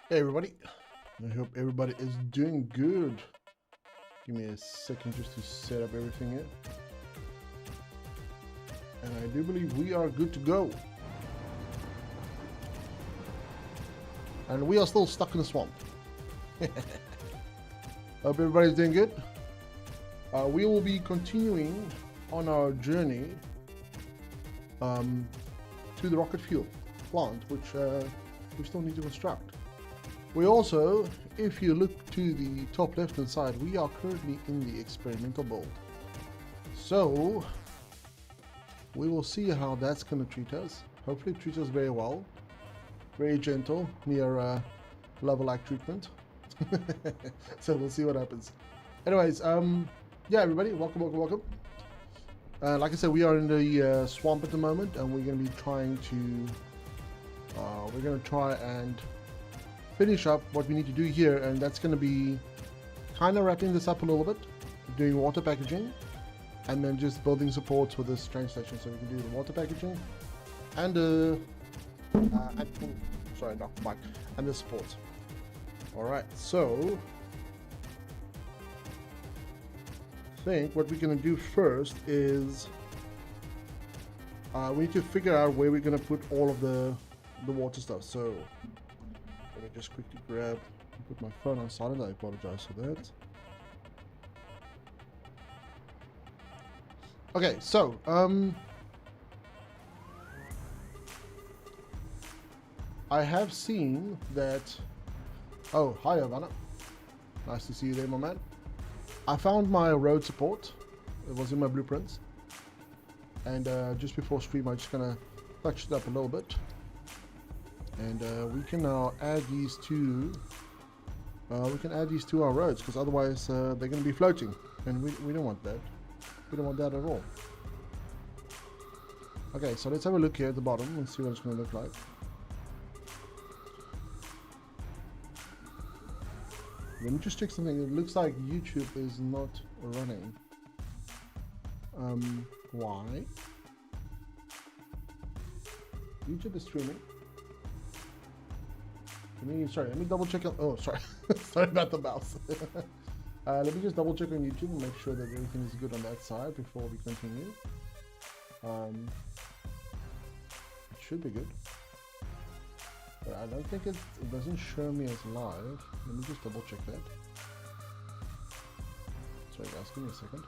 Hey everybody, I hope everybody is doing good. Give me a second just to set up everything here. And I do believe we are good to go. And we are still stuck in the swamp. Hope everybody's doing good. We will be continuing on our journey to the rocket fuel plant, which we still need to construct. We also, if you look to the top left hand side, we are currently in the experimental build. So we will see how that's going to treat us. Hopefully it treats us very well. Very gentle, near lava-like treatment. So we'll see what happens. Anyways, yeah, everybody, welcome. Like I said, we are in the swamp at the moment, and we're going to be trying to try and finish up what we need to do here, and that's going to be kind of wrapping this up a little bit, doing water packaging, and then just building supports for this train station, so we can do the water packaging and the supports. All right, so I think what we're going to do first is we need to figure out where we're going to put all of the water stuff. So let me just quickly put my phone on silent. I apologize for that. Okay, so I have seen that. Oh, hi Ivana. Nice to see you there, my man. I found my road support. It was in my blueprints, and just before stream, I'm just gonna touch it up a little bit. And we can now add these to our roads, because otherwise they're going to be floating, and we don't want that. We don't want that at all. Okay, so let's have a look here at the bottom and see what it's going to look like. Let me just check something. It looks like YouTube is not running. Why? YouTube is streaming. Let me double check. Oh, sorry. Sorry about the mouse. Let me just double check on YouTube and make sure that everything is good on that side before we continue. It should be good. But I don't think it doesn't show me as live. Let me just double check that. Sorry guys, give me a second.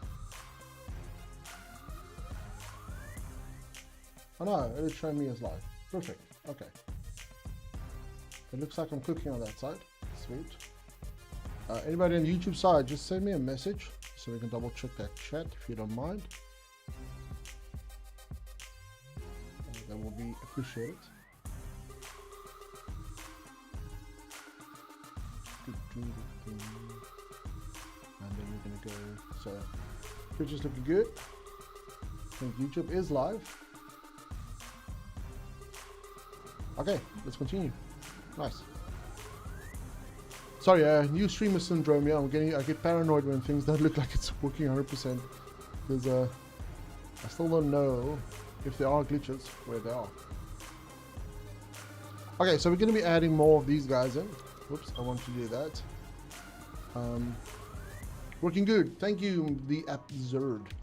Oh no, it is showing me as live. Perfect. Okay. It looks like I'm cooking on that side. Sweet. Anybody on the YouTube side, just send me a message so we can double check that chat if you don't mind. That will be appreciated. And then we're gonna go. So Twitch is looking good. I think YouTube is live. Okay, let's continue. Nice. Sorry, new streamer syndrome. Yeah, I get paranoid when things don't look like it's working 100%. Because I still don't know if there are glitches where they are. Okay, so we're going to be adding more of these guys in. Whoops, I want to do that. Working good. Thank you, the Absurd.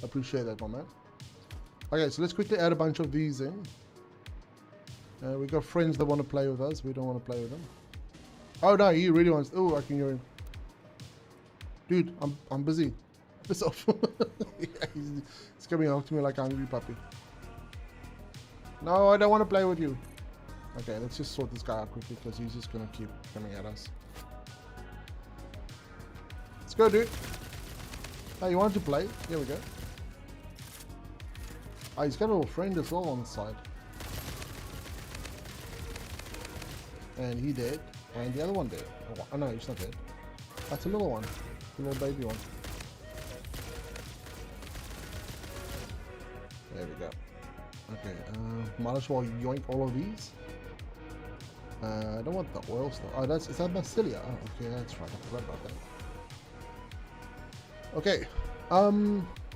Appreciate that, my man. Okay, so let's quickly add a bunch of these in. We got friends that want to play with us. We don't want to play with them. Oh no, he really wants. Oh, I can hear him. Dude, I'm busy. Piss off. Yeah, he's coming out to me like a hungry puppy. No, I don't want to play with you. Okay, let's just sort this guy out quickly because he's just gonna keep coming at us. Let's go, dude. Oh, you want to play? Here we go. Oh, he's got a little friend as well on the side. And he did. And the other one did. Oh no, he's not dead. That's a little one. A little baby one. There we go. Okay, might as well yoink all of these. I don't want the oil stuff. Oh, is that Basilia? Oh, okay, that's right. I forgot about that. Okay.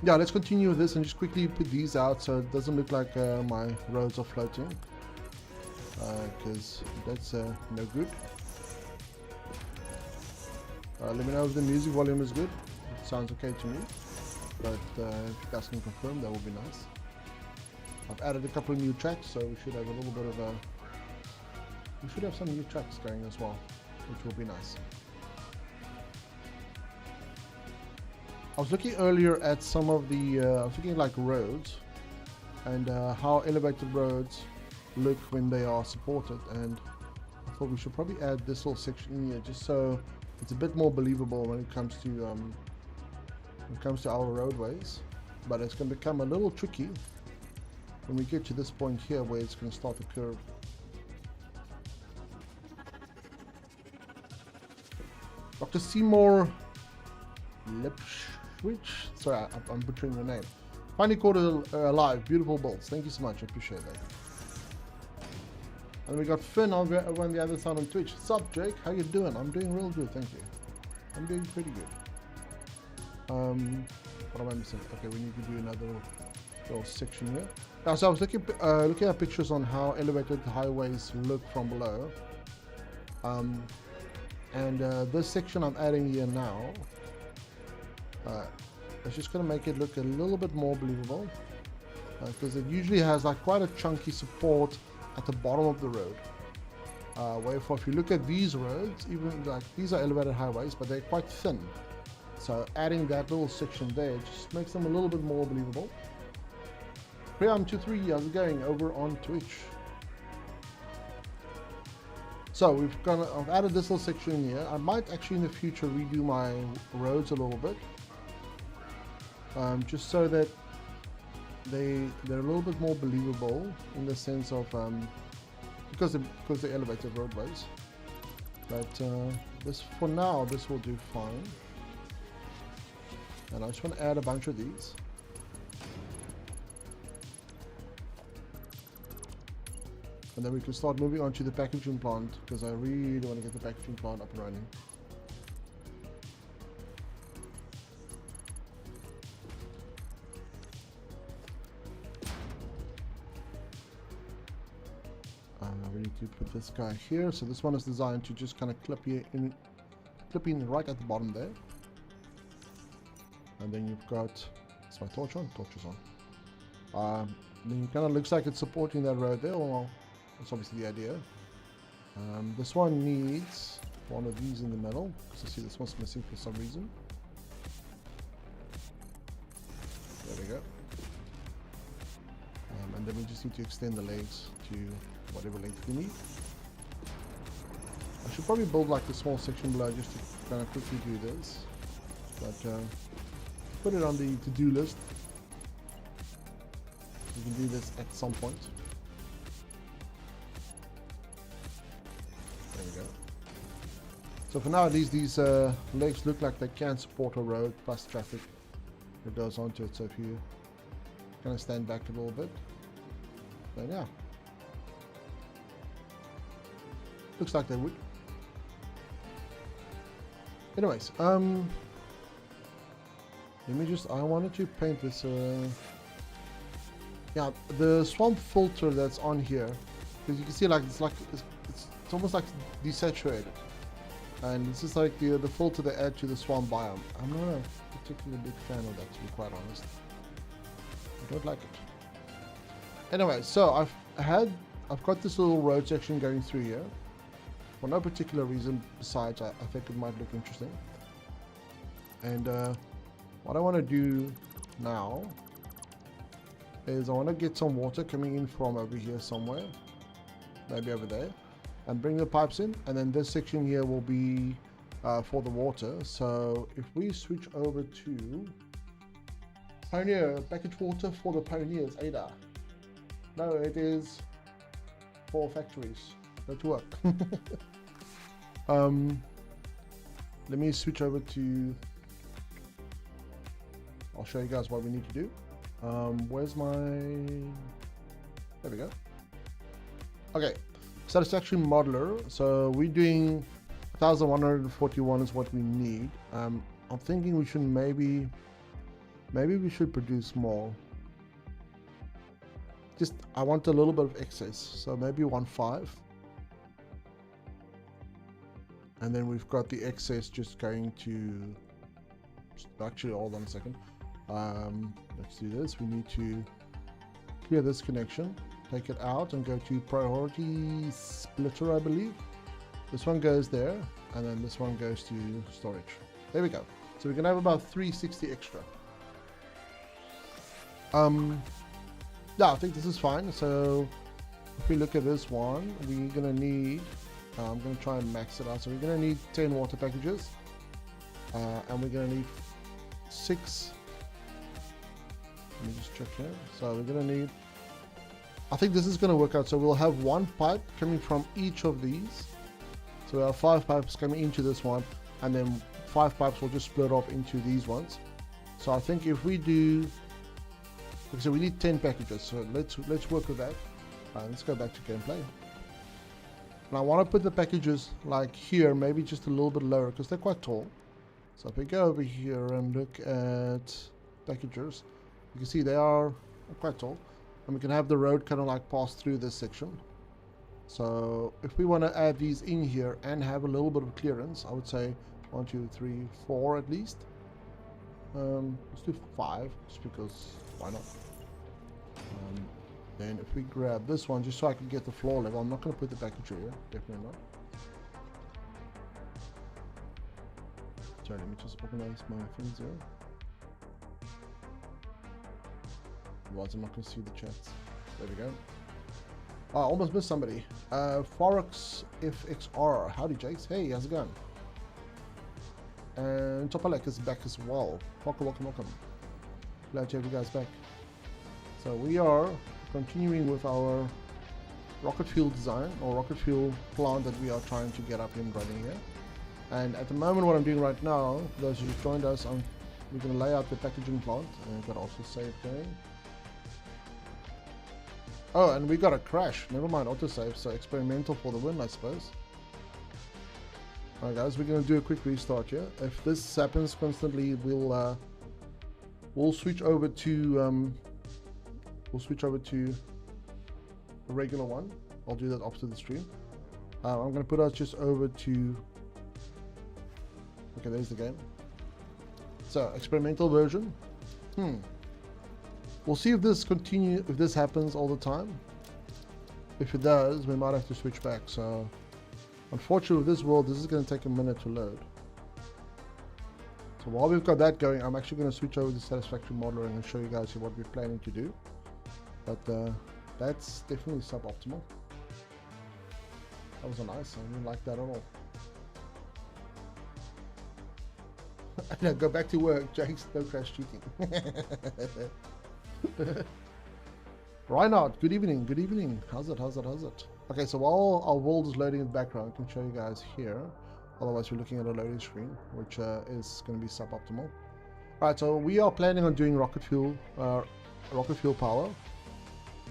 Yeah, let's continue with this and just quickly put these out so it doesn't look like my roads are floating. Because that's no good. Let me know if the music volume is good. It sounds okay to me, but if you guys can confirm, that would be nice. I've added a couple of new tracks, so we should have a little bit of a... We should have some new tracks going as well, which will be nice. I was looking earlier at some of the... I was looking at like roads, and how elevated roads look when they are supported, and I thought we should probably add this little section in here just so it's a bit more believable when it comes to our roadways. But it's going to become a little tricky when we get to this point here where it's going to start to curve. Dr. Seymour Lipschwich, sorry, I'm butchering the name. Finally caught it alive. Beautiful bolts. Thank you so much. I appreciate that. And we got Finn over on the other side on Twitch. What's up, Jake? How you doing? I'm doing real good, thank you. I'm doing pretty good. What am I missing? Okay, we need to do another little section here. Now, so I was looking at pictures on how elevated highways look from below. This section I'm adding here now, it's just going to make it look a little bit more believable, because it usually has like quite a chunky support at the bottom of the road. Wherefore, if you look at these roads, even like these are elevated highways, but they're quite thin. So adding that little section there just makes them a little bit more believable. Priam23, how's it going over on Twitch? So I've added this little section here. I might actually in the future redo my roads a little bit, just so that they're a little bit more believable in the sense of because they're elevated roadways. But this for now, this will do fine. And I just want to add a bunch of these. And then we can start moving on to the packaging plant, because I really want to get the packaging plant up and running. We need to put this guy here. So this one is designed to just kind of clip in right at the bottom there. And then you've got, is my torch on? Torch is on. Then it kind of looks like it's supporting that road there. Well, that's obviously the idea. This one needs one of these in the middle, because I see this one's missing for some reason. There we go. And then we just need to extend the legs to whatever length we need. I should probably build like a small section below just to kind of quickly do this. But put it on the to-do list. We can do this at some point. There we go. So for now, at least these legs look like they can support a road plus traffic that goes onto it. So if you kind of stand back a little bit, then yeah, looks like they would. Anyways, let me just, I wanted to paint this, yeah, the swamp filter that's on here, because you can see like, it's almost like desaturated. And this is like the filter they add to the swamp biome. I'm not a particularly big fan of that, to be quite honest. I don't like it. Anyway, so I've got this little road section going through here for no particular reason besides I think it might look interesting. And what I want to do now is I want to get some water coming in from over here somewhere, maybe over there, and bring the pipes in, and then this section here will be for the water. So if we switch over to Pioneer, package water for the Pioneers, Ada. No, it is for factories that work. Let me switch over to, I'll show you guys what we need to do. Where's my, there we go. Okay, Satisfactory modeler. So we're doing 1141 is what we need. I'm thinking we should maybe we should produce more. Just, I want a little bit of excess, so maybe 1.5. and then we've got the excess just going to, actually hold on a second, let's do this. We need to clear this connection, take it out and go to priority splitter, I believe. This one goes there, and then this one goes to storage. There we go. So we can have about 360 extra. Yeah, I think this is fine. So if we look at this one, we're gonna need, I'm gonna try and max it out. So we're gonna need 10 water packages, and we're gonna need 6. Let me just check here. So we're gonna need, I think this is gonna work out. So we'll have 1 pipe coming from each of these. So we have 5 pipes coming into this one, and then 5 pipes will just split off into these ones. So I think if we do, so we need 10 packages. So let's work with that. Let's go back to gameplay. And I want to put the packages like here, maybe just a little bit lower because they're quite tall. So if we go over here and look at packages, you can see they are quite tall, and we can have the road kind of like pass through this section. So if we want to add these in here and have a little bit of clearance, I would say 1, 2, 3, 4 at least. Let's do 5 just because why not? Then if we grab this one just so I can get the floor level, I'm not going to put the package here, definitely not. Sorry, let me just organize my things here. Otherwise I'm not going to see the chats. There we go. Oh, I almost missed somebody. Forex FXR. Howdy, Jakes. Hey, how's it going? And Topalek is back as well. Welcome, welcome, welcome. Glad to have you guys back. So we are continuing with our rocket fuel design, or rocket fuel plant that we are trying to get up and running here. And at the moment what I'm doing right now, for those who just joined us, we're going to lay out the packaging plant, and I've got also save going. Oh, and we got a crash. Never mind autosave, so experimental for the win, I suppose. Alright guys, we're going to do a quick restart here. If this happens constantly, we'll switch over to a regular one. I'll do that after the stream. I'm going to put us just over to, okay, there's the game. So experimental version. We'll see if this happens all the time. If it does, we might have to switch back. So unfortunately with this world, this is going to take a minute to load. So while we've got that going, I'm actually going to switch over to Satisfactory modeling and show you guys what we're planning to do. But that's definitely suboptimal. That was nice. I didn't like that at all. No, go back to work, Jake's. No crash cheating. Reinhardt, good evening, good evening. How's it? Okay, so while our world is loading in the background, I can show you guys here. Otherwise we're looking at a loading screen, which is going to be suboptimal. Alright, so we are planning on doing rocket fuel power.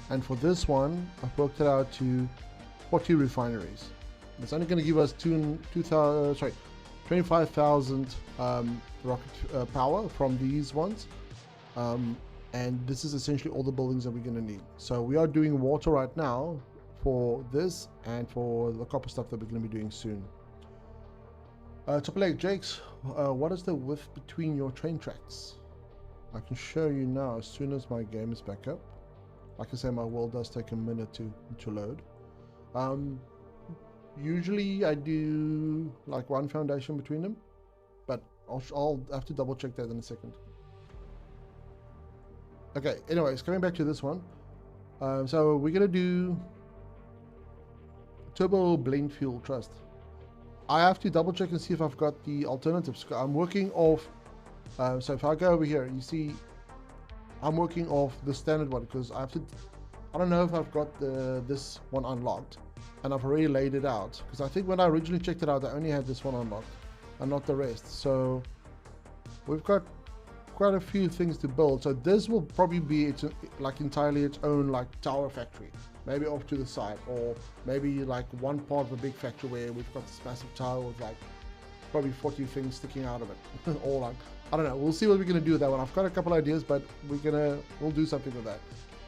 And for this one, I've worked it out to 40 refineries. It's only going to give us 25,000 rocket power from these ones. And this is essentially all the buildings that we're going to need. So we are doing water right now for this and for the copper stuff that we're going to be doing soon. Topalek, Jakes, what is the width between your train tracks? I can show you now as soon as my game is back up. Like I say, my world does take a minute to load. Usually I do like 1 foundation between them, but I'll have to double check that in a second. Okay, anyways, coming back to this one. So we're going to do turbo blend fuel trust. I have to double check and see if I've got the alternatives. I'm working off, so if I go over here, you see I'm working off the standard one because I don't know if I've got this one unlocked, and I've already laid it out because I think when I originally checked it out I only had this one unlocked and not the rest. So we've got quite a few things to build. So this will probably be entirely its own like tower factory, maybe off to the side, or maybe like one part of a big factory where we've got this massive tower with like probably 40 things sticking out of it. Or like, I don't know, we'll see what we're gonna do with that one. I've got a couple ideas, but we'll do something with that.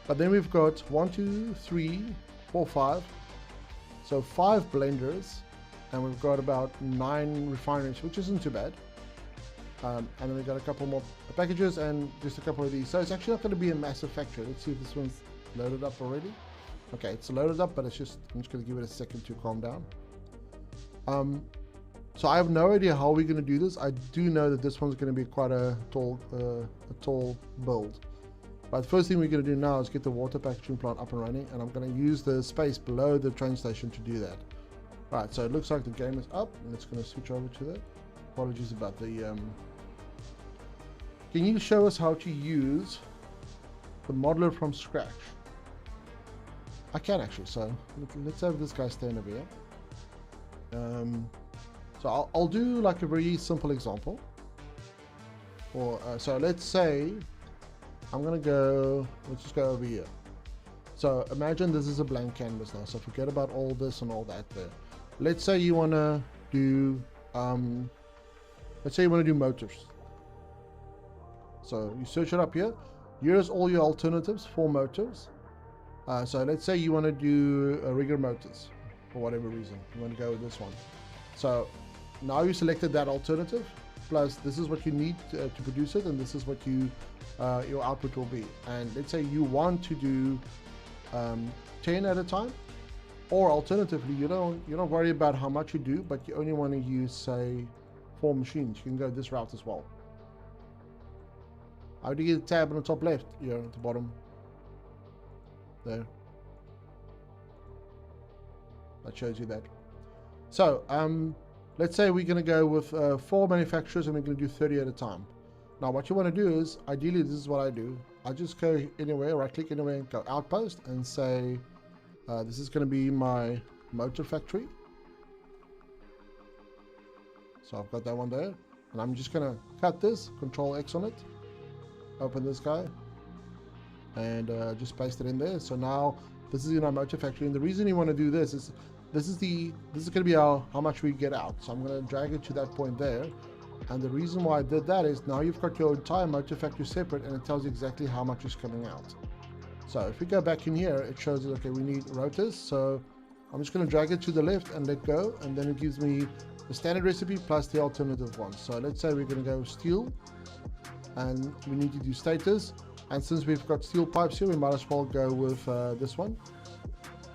But then we've got 1, 2, 3, 4, 5. So 5 blenders, and we've got about 9 refineries, which isn't too bad. And then we've got a couple more packages and just a couple of these. So it's actually not going to be a massive factory. Let's see if this one's loaded up already. Okay, it's loaded up, but I'm just going to give it a second to calm down. So I have no idea how we're going to do this. I do know that this one's going to be quite a tall build. But the first thing we're going to do now is get the water packaging plant up and running, and I'm going to use the space below the train station to do that. Right, so it looks like the game is up, and it's going to switch over to that. Apologies about the... Can you show us how to use the modeler from scratch? I can actually, so let's have this guy stand over here. So I'll do like a very simple example. Or so let's say I'm gonna go, let's just go over here. So imagine this is a blank canvas now, so forget about all this and all that there. Let's say you want to do let's say you want to do motors. So you search it up here. Here's all your alternatives for motors. So let's say you want to do rigger motors for whatever reason. You want to go with this one. So now you selected that alternative, plus this is what you need to produce it, and this is what you your output will be. And let's say you want to do 10 at a time, or alternatively you don't worry about how much you do, but you only want to use say 4 machines. You can go this route as well. How do you get a tab on the top left here at the bottom? There. That shows you that. So let's say we're going to go with 4 manufacturers and we're going to do 30 at a time. Now what you want to do is, ideally this is what I do. I just go anywhere, right click anywhere and go outpost and say this is going to be my motor factory. So I've got that one there, and I'm just going to cut this, Control X on it, open this guy, and just paste it in there. So now this is in our motor factory, and the reason you want to do this is this is going to be how much we get out. So I'm going to drag it to that point there, and the reason why I did that is now you've got your entire motor factory separate, and it tells you exactly how much is coming out. So if we go back in here, it shows us, okay, we need rotors. So I'm just going to drag it to the left and let go, and then it gives me the standard recipe plus the alternative one. So let's say we're going to go steel, and we need to do status, and since we've got steel pipes here, we might as well go with this one,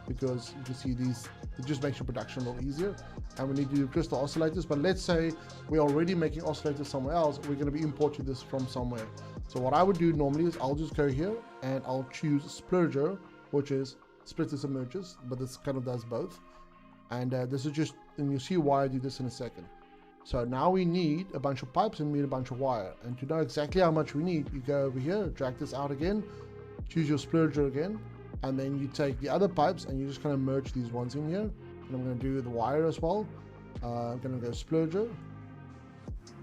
because you can see these, it just makes your production a little easier. And we need to do crystal oscillators, but let's say we're already making oscillators somewhere else, we're going to be importing this from somewhere. So what I would do normally is I'll just go here and I'll choose splurger, which is splitters and mergers, but this kind of does both. And this is just, and you'll see why I do this in a second. So now we need a bunch of pipes and we need a bunch of wire. And to know exactly how much we need, you go over here, drag this out again, choose your splurger again, and then you take the other pipes and you just kind of merge these ones in here. And I'm going to do the wire as well. I'm going to go splurger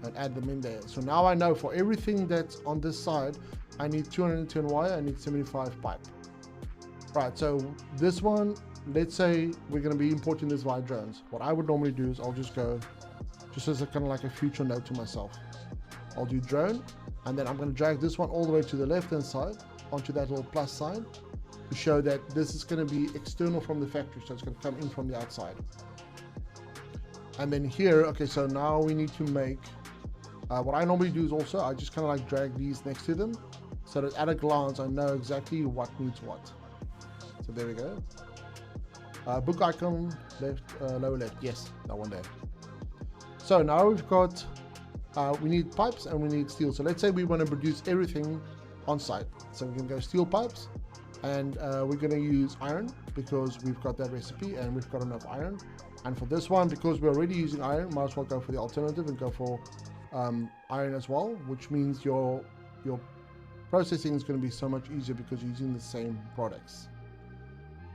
and add them in there. So now I know for everything that's on this side, I need 210 wire, I need 75 pipe. Right, so this one, let's say we're going to be importing this via drones. What I would normally do is I'll just go, just as a kind of like a future note to myself. I'll do drone, and then I'm going to drag this one all the way to the left hand side onto that little plus sign to show that this is going to be external from the factory, so it's going to come in from the outside. And then here, okay, so now we need to make, what I normally do is also, I just kind of like drag these next to them, so that at a glance I know exactly what needs what. So there we go. Book icon, left, lower left, yes, that one there. So now we've got, we need pipes and we need steel. So let's say we want to produce everything on site. So we can go steel pipes, and we're going to use iron because we've got that recipe and we've got enough iron. And for this one, because we're already using iron, might as well go for the alternative and go for iron as well, which means your processing is going to be so much easier because you're using the same products.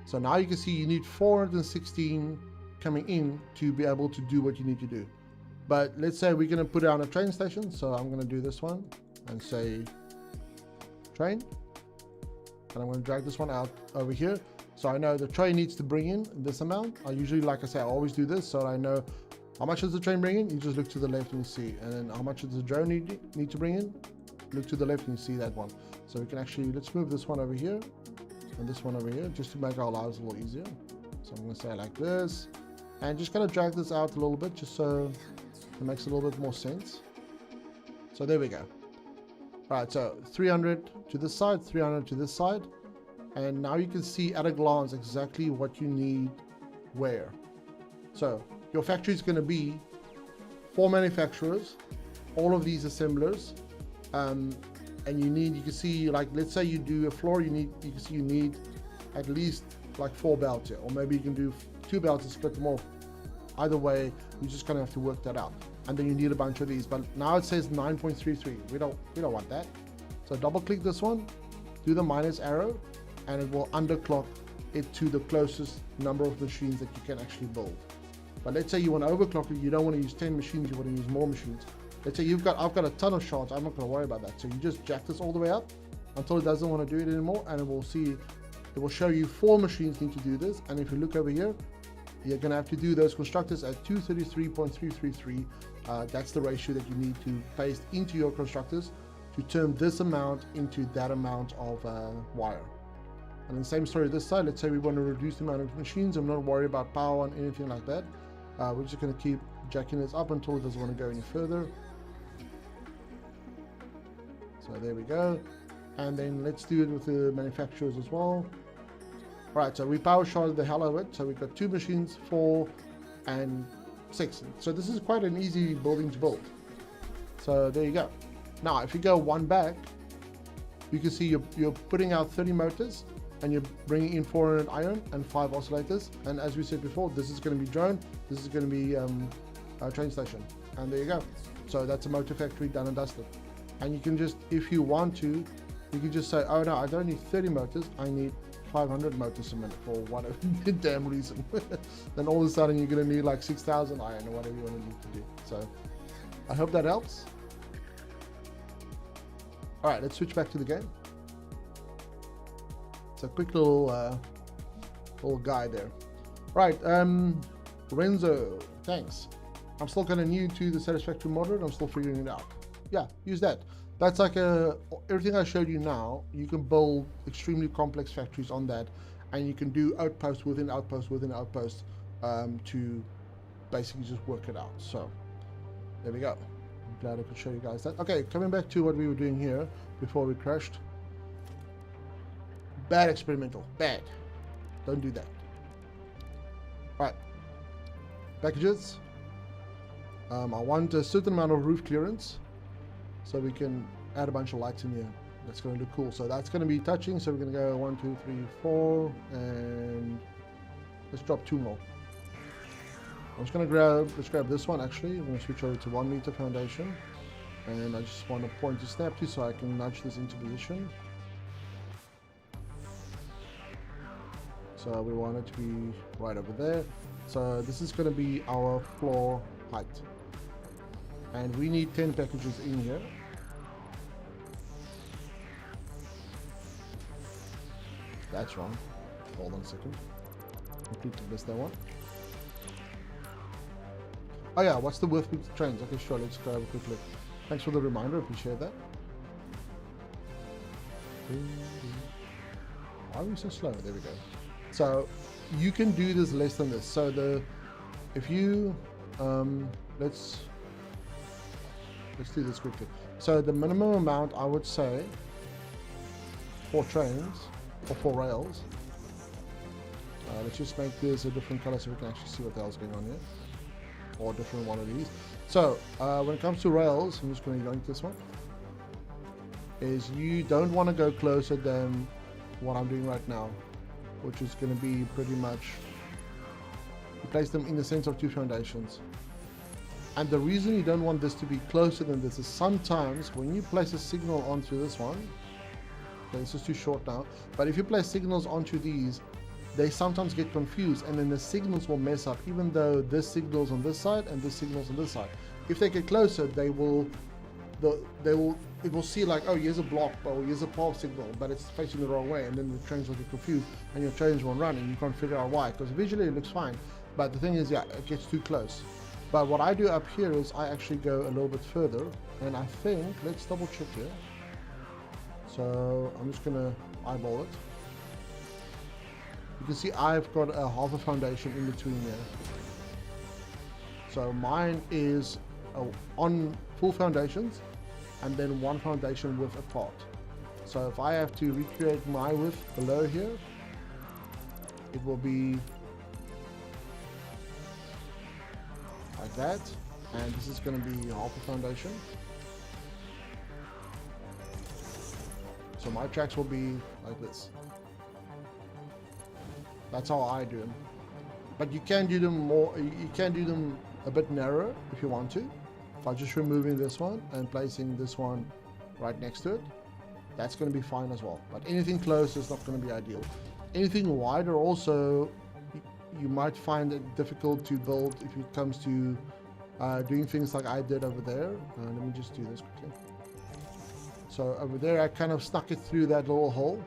So now you can see you need 416 coming in to be able to do what you need to do. But let's say we're going to put it on a train station. So I'm going to do this one and say train. And I'm going to drag this one out over here. So I know the train needs to bring in this amount. I usually, like I say, I always do this. So I know how much does the train bring in. You just look to the left and you see. And then how much does the drone need to bring in? Look to the left and you see that one. So we can actually, let's move this one over here and this one over here just to make our lives a little easier. So I'm going to say like this. And just kind of drag this out a little bit just so it makes a little bit more sense. So there we go. Right, so 300 to this side, 300 to this side. And now you can see at a glance exactly what you need where. So your factory is going to be 4 manufacturers, all of these assemblers, and you can see, like, let's say you do a floor, you need at least like 4 belts here, or maybe you can do 2 belts and split them off. Either way, you're just gonna have to work that out. And then you need a bunch of these, but now it says 9.33. We don't want that. So double click this one, do the minus arrow, and it will underclock it to the closest number of machines that you can actually build. But let's say you want to overclock it, you don't want to use 10 machines, you want to use more machines. Let's say I've got a ton of shards, I'm not going to worry about that. So you just jack this all the way up until it doesn't want to do it anymore, and it will show you 4 machines need to do this. And if you look over here, you're going to have to do those constructors at 233.333. That's the ratio that you need to paste into your constructors to turn this amount into that amount of wire. And the same story this side. Let's say we want to reduce the amount of machines. I'm not worried about power and anything like that. We're just going to keep jacking this up until it doesn't want to go any further. So there we go. And then let's do it with the manufacturers as well. Right, so we power sharded the hell out of it. So we've got 2 machines, 4 and 6. So this is quite an easy building to build. So there you go. Now if you go one back, you can see you're putting out 30 motors, and you're bringing in 400 iron and 5 oscillators. And as we said before, this is going to be drone, this is going to be a train station. And there you go. So that's a motor factory done and dusted. And you can just, if you want to, you can just say, oh no, I don't need 30 motors, I need 500 motors a minute for whatever damn reason. Then all of a sudden you're going to need like 6,000 iron or whatever you want to need to do. So I hope that helps. All right, let's switch back to the game. It's a quick little guide there. Right, Renzo, thanks. I'm still kind of new to the Satisfactory modder, and I'm still figuring it out. Yeah, use that. That's like everything I showed you now. You can build extremely complex factories on that, and you can do outpost within outpost within outpost to basically just work it out. So there we go. I'm glad I could show you guys that. Okay, coming back to what we were doing here before we crashed. Bad experimental, bad. Don't do that. All right, packages. I want a certain amount of roof clearance, so we can add a bunch of lights in here. That's going to look cool. So that's going to be touching. So we're going to go 1, 2, 3, 4, and let's drop 2 more. I'm just going to let's grab this one actually. I'm going to switch over to 1 meter foundation, and I just want a point to snap to so I can nudge this into position. So we want it to be right over there. So this is going to be our floor height. And we need 10 packages in here. That's wrong. Hold on a second. Completely missed that one. Oh yeah, what's the width of the trains? Okay, sure, let's go have a quick look. Thanks for the reminder, appreciate that. Why are we so slow? There we go. So you can do this less than this. So if you let's do this quickly. So the minimum amount I would say for trains or for rails, let's just make this a different color so we can actually see what the hell's going on here, or a different one of these. So when it comes to rails, I'm just going to yank this one, is you don't want to go closer than what I'm doing right now, which is going to be pretty much, you place them in the center of 2 foundations. And the reason you don't want this to be closer than this is sometimes when you place a signal onto this one, okay, this is too short now, but if you place signals onto these, they sometimes get confused, and then the signals will mess up, even though this signal's on this side and this signal's on this side. If they get closer, it will see like, oh, here's a block, or here's a pulse signal, but it's facing the wrong way, and then the trains will get confused, and your trains won't run, and you can't figure out why, because visually it looks fine, but the thing is, yeah, it gets too close. But what I do up here is I actually go a little bit further, and I think, let's double check here. So I'm just gonna eyeball it. You can see I've got a half a foundation in between there. So mine is on full foundations and then one foundation width apart. So if I have to recreate my width below here, it will be like that, and this is going to be half a foundation. So my tracks will be like this. That's how I do them. But you can do them more, you can do them a bit narrower if you want to. By just removing this one and placing this one right next to it, that's going to be fine as well. But anything close is not going to be ideal. Anything wider also, you might find it difficult to build if it comes to doing things like I did over there. Let me just do this quickly. So over there I kind of snuck it through that little hole.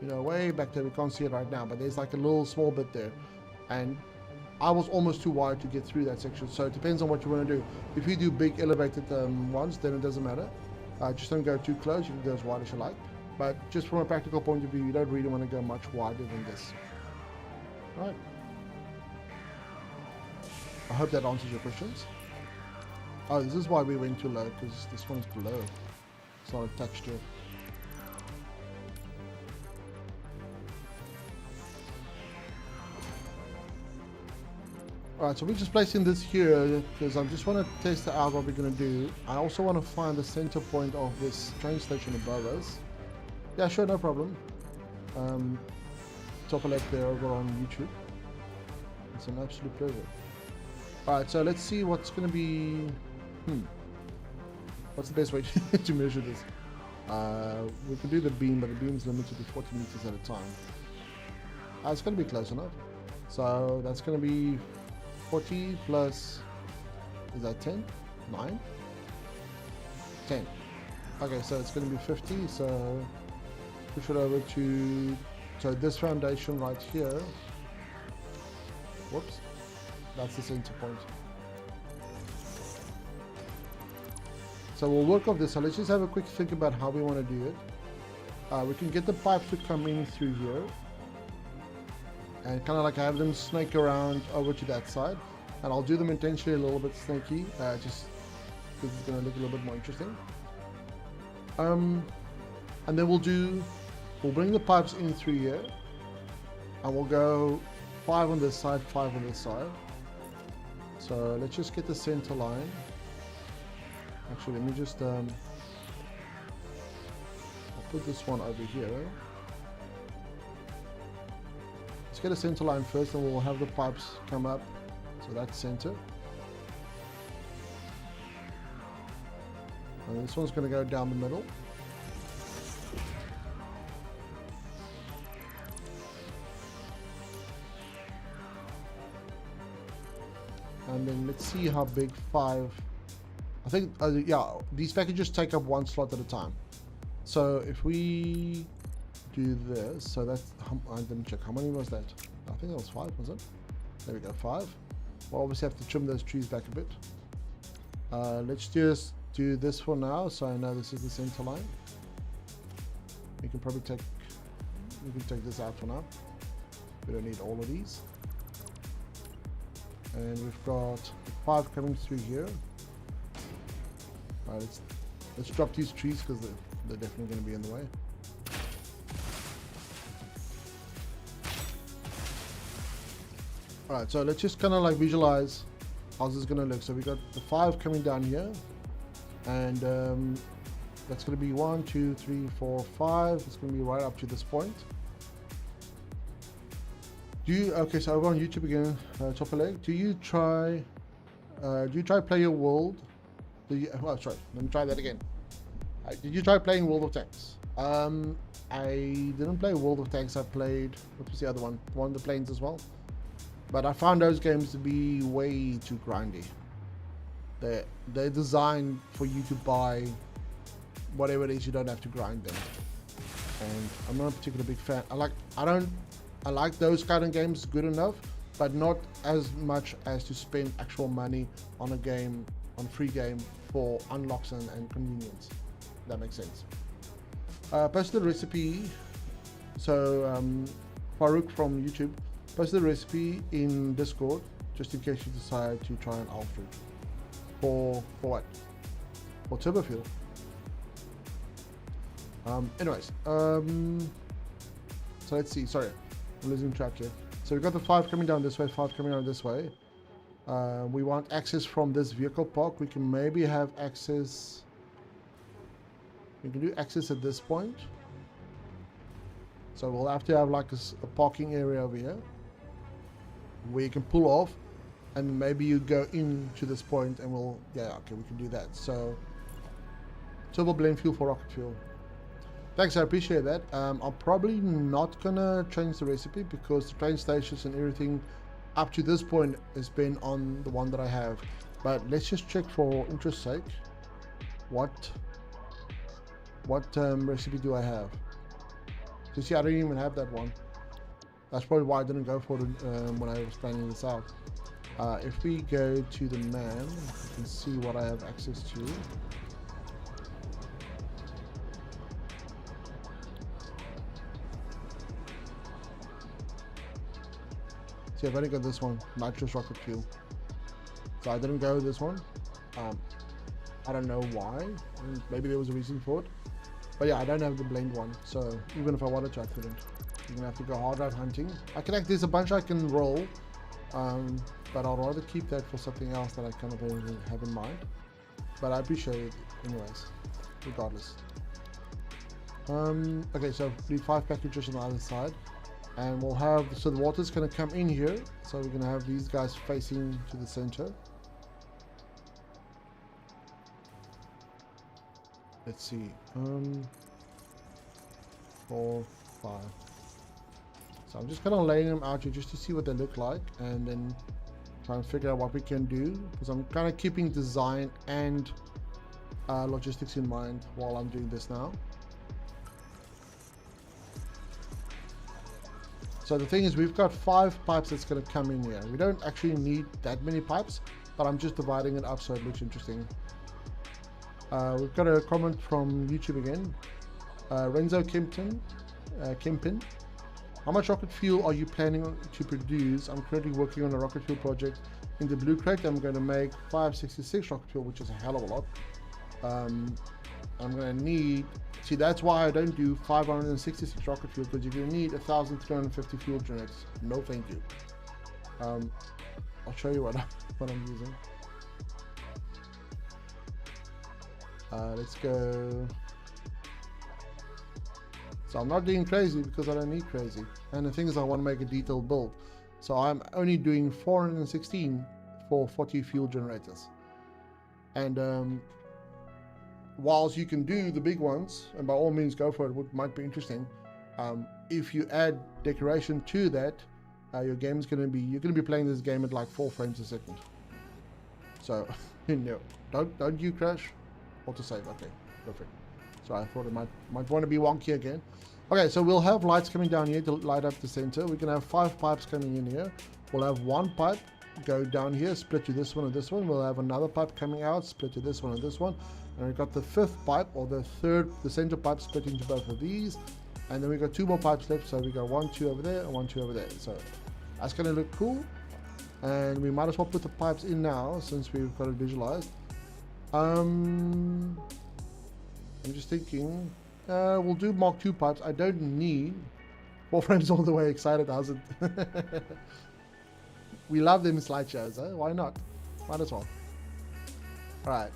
You know, way back there, we can't see it right now, but there's like a little small bit there. And I was almost too wide to get through that section. So it depends on what you want to do. If you do big elevated ones, then it doesn't matter. Just don't go too close, you can go as wide as you like. But just from a practical point of view, you don't really want to go much wider than this. Right. I hope that answers your questions. Oh, this is why we went too low, because this one's below. It's not attached to it. Alright, so we're just placing this here because I just want to test out what we're going to do. I also want to find the center point of this train station above us. Yeah, sure, no problem. Top left there over on YouTube. It's an absolute pleasure. Alright, so let's see what's going to be... What's the best way to measure this? We can do the beam, but the beam's limited to 40 meters at a time. It's going to be close enough. So that's going to be 40 plus, is that 10? 9? 10. Okay, so it's going to be 50, so push it over to, so this foundation right here, whoops, that's the center point. So we'll work off this, so let's just have a quick think about how we want to do it. We can get the pipes to come in through here, and kind of like have them snake around over to that side, and I'll do them intentionally a little bit snaky, just because it's going to look a little bit more interesting. And then we'll bring the pipes in through here, and we'll go 5 on this side, 5 on this side. So let's just get the center line. Actually, let me just I'll put this one over here. Let's get a center line first, and we'll have the pipes come up. So that's center. And this one's going to go down the middle. And then let's see how big 5. I think, yeah, these packages take up 1 slot at a time. So if we do this, so that's, let me check, how many was that? I think that was 5, was it? There we go, 5. We'll obviously have to trim those trees back a bit. Let's just do this for now, so I know this is the center line. We can probably take this out for now. We don't need all of these. And we've got 5 coming through here. Alright, let's drop these trees because they're definitely going to be in the way. Alright, so let's just kind of like visualize how this is going to look. So we got the 5 coming down here, and that's going to be 1, 2, 3, 4, 5. It's going to be right up to this point. Okay, so over on YouTube again, top of leg. Do you try Play Your World? Sorry, let me try that again. Did you try playing World of Tanks? I didn't play World of Tanks. I played, what was the other one? The one with the planes as well. But I found those games to be way too grindy. They're designed for you to buy whatever it is. You don't have to grind them. And I'm not a particular big fan. I like those kind of games good enough, but not as much as to spend actual money on a game, on a free game for unlocks and convenience. That makes sense. Posted a recipe. So Farouk from YouTube posted a recipe in Discord just in case you decide to try and alter it. For what? For turbo fuel. Anyways, so let's see. Sorry, I'm losing track here. So we've got the 5 coming down this way, 5 coming down this way. We want access from this vehicle park. We can maybe have access. We can do access at this point. So we'll have to have like a parking area over here where you can pull off, and maybe you go into this point and we'll, yeah, okay, we can do that. So turbo blend fuel for rocket fuel. Thanks, I appreciate that. I'm probably not gonna change the recipe because the train stations and everything up to this point has been on the one that I have. But let's just check for interest's sake. What recipe do I have? So see, I don't even have that one. That's probably why I didn't go for it when I was planning this out. If we go to the man, you can see what I have access to. See, I've only got this one, nitrous rocket fuel. So I didn't go with this one. I don't know why. Maybe there was a reason for it. But yeah, I don't have the blend one. So even if I wanted to, I couldn't. You're gonna have to go hard out hunting. There's a bunch I can roll. But I'll rather keep that for something else that I kind of have in mind. But I appreciate it anyways, regardless. Okay, so we need 5 packages on the other side. And we'll have, so the water's going to come in here. So we're going to have these guys facing to the center. Let's see. 4, 5. So I'm just kind of laying them out here just to see what they look like. And then try and figure out what we can do. Because I'm kind of keeping design and logistics in mind while I'm doing this now. So the thing is, we've got 5 pipes that's going to come in here. We don't actually need that many pipes, but I'm just dividing it up so it looks interesting. We've got a comment from YouTube again. Renzo Kempin. How much rocket fuel are you planning to produce? I'm currently working on a rocket fuel project in the blue crate. I'm going to make 566 rocket fuel, which is a hell of a lot. I'm going to need, see, that's why I don't do 566 rocket fuel, because you're going to need 1,350 fuel generators. No thank you. I'll show you what I'm using. Let's go. So I'm not doing crazy because I don't need crazy. And the thing is, I want to make a detailed build. So I'm only doing 416 for 40 fuel generators. And whilst you can do the big ones, and by all means go for it, might be interesting. If you add decoration to that, your game's you're gonna be playing this game at like 4 frames a second. So no, don't you crash. Autosave. Okay, perfect. So I thought it might want to be wonky again. Okay, so we'll have lights coming down here to light up the center. We're gonna have 5 pipes coming in here. We'll have 1 pipe go down here, split to this one and this one. We'll have another pipe coming out, split to this one and this one. And we've got the 5th pipe, or the center pipe, split into both of these. And then we've got 2 more pipes left. So we got 1, 2 over there and 1, 2 over there. So that's gonna look cool. And we might as well put the pipes in now since we've got it visualized. I'm just thinking, we'll do Mark II pipes. I don't need 4 frames all the way. Excited, how's it? We love them slideshows, eh? Why not? Might as well. Alright.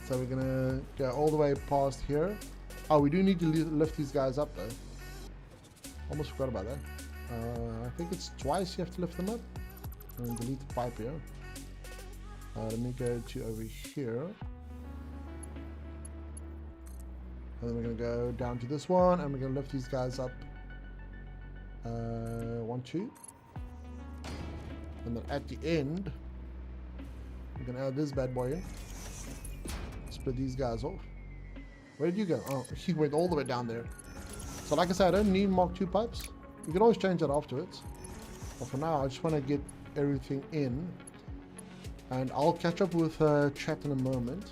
So we're gonna go all the way past here. Oh, we do need to lift these guys up though. Almost forgot about that. I think it's twice you have to lift them up. And delete the pipe here. Let me go to over here. And then we're gonna go down to this one, and we're gonna lift these guys up. 1, 2. And then at the end, we're gonna add this bad boy in. Split these guys off. Where did you go? Oh, he went all the way down there. So like I said, I don't need Mark II pipes. You can always change that afterwards. But for now, I just want to get everything in. And I'll catch up with chat in a moment.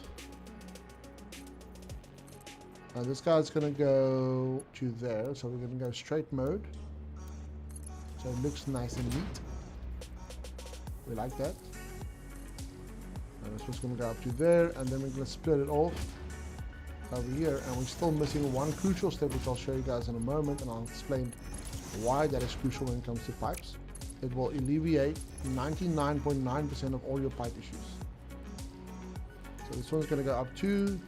This guy's gonna go to there, so we're gonna go straight mode. So it looks nice and neat. We like that. And this one's going to go up to there, and then we're going to split it off over here, and we're still missing one crucial step, which I'll show you guys in a moment, and I'll explain why that is crucial when it comes to pipes. It will alleviate 99.9% of all your pipe issues. So this one's going to go up to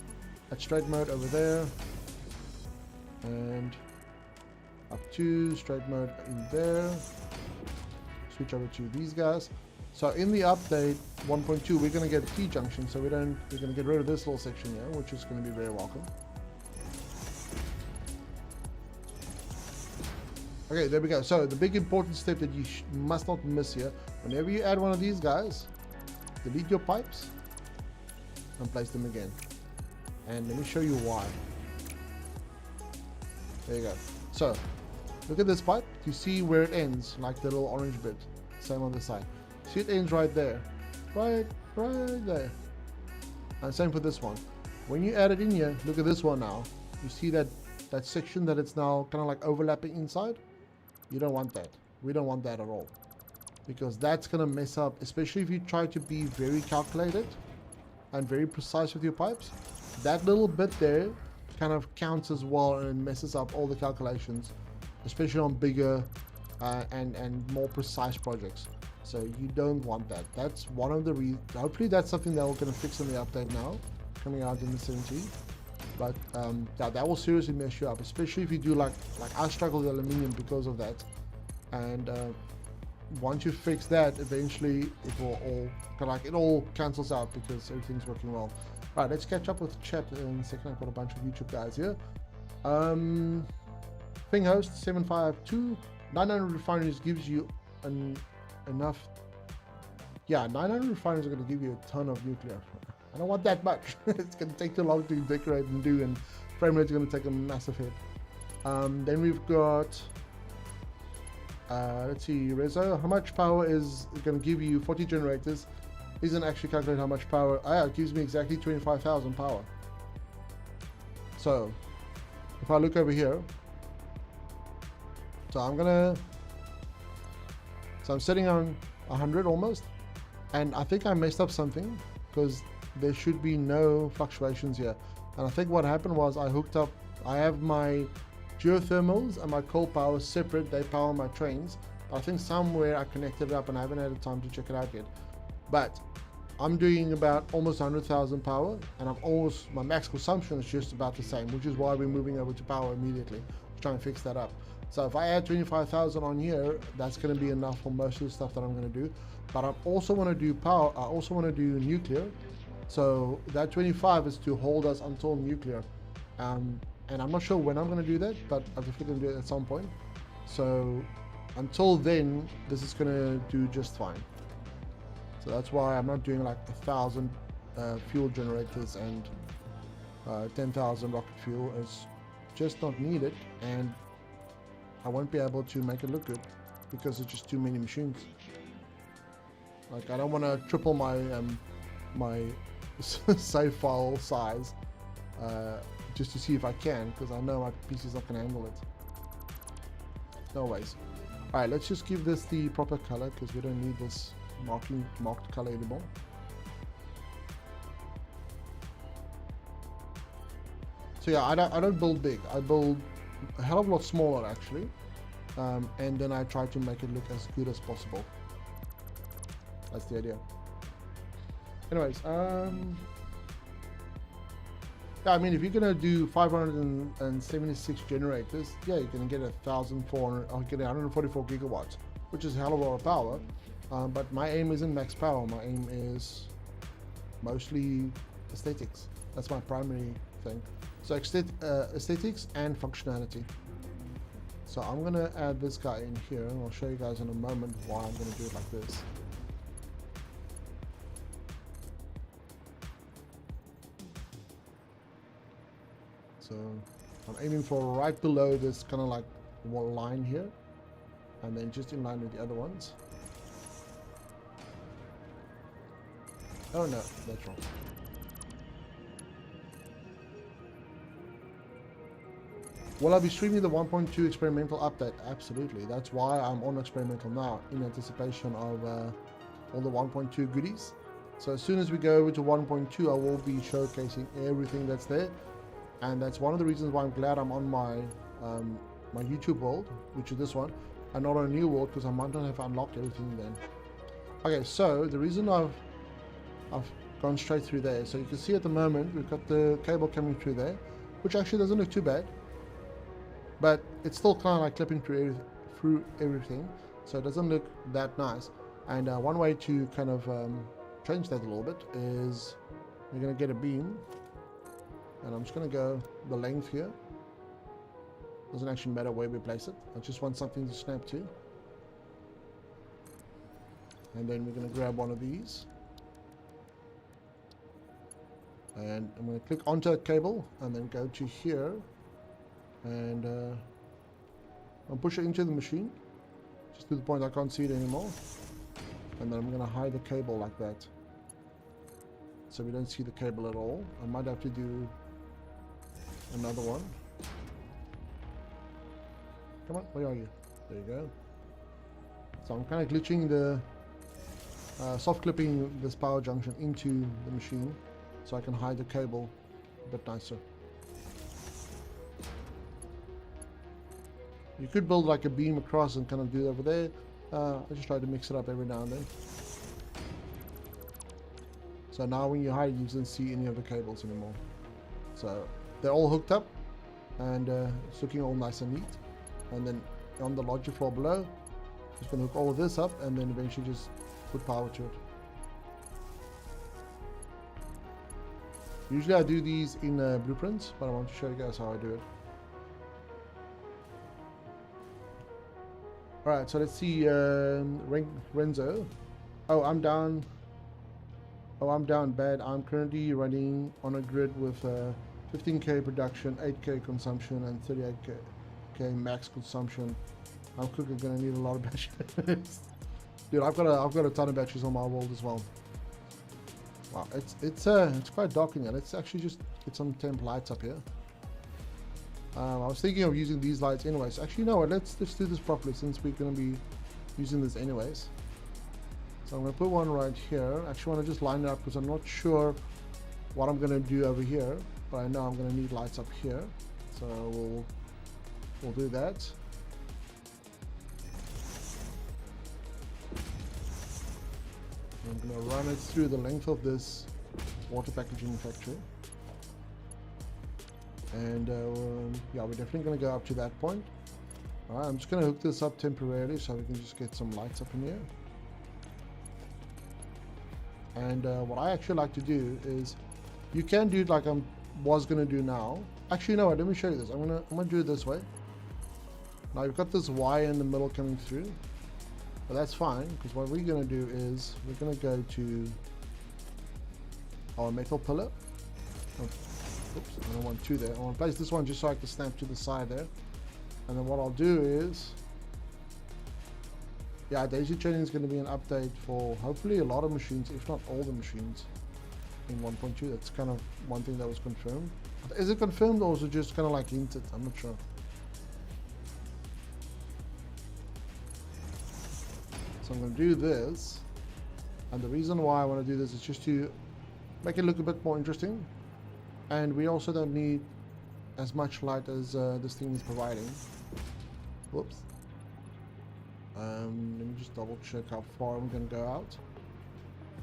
at straight mode over there, and up to straight mode in there. Switch over to these guys. So in the update 1.2, we're going to get a T-junction, so we're going to get rid of this little section here, which is going to be very welcome. Okay, there we go. So the big important step that you must not miss here, whenever you add one of these guys, delete your pipes and place them again. And let me show you why. There you go. So look at this pipe. You see where it ends, like the little orange bit. Same on the side. See, it ends right there. Right there. And same for this one. When you add it in here, look at this one now. You see that section that it's now kind of like overlapping inside? You don't want that. We don't want that at all. Because that's going to mess up, especially if you try to be very calculated and very precise with your pipes. That little bit there kind of counts as well and messes up all the calculations, especially on bigger and more precise projects. So you don't want that. That's one of the reasons. Hopefully that's something that we're going to fix in the update now, coming out in the 17th. But that will seriously mess you up, especially if you do like I struggle with aluminium because of that. And once you fix that, eventually it will all it all cancels out because everything's working well. Right, let's catch up with chat in a second. I've got a bunch of YouTube guys here. Thing host 752 900 refineries gives you enough. Yeah, 900 refineries are going to give you a ton of nuclear. I don't want that much. It's going to take too long to decorate and do, and frame rate's going to take a massive hit. Then we've got let's see, Rezo, how much power is going to give you? 40 generators. Isn't actually calculate how much power. It gives me exactly 25,000 power. So if I look over here, so I'm sitting on 100 almost, and I think I messed up something because there should be no fluctuations here. And I think what happened was I have my geothermals and my coal power separate. They power my trains. But I think somewhere I connected it up and I haven't had the time to check it out yet. But I'm doing about almost 100,000 power, and my max consumption is just about the same, which is why we're moving over to power immediately to try and fix that up. So if I add 25,000 on here, that's going to be enough for most of the stuff that I'm going to do. But I also want to do power. I also want to do nuclear. So that 25 is to hold us until nuclear. And I'm not sure when I'm going to do that, but I'm definitely going to do it at some point. So until then, this is going to do just fine. So that's why I'm not doing like 1,000 fuel generators and 10,000 rocket fuel. It's just not needed, and I won't be able to make it look good because it's just too many machines. Like, I don't want to triple my save file size just to see if I can, because I know my PC's not going to handle it. No ways. Alright, let's just give this the proper color because we don't need this marked color anymore. So yeah, I don't build big. I build a hell of a lot smaller actually, and then I try to make it look as good as possible. That's the idea. Anyways, yeah, I mean, if you're gonna do 576 generators, yeah, you're gonna get 1,400, or get 144 gigawatts, which is a hell of a lot of power. But my aim isn't max power. My aim is mostly aesthetics. That's my primary thing. So aesthetics and functionality. So I'm gonna add this guy in here, and I'll show you guys in a moment why I'm gonna do it like this. So I'm aiming for right below this kind of like one line here, and then just in line with the other ones. Oh no, that's wrong. Will I be streaming the 1.2 experimental update? Absolutely. That's why I'm on experimental now, in anticipation of all the 1.2 goodies. So as soon as we go over to 1.2, I will be showcasing everything that's there, and that's one of the reasons why I'm glad I'm on my my YouTube world, which is this one, and not on a new world, because I might not have unlocked everything then. Okay, so the reason I've gone straight through there, so you can see at the moment we've got the cable coming through there, which actually doesn't look too bad, but it's still kind of like clipping through everything, so it doesn't look that nice. And one way to kind of change that a little bit is we're going to get a beam, and I'm just going to go the length here. Doesn't actually matter where we place it, I just want something to snap to. And then we're going to grab one of these, and I'm going to click onto a cable and then go to here, and I'll push it into the machine just to the point I can't see it anymore, and then I'm going to hide the cable like that so we don't see the cable at all. I might have to do another one. Come on, where are you? There you go. So I'm kind of glitching the soft clipping this power junction into the machine so I can hide the cable a bit nicer. You could build like a beam across and kind of do it over there. I just try to mix it up every now and then. So now when you hide, you don't see any of the cables anymore. So they're all hooked up, and it's looking all nice and neat. And then on the logic floor below, just going to hook all of this up and then eventually just put power to it. Usually I do these in blueprints, but I want to show you guys how I do it. Alright, so let's see, Renzo. Oh, I'm down bad. I'm currently running on a grid with 15k production, 8k consumption, and 38k max consumption. I'm quickly gonna need a lot of batteries. Dude, I've got a ton of batteries on my world as well. Wow, it's quite dark in here. Let's actually just get some temp lights up here. I was thinking of using these lights anyways. Actually, you know what? Let's just do this properly since we're gonna be using this anyways. So I'm gonna put one right here. I actually want to just line it up because I'm not sure what I'm gonna do over here, but I know I'm gonna need lights up here. So we'll do that. I'm gonna run it through the length of this water packaging factory. And yeah, we're definitely going to go up to that point. Alright, I'm just going to hook this up temporarily so we can just get some lights up in here. And what I actually like to do is, you can do it like I was going to do now. Actually, you know what, let me show you this. I'm gonna do it this way. Now you've got this wire in the middle coming through, but that's fine, because what we're going to do is we're going to go to our metal pillar. Oh, oops, I don't want two there. I want to place this one just so I can snap to the side there. And then what I'll do is, yeah, daisy chaining is going to be an update for hopefully a lot of machines, if not all the machines in 1.2. That's kind of one thing that was confirmed. Is it confirmed, or is it just kind of like hinted? I'm not sure. So I'm going to do this, and the reason why I want to do this is just to make it look a bit more interesting. And we also don't need as much light as this thing is providing. Whoops. Let me just double check how far I'm going to go out.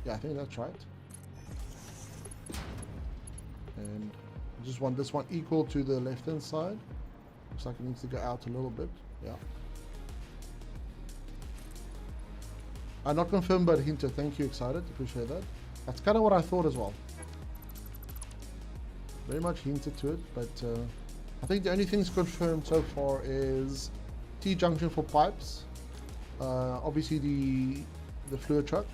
Yeah, I think that's right. And I just want this one equal to the left hand side. Looks like it needs to go out a little bit. Yeah. I'm not confirmed, but hinted. Thank you, excited. Appreciate that. That's kind of what I thought as well. Very much hinted to it, but I think the only things confirmed so far is T-junction for pipes, obviously the fluid truck,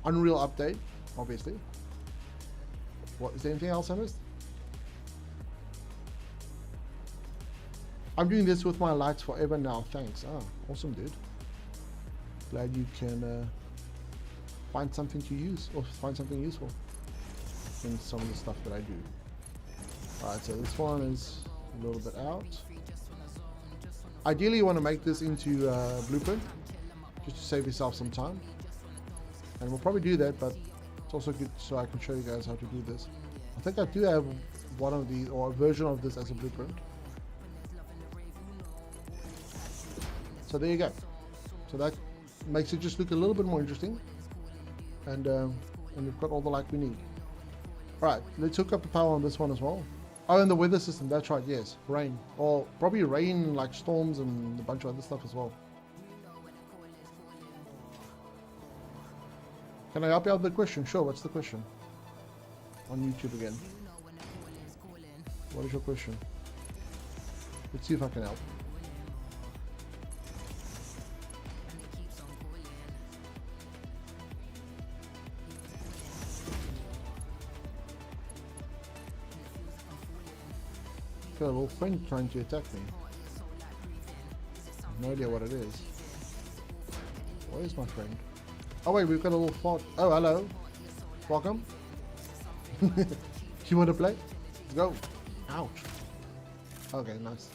Unreal update, obviously. What is there anything else I missed? I'm doing this with my lights forever now. Thanks. Ah, awesome, dude. Glad you can find something to use, or find something useful in some of the stuff that I do. Alright, so this one is a little bit out. Ideally, you want to make this into a blueprint, just to save yourself some time. And we'll probably do that, but it's also good so I can show you guys how to do this. I think I do have one of these, or a version of this as a blueprint. So there you go. So that makes it just look a little bit more interesting. And we've got all the light we need. Alright, let's hook up the power on this one as well. Oh, and the weather system, that's right, yes. Rain. Or probably rain, like storms and a bunch of other stuff as well. Can I help you out with the question? Sure, what's the question? On YouTube again. What is your question? Let's see if I can help. Got a little friend trying to attack me. I have no idea what it is. Where is my friend? Oh wait, we've got a little fort. Oh, hello. Welcome. You want to play? Let's go. Ouch. Okay, nice.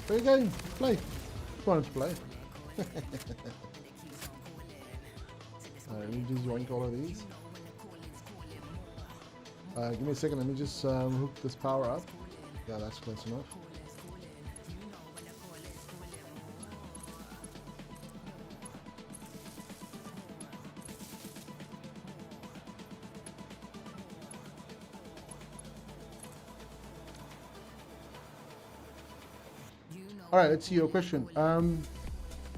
There you go. Play. Just wanted to play. Let me just join all of these. Give me a second, let me just hook this power up. Yeah, that's close enough. Alright, let's see your question.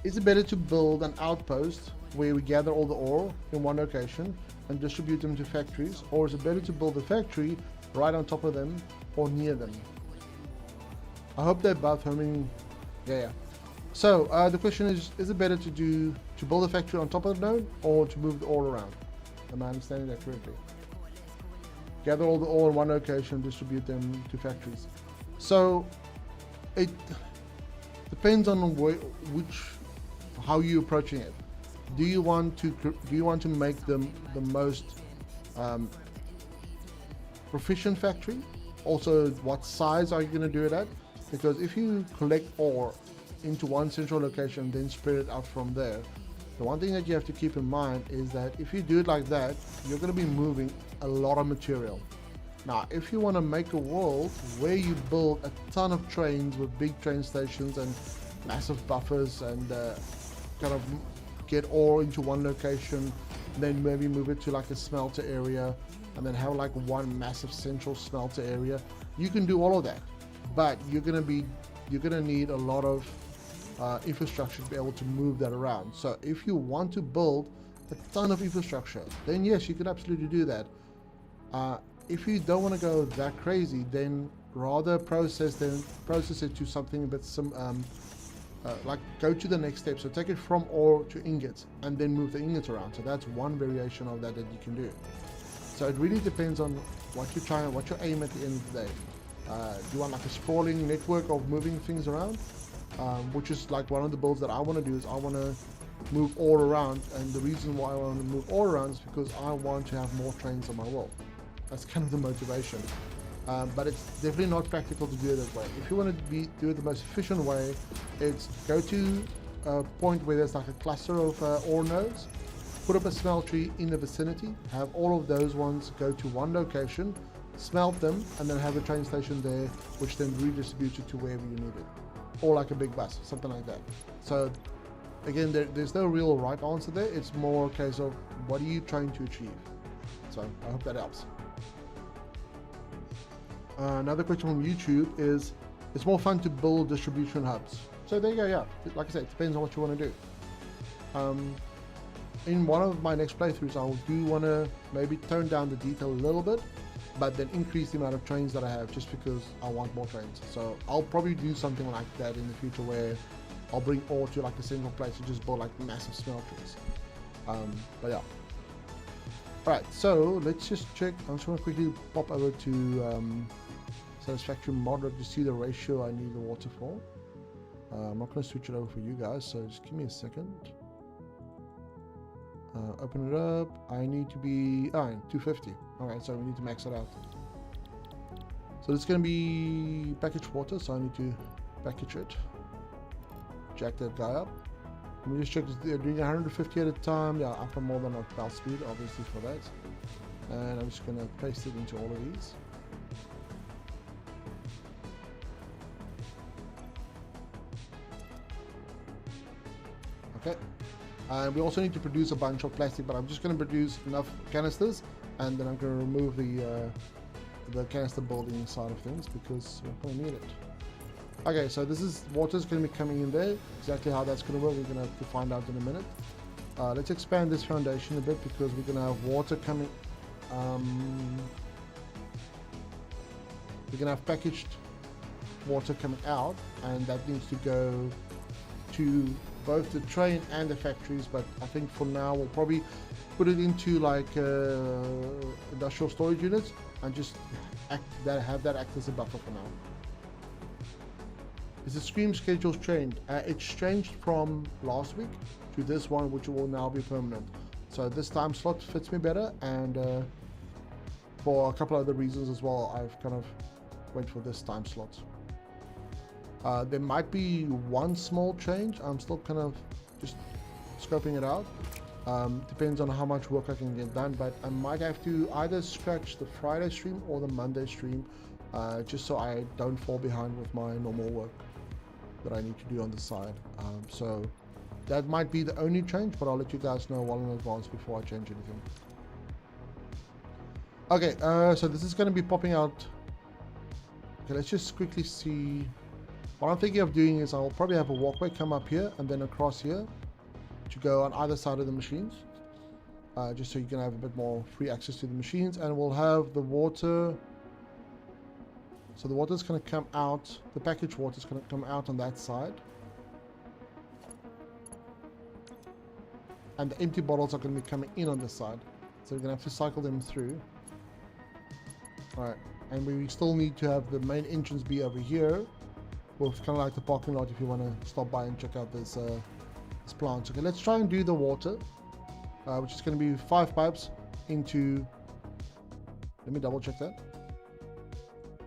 Is it better to build an outpost where we gather all the ore in one location and distribute them to factories, or is it better to build a factory right on top of them or near them? I hope they're both homing. Yeah. So the question is it better to build a factory on top of the node or to move the ore around? Am I understanding that correctly? Gather all the ore in one location, distribute them to factories. So it depends on how you're approaching it. Do you want to make them the most proficient factory? Also, what size are you going to do it at? Because if you collect ore into one central location, then spread it out from there, the one thing that you have to keep in mind is that if you do it like that, you're going to be moving a lot of material. Now, if you want to make a world where you build a ton of trains with big train stations and massive buffers and kind of get ore into one location, then maybe move it to like a smelter area and then have like one massive central smelter area, you can do all of that, but you're gonna need a lot of infrastructure to be able to move that around. So if you want to build a ton of infrastructure, then yes, you can absolutely do that. If you don't want to go that crazy, then rather process it to something that's like go to the next step. So take it from ore to ingots and then move the ingots around. So that's one variation of that you can do. So it really depends on what your aim at the end of the day. Do you want like a sprawling network of moving things around? Which is like one of the builds that I want to do is I want to move ore around, and the reason why I want to move ore around is because I want to have more trains on my world. That's kind of the motivation. But it's definitely not practical to do it that way. If you want to do it the most efficient way, it's go to a point where there's like a cluster of ore nodes, put up a smeltery in the vicinity, have all of those ones go to one location, smelt them, and then have a train station there, which then redistributes it to wherever you need it. Or like a big bus, something like that. So again, there's no real right answer there. It's more a case of what are you trying to achieve. So I hope that helps. Another question from YouTube is, it's more fun to build distribution hubs. So there you go, yeah. Like I said, it depends on what you want to do. In one of my next playthroughs, I do want to maybe tone down the detail a little bit, but then increase the amount of trains that I have just because I want more trains. So I'll probably do something like that in the future where I'll bring ore to like a single place and just build like massive smelters. But yeah. Alright, so let's just check. I just want to quickly pop over to Satisfactory model to see the ratio I need the water for. I'm not going to switch it over for you guys, so just give me a second. Open it up. I need to be 250. Alright, so we need to max it out. So it's going to be packaged water, so I need to package it. Jack that guy up. Let me just check, they're doing 150 at a time. Yeah, up and more than a bell speed, obviously, for that. And I'm just going to paste it into all of these. Okay. And we also need to produce a bunch of plastic, but I'm just going to produce enough canisters, and then I'm going to remove the canister building side of things because we're going to need it. Okay, so this is water's going to be coming in there. Exactly how that's going to work, we're going to have to find out in a minute. Let's expand this foundation a bit because we're going to have water coming. We're going to have packaged water coming out, and that needs to go to both the train and the factories. But I think for now we'll probably put it into like industrial storage units and just have that act as a buffer for now. Is the stream schedule changed? It's changed from last week to this one, which will now be permanent. So this time slot fits me better, and for a couple other reasons as well, I've kind of went for this time slot. There might be one small change. I'm still kind of just scoping it out. Depends on how much work I can get done, but I might have to either scratch the Friday stream or the Monday stream, just so I don't fall behind with my normal work that I need to do on the side. So that might be the only change, but I'll let you guys know well in advance before I change anything. Okay, so this is going to be popping out. Okay, let's just quickly see. What I'm thinking of doing is I'll probably have a walkway come up here and then across here to go on either side of the machines, just so you can have a bit more free access to the machines. And we'll have the water. So the water's going to come out, the packaged water's going to come out on that side. And the empty bottles are going to be coming in on this side. So we're going to have to cycle them through. Alright, and we still need to have the main entrance be over here. With kind of like the parking lot if you want to stop by and check out this plant. Okay, let's try and do the water, which is going to be 5 pipes into, let me double check that.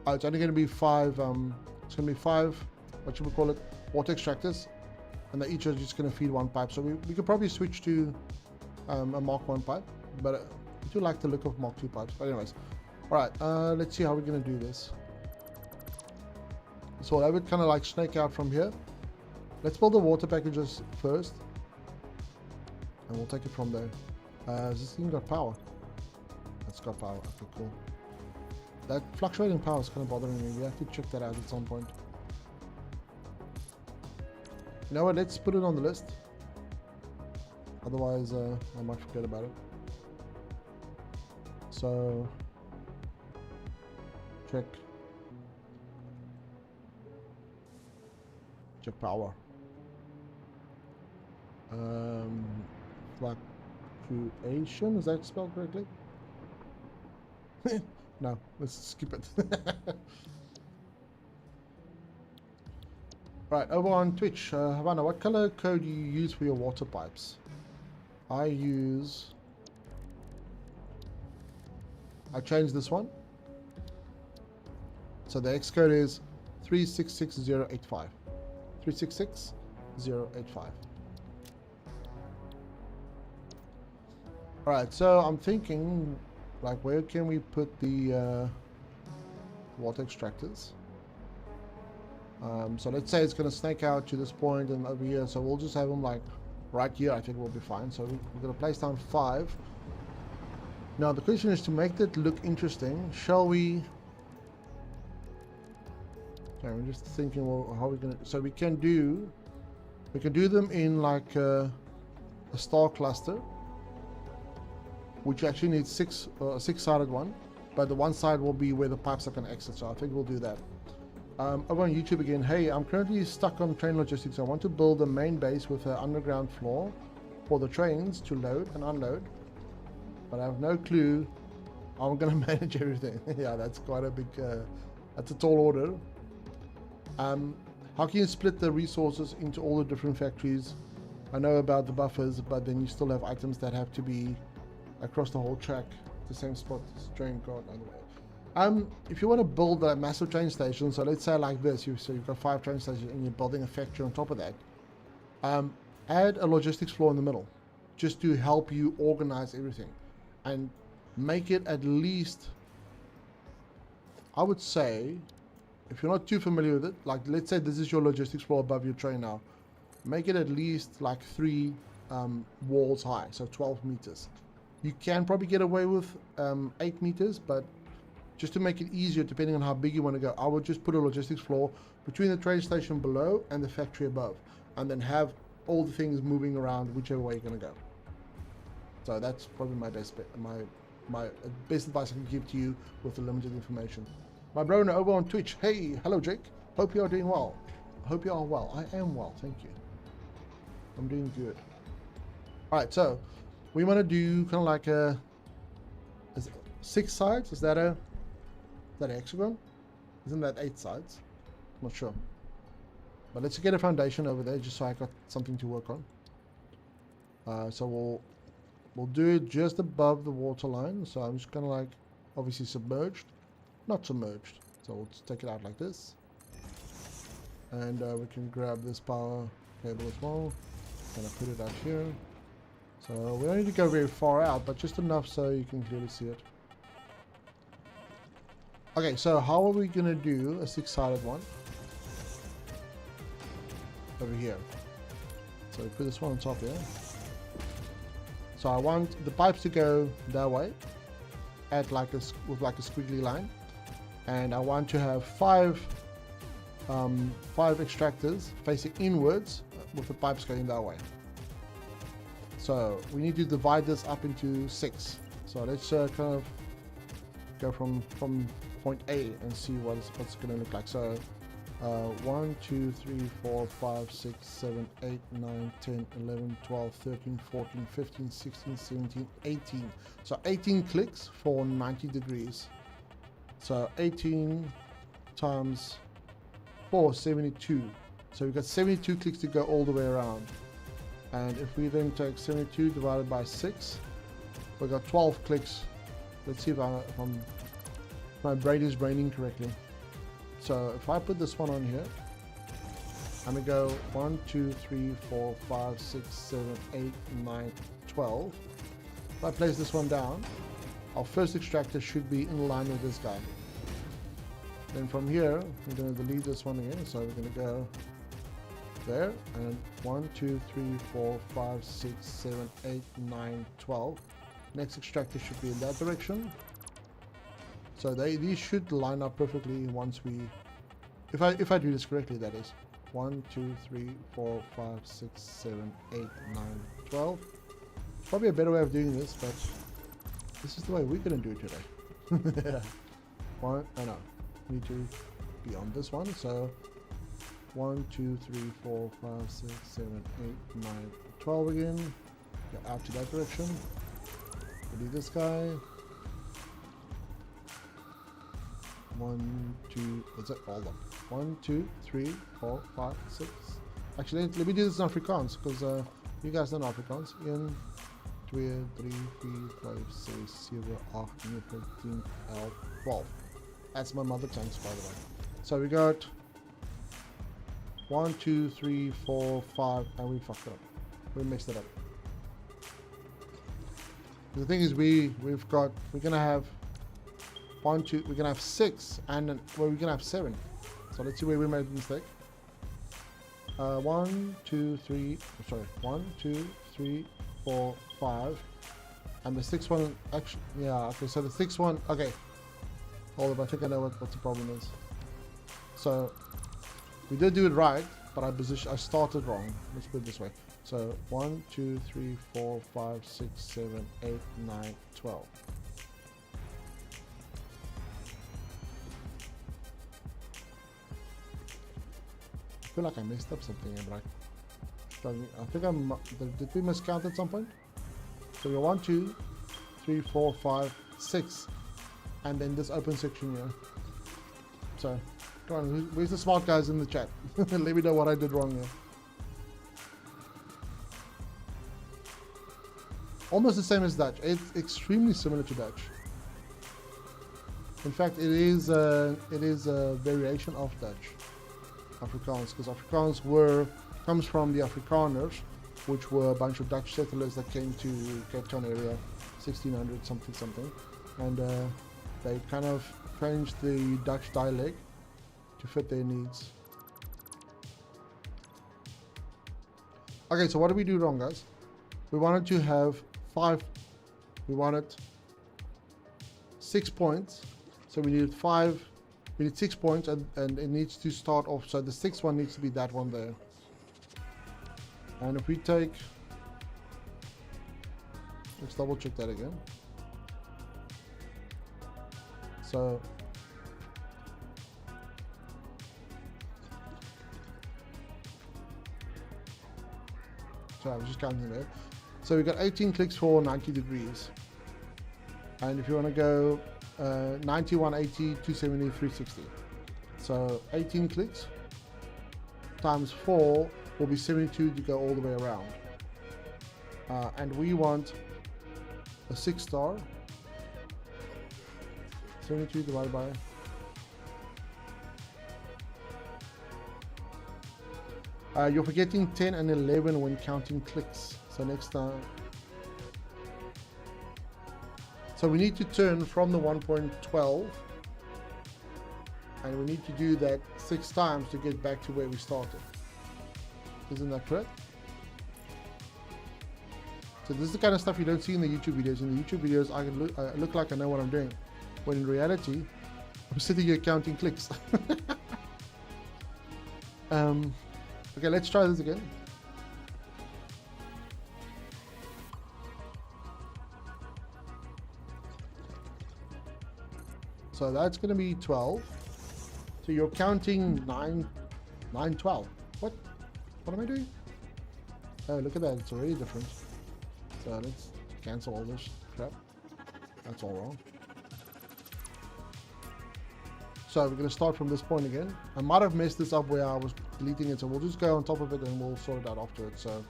It's only going to be 5, it's going to be 5, what should we call it, water extractors, and they each are just going to feed 1 pipe. So we could probably switch to a Mark 1 pipe, but I do like the look of Mark 2 pipes. But anyways, alright, let's see how we're going to do this. So I would kind of like snake out from here. Let's build the water packages first, and we'll take it from there. Has this thing got power? It's got power. Okay, cool. That fluctuating power is kind of bothering me. We have to check that out at some point. You know what? Let's put it on the list. Otherwise, I might forget about it. So, check. Check power. Fluctuation, is that spelled correctly? No, let's skip it. Right, over on Twitch, Havana, what color code do you use for your water pipes? I changed this one. So the X code is 366085. 366085. Alright, so I'm thinking, like, where can we put the water extractors? So let's say it's going to snake out to this point and over here, so we'll just have them like right here. I think we'll be fine. So we're going to place down 5. Now the question is, to make that look interesting, shall we... Okay, I'm just thinking, well, how we're going to... So we can do them in like a star cluster, which actually needs 6, a 6-sided one, but the one side will be where the pipes are going to exit. So I think we'll do that. Over on YouTube again, hey, I'm currently stuck on train logistics. I want to build a main base with an underground floor for the trains to load and unload, but I have no clue how I'm going to manage everything. Yeah, that's quite a big, that's a tall order. How can you split the resources into all the different factories I know about the buffers, but then you still have items that have to be across the whole track, the same spot as train card. If you want to build a massive train station, so let's say like this, so you've got 5 train stations and you're building a factory on top of that, add a logistics floor in the middle, just to help you organize everything, and make it at least, I would say, if you're not too familiar with it, like let's say this is your logistics floor above your train now, make it at least like 3 walls high, so 12 meters. You can probably get away with 8 meters, but just to make it easier, depending on how big you want to go, I would just put a logistics floor between the train station below and the factory above, and then have all the things moving around whichever way you're going to go. So that's probably my best my best advice I can give to you with the limited information. My bro over on Twitch, hey, hello Jake, hope you are doing well. Hope you are well. I am well, thank you. I'm doing good. Alright, so we want to do kind of like a 6 sides. Is that an hexagon? Isn't that 8 sides? I'm not sure. But let's get a foundation over there just so I got something to work on. So we'll do it just above the water line. So I'm just kind of like, obviously submerged, not submerged. So we'll just take it out like this. And we can grab this power cable as well. Kind of put it out here. So we don't need to go very far out, but just enough so you can clearly see it. Okay, so how are we going to do a 6-sided one? Over here. So we put this one on top here. So I want the pipes to go that way, with like a squiggly line, and I want to have 5 extractors facing inwards with the pipes going that way. So we need to divide this up into 6. So let's kind of go from point A and see what's going to look like. So 1, 2, 3, 4, 5, 6, 7, 8, 9, 10, 11, 12, 13, 14, 15, 16, 17, 18. So 18 clicks for 90 degrees. So 18 times 4, 72. So we've got 72 clicks to go all the way around. And if we then take 72 divided by 6, we've got 12 clicks. Let's see if my brain is braining correctly. So if I put this one on here, I'm going to go 1, 2, 3, 4, 5, 6, 7, 8, 9, 12. If I place this one down, our first extractor should be in line with this guy. Then from here, we're going to delete this one again. So we're going to go there, and 1, 2, 3, 4, 5, 6, 7, 8, 9, 12. Next extractor should be in that direction. So these should line up perfectly once we, if I do this correctly, that is. 1, 2, 3, 4, 5, 6, 7, 8, 9, 12. Probably a better way of doing this, but this is the way we're going to do it today. Need to be on this one. So 1, 2, 3, 4, 5, 6, 7, 8, 9, 12 again. Go out to that direction. Delete this guy. 1, 2, what's it? Hold on. 1, 2, 3, 4, 5, 6. Actually, let me do this in Afrikaans, because you guys know Afrikaans. 1, 2, 3, 4, 5, 6, 7, 8, 9, 10, 11, 12. That's my mother tongue, by the way. So we got 1, 2, 3, 4, 5, and we fucked it up. We messed it up. The thing is, we're gonna have 1, 2, we're gonna have 6, and then, well, we're gonna have 7. So let's see where we made the mistake. 1, 2, 3, sorry, 1, 2, 3, 4, 5, and the 6th one, actually, yeah, okay, so the 6th one, okay, hold up, I think I know what the problem is. So, we did do it right, but I started wrong. Let's put it this way. So, 1, 2, 3, 4, 5, 6, 7, 8, 9, 12. I feel like I messed up something here, but I think did we miscount at some point? So we got 1, 2, 3, 4, 5, 6, and then this open section here. So, come on, where's the smart guys in the chat? Let me know what I did wrong here. almost the same as Dutch. It's extremely similar to Dutch. In fact, it is a variation of Dutch, Afrikaans, because Afrikaans comes from the Afrikaners, which were a bunch of Dutch settlers that came to Cape Town area, 1600 something, and they kind of changed the Dutch dialect to fit their needs. Okay, so what did we do wrong, guys? We wanted to have 6 points, so we needed 6 points, and it needs to start off, so the 6th one needs to be that one there. And if we take, let's double check that again. So I was just counting there. So we've got 18 clicks for 90 degrees. And if you want to go 90, 180, 270, 360. So 18 clicks times 4 will be 72 to go all the way around. And we want a 6 star. 72 divided by you're forgetting 10 and 11 when counting clicks. So next time. So we need to turn from the 1.12, and we need to do that 6 times to get back to where we started. Isn't that correct? So this is the kind of stuff you don't see in the YouTube videos. In the YouTube videos, I look like I know what I'm doing, when in reality, I'm sitting here counting clicks. Okay, let's try this again. So that's going to be 12. So you're counting 9, 12. What am I doing? Oh, look at that. It's already different. So let's cancel all this crap. That's all wrong. So we're going to start from this point again. I might have messed this up where I was deleting it, so we'll just go on top of it and we'll sort it out afterwards. So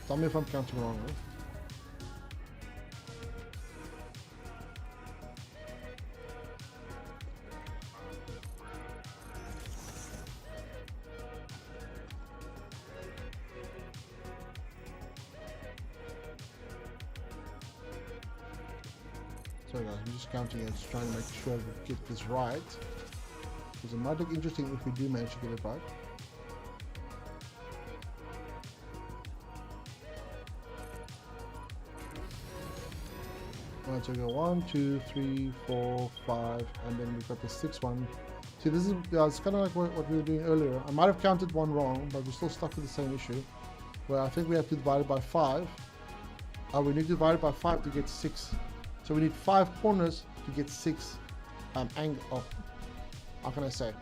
tell me if I'm counting wrong, right? Sorry guys, I'm just counting it, trying to make sure we get this right, because it might look interesting if we do manage to get it right. Alright, so we go 1, 2, 3, 4, 5, and then we've got the 6th one. See, this is it's kind of like what we were doing earlier. I might have counted one wrong, but we're still stuck with the same issue, where I think we have to divide it by 5. We need to divide it by 5 to get 6. So we need 5 corners to get 6 angle. Oh, how can I say?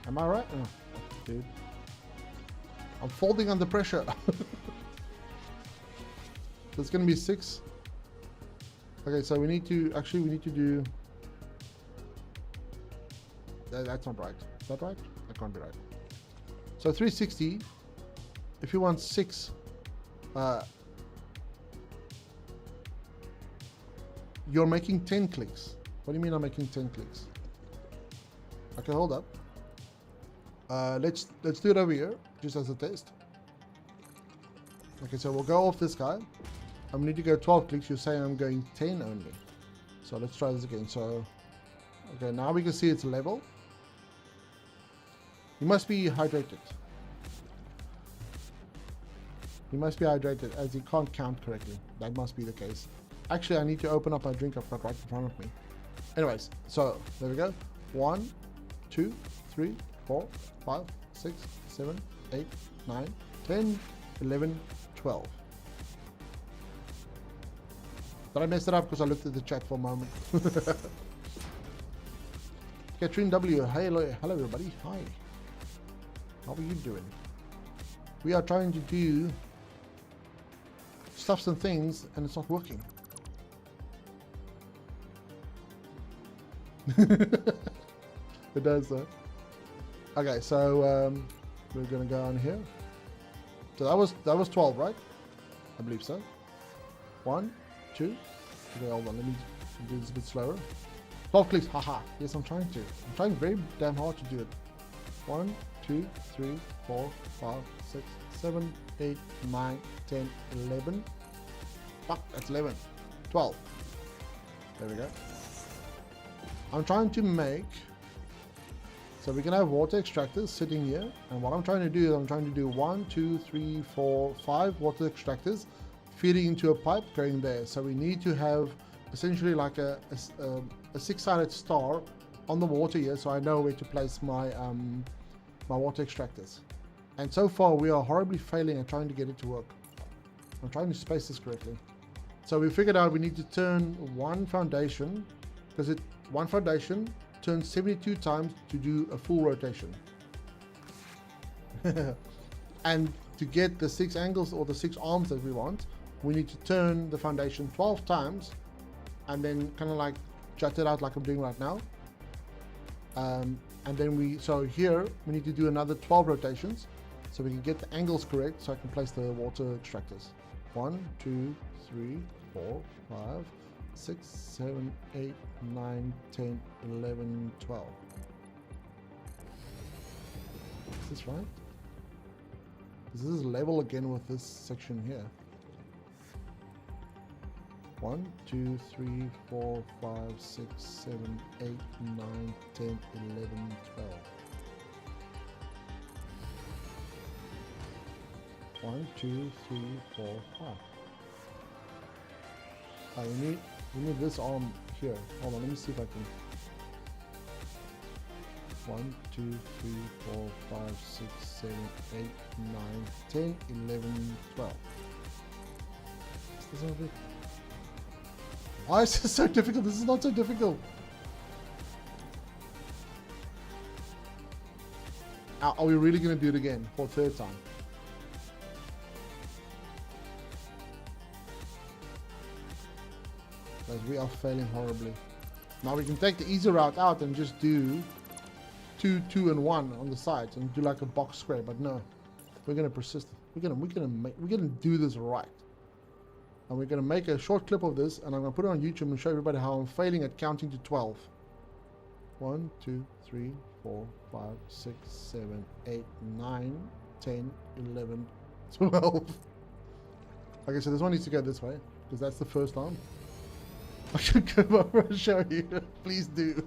Am I right? Oh, dude, I'm folding under pressure. So it's going to be 6. Okay, so we need to do. That's not right. Is that right? That can't be right. So 360. If you want 6. You're making 10 clicks. What do you mean I'm making 10 clicks? Okay, hold up. Let's do it over here, just as a test. Okay, so we'll go off this guy. I need to go 12 clicks. You're saying I'm going 10 only. So let's try this again. So, okay, now we can see it's level. You must be hydrated. You must be hydrated, as you can't count correctly. That must be the case. Actually, I need to open up my drink I've got right in front of me. Anyways, so there we go. 1, 2, 3, 4, 5, 6, 7, 8, 9, 10, 11, 12. Did I mess it up because I looked at the chat for a moment? Katrine W. Hello everybody. Hi. How are you doing? We are trying to do stuffs and things and it's not working. It does though. Okay, so we're gonna go on here. So that was 12, right? I believe so. 1, 2. Okay, hold on. Let me do this a bit slower. 12 clicks. Haha. Yes, I'm trying to. I'm trying very damn hard to do it. 1, 2, 3, 4, 5, 6, 7, 8, 9, 10, 11. Fuck, that's 11. 12. There we go. I'm trying to make, so we can have water extractors sitting here, and what I'm trying to do is I'm trying to do 1, 2, 3, 4, 5 water extractors feeding into a pipe going there. So we need to have essentially like a 6-sided star on the water here, so I know where to place my my water extractors. And so far we are horribly failing at trying to get it to work. I'm trying to space this correctly. So we figured out we need to turn one foundation, because one foundation turns 72 times to do a full rotation. And to get the 6 angles or the 6 arms that we want, we need to turn the foundation 12 times and then kind of like jut it out like I'm doing right now. And then so here we need to do another 12 rotations so we can get the angles correct, so I can place the water extractors. 1, 2, 3, 4, 5, 6, 7, 8, 9, 10, 11, 12. Is this right? This is level again with this section here. 1, 2, 3, 4, 5, 6, 7, 8, 9, 10, 11, 12. 1, 2, 3, 4, 5. We need this arm here. Hold on, let me see if I can. 1, 2, 3, 4, 5, 6, 7, 8, 9, 10, 11, 12. Is this over? Why is this so difficult? This is not so difficult. Are we really going to do it again for a third time? Guys, we are failing horribly. Now we can take the easy route out and just do 2, 2, and 1 on the sides and do like a box square. But no, we're going to persist. We're gonna do this right. And we're going to make a short clip of this, and I'm going to put it on YouTube and show everybody how I'm failing at counting to 12. 1, 2, 3, 4, 5, 6, 7, 8, 9, 10, 11, 12. Okay, so this one needs to go this way, because that's the first arm. I should come over and show you. Please do.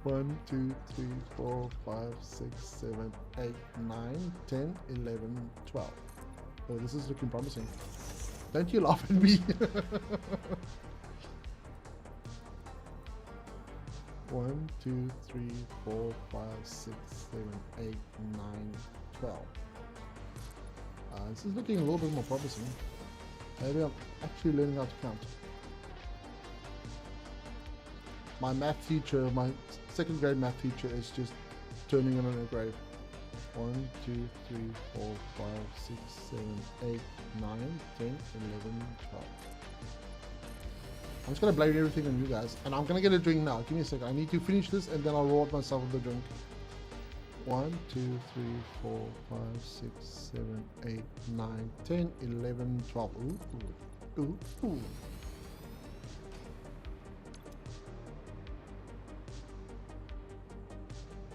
1, 2, 3, 4, 5, 6, 7, 8, 9, 10, 11, 12. Oh, this is looking promising. Don't you laugh at me. 1, 2, 3, 4, 5, 6, 7, 8, 9, 12. This is looking a little bit more promising. Maybe I'm actually learning how to count. My math teacher, my second grade math teacher, is just turning it on a grave. 1, 2, 3, 4, 5, 6, 7, 8, 9, 10, 11, 12. I'm just going to blame everything on you guys. And I'm going to get a drink now. Give me a second. I need to finish this and then I'll reward myself with a drink. 1, 2, 3, 4, 5, 6, 7, 8, 9, 10, 11, 12. Ooh, ooh, ooh.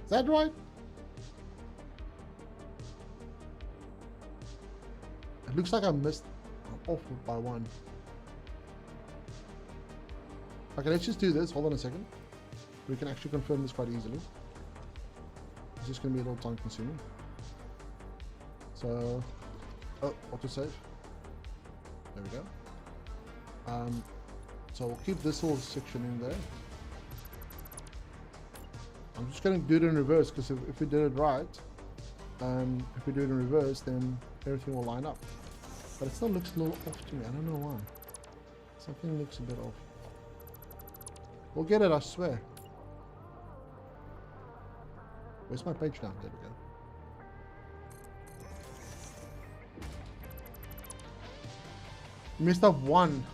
Is that right? It looks like I missed. I'm off by 1. Okay, let's just do this. Hold on a second. We can actually confirm this quite easily. It's just going to be a little time consuming. So, autosave. There we go. So we'll keep this whole section in there. I'm just going to do it in reverse, because if we did it right, if we do it in reverse, then everything will line up. But it still looks a little off to me. I don't know why. Something looks a bit off. We'll get it, I swear. Where's my page now? There we go. Missed up 1.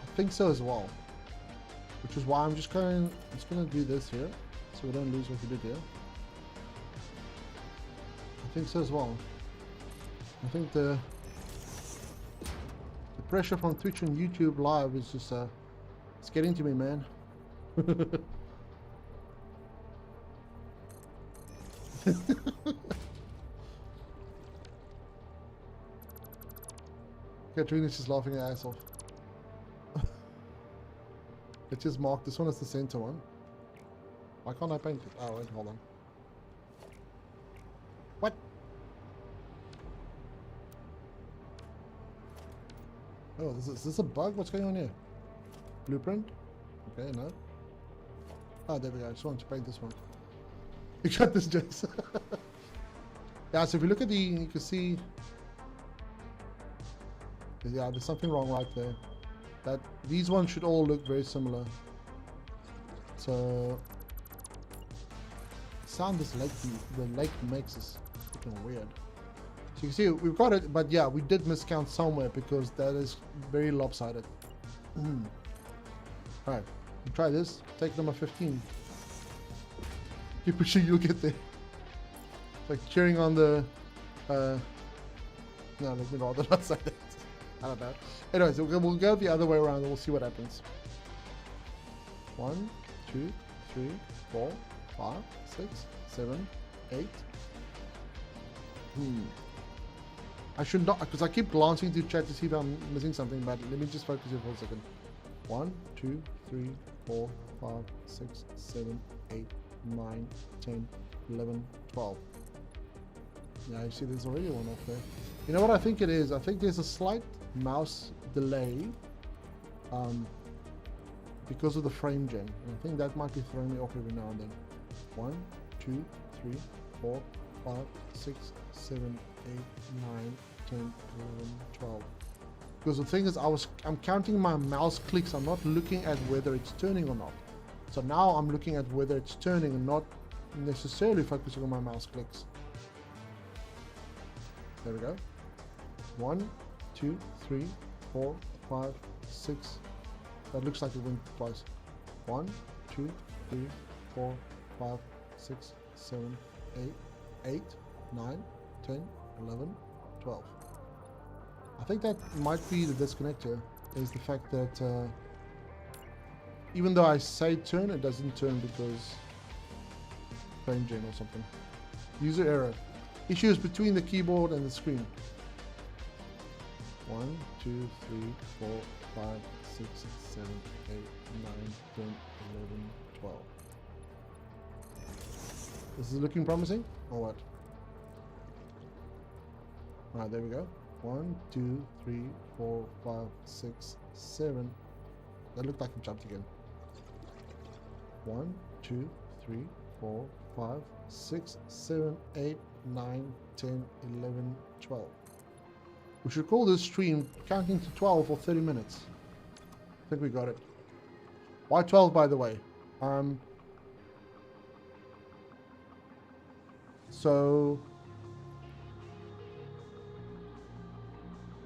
I think so as well. which is why I'm just gonna do this here, so we don't lose what we did here. I think so as well. I think the pressure from Twitch and YouTube live is just it's getting to me, man. Katrina's just laughing her ass off. Let's just mark this one as the center one. Why can't I paint it? Oh wait, hold on. What? Oh, is this a bug? What's going on here? Blueprint? Okay, no. Oh, there we go. I just wanted to paint this one. You got this, Jace. Yeah, so if you look at the, you can see, yeah, there's something wrong right there. That these ones should all look very similar. So, the sound this lake, the lake makes is freaking weird. So you can see we've got it, but yeah, we did miscount somewhere because that is very lopsided. Alright, try this. Take number 15. Keep pushing, you'll get there. It's like cheering on the. No, let me rather not say that. I don't know. Anyways, we'll go the other way around and we'll see what happens. 1, 2, 3, 4, 5, 6, 7, 8. I should not, because I keep glancing to chat to see if I'm missing something, but let me just focus here for a second. 1, 2, 3, 4, 5, 6, 7, 8, 9, 10, 11, 12. Yeah, you see there's already one off there. You know what I think it is? I think there's a slight mouse delay because of the frame gen. And I think that might be throwing me off every now and then. 1, 2, 3, 4, 5, 6, 7, 8, 9, 10, 11, 12. Because the thing is, I'm counting my mouse clicks. I'm not looking at whether it's turning or not. So now I'm looking at whether it's turning and not necessarily focusing on my mouse clicks. There we go. 1, 2, 3, 4, 5, 6. That looks like it went twice. 1, 2, 3, 4, 5, 6, 7, 8, 9, 10, 11, 12. I think that might be the disconnector, is the fact that even though I say turn, it doesn't turn because frame gen or something. User error. Issues between the keyboard and the screen. 1, 2, 3, 4, 5, 6, 7, 8, 9, 10, 11, 12. This is looking promising, or what? Alright, there we go. 1, 2, 3, 4, 5, 6, 7. That looked like it jumped again. 1, 2, 3, 4, 5, 6, 7, 8, 9, 10, 11, 12. We should call this stream counting to 12 for 30 minutes. I think we got it. Why 12, by the way? So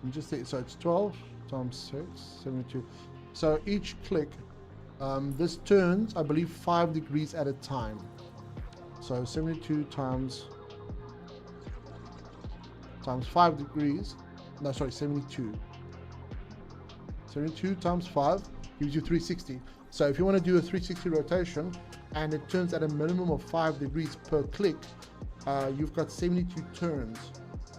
just say, so it's 12 times 6, 72. So each click, this turns, I believe, 5 degrees at a time. So 72 times 5 degrees. No, sorry, 72. 72 times 5 gives you 360. So if you want to do a 360 rotation and it turns at a minimum of 5 degrees per click, you've got 72 turns.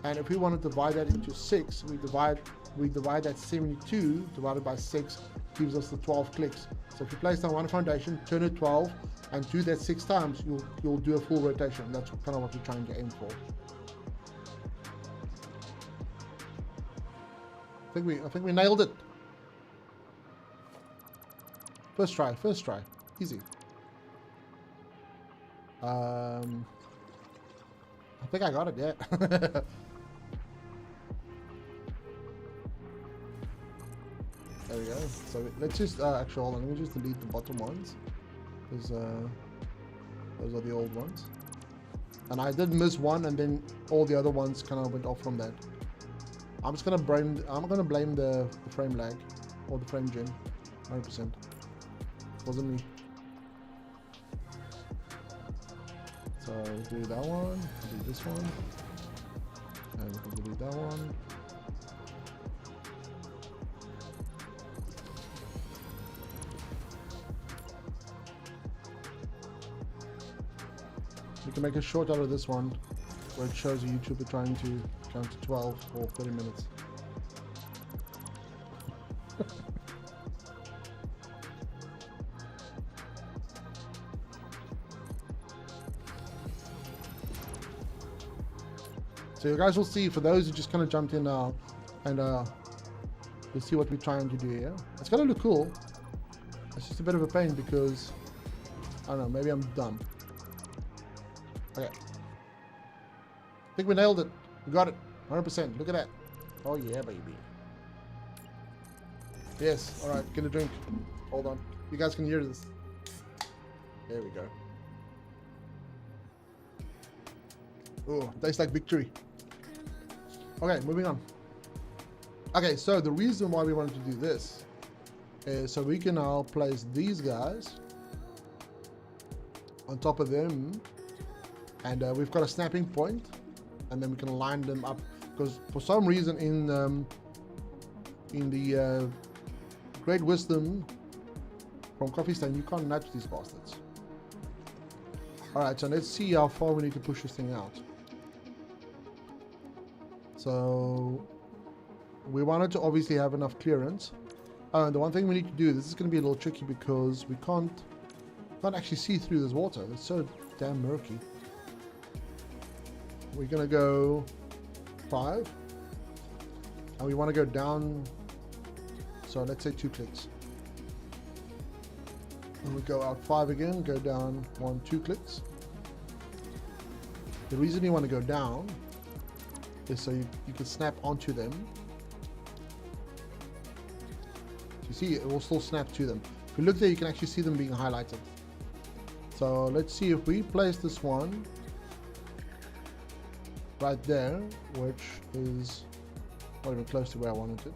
And if we want to divide that into 6, we divide that 72 divided by 6 gives us the 12 clicks. So if you place down one foundation, turn it 12, and do that 6 times, you'll do a full rotation. That's kind of what you're trying to aim for. I think we nailed it. First try. Easy. I think I got it, yeah. There we go. So let's just actually hold on, let me just delete the bottom ones. Because those are the old ones. And I did miss one, and then all the other ones kind of went off from that. I'm gonna blame the frame lag or the frame gen, 100%. wasn't me. So do that one, do this one, and we can delete that one. We can make a short out of this one where it shows a YouTuber trying to count to 12 for 30 minutes. So you guys will see, for those who just kind of jumped in now, and you'll see what we're trying to do here. It's going to look cool. It's just a bit of a pain because, I don't know, maybe I'm dumb. Okay. I think we nailed it. We got it. 100%. Look at that. Oh yeah, baby. Yes. Alright, get a drink. Hold on. You guys can hear this. There we go. Oh, tastes like victory. Okay, moving on. Okay, so the reason why we wanted to do this is so we can now place these guys on top of them, and we've got a snapping point, and then we can line them up, because for some reason in the Great Wisdom from Coffee Stain you can't nudge these bastards. Alright, so let's see how far we need to push this thing out. So we wanted to obviously have enough clearance. Oh, and the one thing we need to do, this is going to be a little tricky because we can't actually see through this water. It's so damn murky. We're going to go 5. And we want to go down, so let's say 2 clicks. And we go out 5 again, go down 1, 2 clicks. The reason you want to go down is so you can snap onto them. You see, it will still snap to them. If you look there, you can actually see them being highlighted. So let's see if we place this one right there, which is not even close to where I wanted it.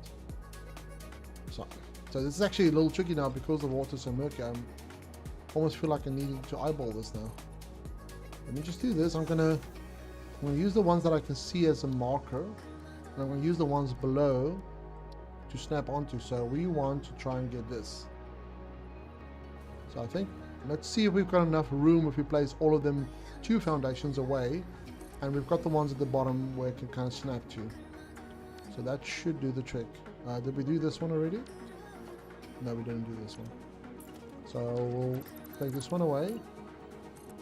So this is actually a little tricky now because the water's so murky. I almost feel like I need to eyeball this now. Let me just do this. I'm gonna use the ones that I can see as a marker, and I'm gonna use the ones below to snap onto. So we want to try and get this. So I think, let's see if we've got enough room if we place all of them 2 foundations away, and we've got the ones at the bottom where it can kind of snap to. So that should do the trick. Did we do this one already? No, we didn't do this one. So we'll take this one away,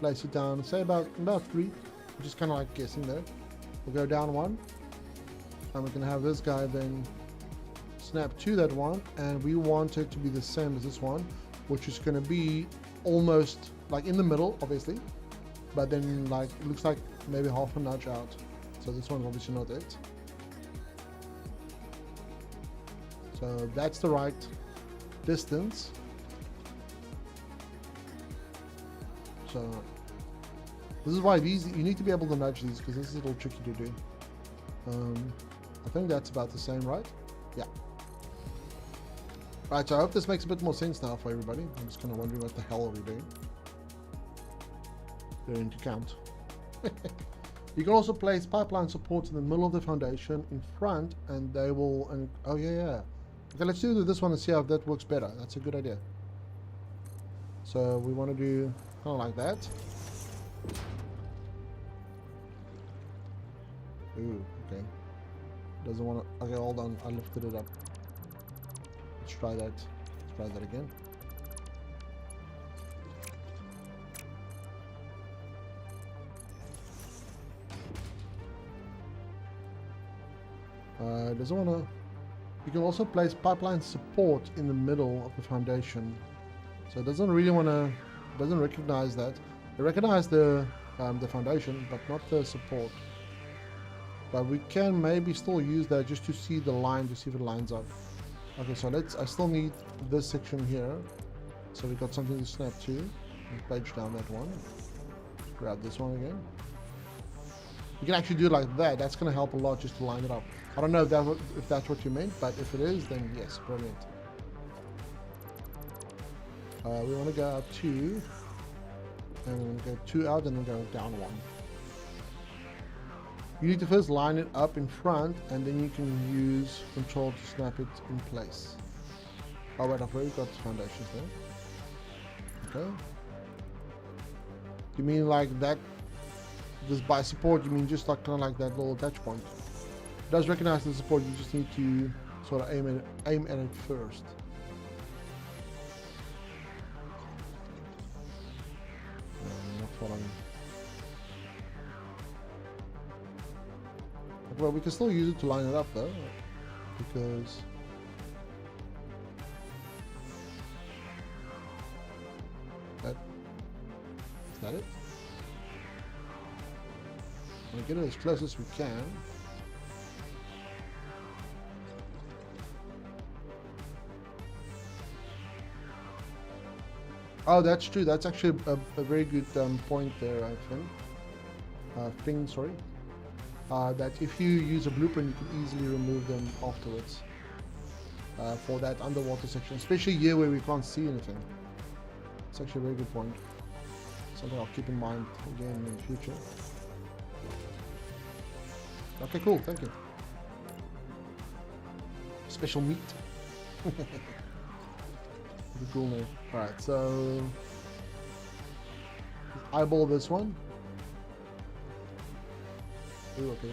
place it down, say about 3. Just kind of like guessing there. We'll go down 1, and we can have this guy then snap to that one, and we want it to be the same as this one, which is going to be almost like in the middle, obviously, but then like it looks like maybe half a nudge out. So this one's obviously not it. So that's the right distance. So this is why these, you need to be able to nudge these, because this is a little tricky to do. I think that's about the same, right? Yeah. Right, so I hope this makes a bit more sense now for everybody. I'm just kind of wondering what the hell are we doing. They're into count. You can also place pipeline supports in the middle of the foundation in front, and they will, and oh yeah. Okay, let's do this one and see how that works better. That's a good idea. So we want to do kind of like that. Ooh, okay. Doesn't want to. Okay, hold on. I lifted it up. Let's try that. Let's try that again. Doesn't want to. You can also place pipeline support in the middle of the foundation. So it doesn't really want to. Doesn't recognize that. It recognizes the foundation, but not the support. But we can maybe still use that just to see the line, to see if it lines up. Okay, so I still need this section here. So we got something to snap to. And page down that one. Grab this one again. You can actually do it like that. That's going to help a lot just to line it up. I don't know if that's what you meant, but if it is, then yes, brilliant. We want to go up 2, and we're going to go 2 out and then go down 1. You need to first line it up in front, and then you can use control to snap it in place. Oh wait, I've already got foundations there. Okay. You mean like that? This by support, you mean just like kind of like that little attach point? It does recognize the support. You just need to sort of aim at it first. Not following. Well, we can still use it to line it up though, because is that it? We'll get it as close as we can. Oh, that's true. That's actually a very good point there, I think. Sorry. That if you use a blueprint, you can easily remove them afterwards for that underwater section, especially here where we can't see anything. It's actually a very good point. Something I'll keep in mind again in the future. Okay, cool. Thank you. Special meat. Cool name. All right, so eyeball this one. Ooh, okay.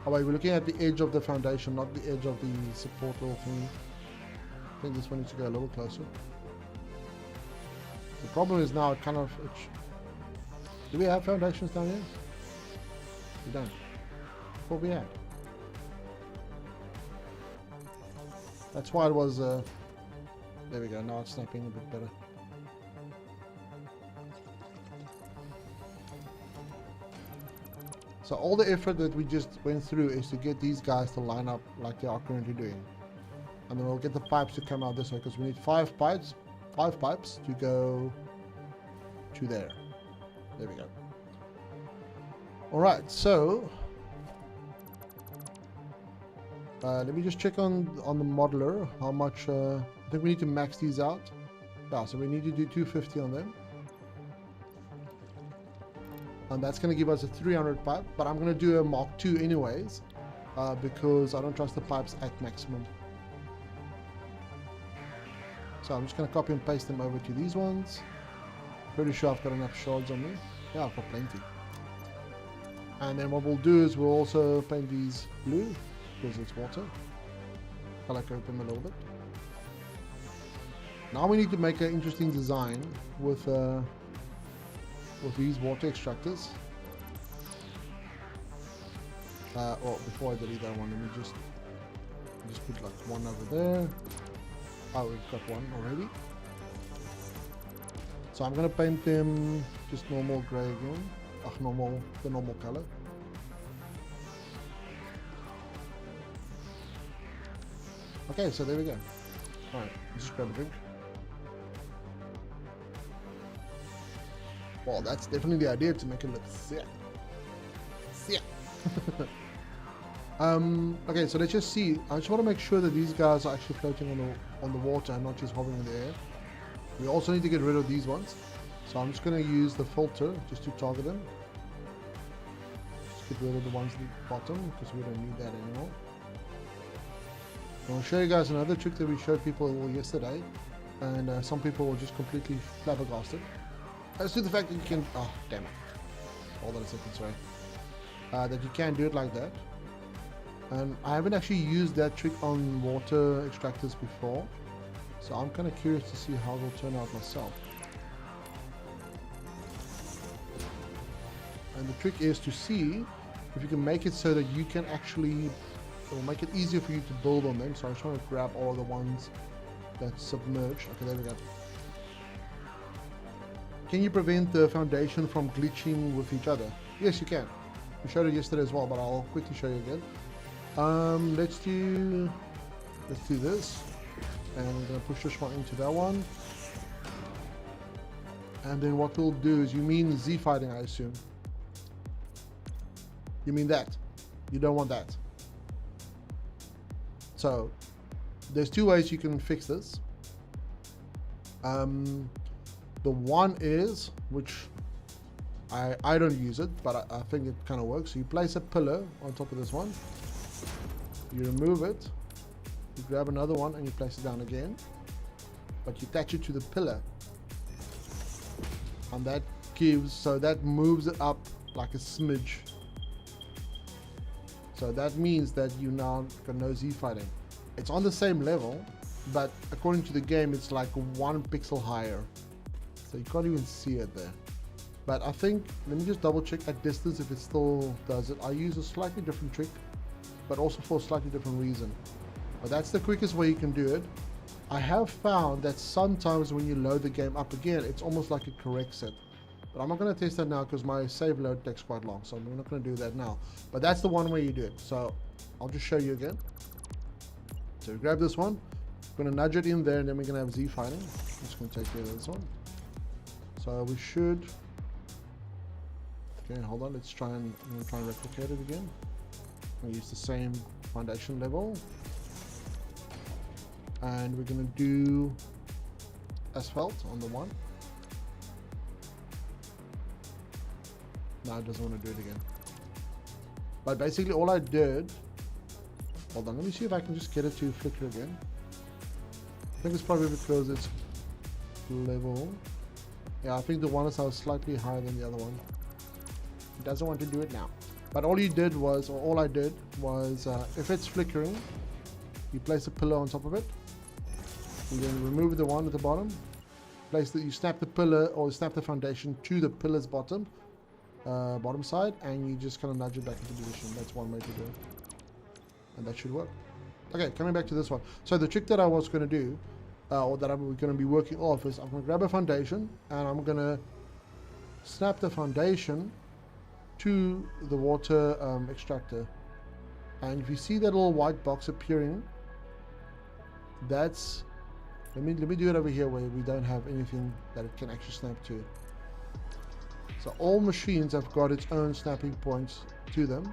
Oh wait, we're looking at the edge of the foundation, not the edge of the support little thing. I think this one needs to go a little closer. The problem is now it kind of... Do we have foundations down here? We don't. What we had. That's why it was... there we go, now it's snapping a bit better. So all the effort that we just went through is to get these guys to line up like they are currently doing. And then we'll get the pipes to come out this way, because we need 5 pipes to go to there. There we go. Alright, so let me just check on the modeler how much I think we need to max these out. Yeah, so we need to do 250 on them. And that's going to give us a 300 pipe, but I'm going to do a Mark II anyways, because I don't trust the pipes at maximum. So I'm just going to copy and paste them over to these ones. Pretty sure I've got enough shards on me. Yeah, I've got plenty. And then what we'll do is we'll also paint these blue, because it's water. Color code them a little bit. Now we need to make an interesting design with these water extractors. Well, before I delete that one, let me just put like one over there. Oh, we've got one already. So I'm gonna paint them just normal grey again. The normal color. Okay, so there we go. Alright, just grab a drink. Well, that's definitely the idea, to make it look sick. Sick. Okay, so let's just see. I just want to make sure that these guys are actually floating on the water and not just hovering in the air. We also need to get rid of these ones. So I'm just going to use the filter just to target them. Just get rid of the ones at the bottom, because we don't need that anymore. I'll show you guys another trick that we showed people yesterday, and some people were just completely flabbergasted. As to the fact that you can... Oh, damn it. Hold on a second, sorry. That you can do it like that. And I haven't actually used that trick on water extractors before. So I'm kind of curious to see how it will turn out myself. And the trick is to see if you can make it so that you can actually... It will make it easier for you to build on them. So I just want to grab all the ones that submerge. Okay, there we go. Can you prevent the foundation from glitching with each other? Yes, you can. We showed it yesterday as well, but I'll quickly show you again. Let's do this, and we're gonna push this one into that one. And then what we'll do is, you mean Z fighting, I assume. You mean that? You don't want that. So there's 2 ways you can fix this. The one is, which I don't use it, but I think it kind of works. So you place a pillar on top of this one, you remove it, you grab another one and you place it down again, but you attach it to the pillar, and that gives, so that moves it up like a smidge. So that means that you now got no Z fighting. It's on the same level, but according to the game, it's like 1 pixel higher. So you can't even see it there. But I think, let me just double check at distance if it still does it. I use a slightly different trick, but also for a slightly different reason. But that's the quickest way you can do it. I have found that sometimes when you load the game up again, it's almost like a correct set. But I'm not going to test that now because my save load takes quite long, so I'm not going to do that now. But that's the one way you do it. So I'll just show you again. So we grab this one, we're going to nudge it in there, and then we're going to have Z fighting. I'm just going to take care of this one. So we should, okay, hold on, let's try and, I'm going to try and replicate it again. We'll use the same foundation level. And we're going to do asphalt on the one. No, it doesn't want to do it again. But basically all I did, hold on, let me see if I can just get it to flicker again. I think it's probably because it's level. Yeah, I think the one is slightly higher than the other one. It doesn't want to do it now. But all you did was, or all I did was, if it's flickering, you place a pillar on top of it. You then remove the one at the bottom. Place that, you snap the pillar or snap the foundation to the pillar's bottom side, and you just kind of nudge it back into position. That's one way to do it, and that should work. Okay, coming back to this one. So the trick that I was going to do, or that we're going to be working off, is I'm going to grab a foundation and I'm going to snap the foundation to the water extractor. And if you see that little white box appearing, that's, let me do it over here where we don't have anything that it can actually snap to. So all machines have got its own snapping points to them.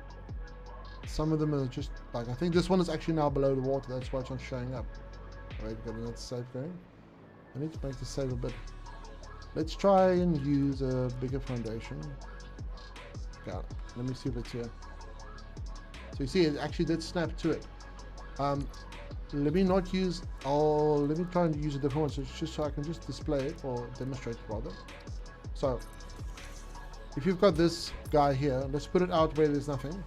Some of them are just like, I think this one is actually now below the water, that's why it's not showing up. Alright, got another save going. I need to make the save a bit. Let's try and use a bigger foundation. Got it. Let me see if it's here. So you see, it actually did snap to it. Let me not use, let me try and use a different one, so it's just so I can just display it, or demonstrate it rather. So, if you've got this guy here, let's put it out where there's nothing.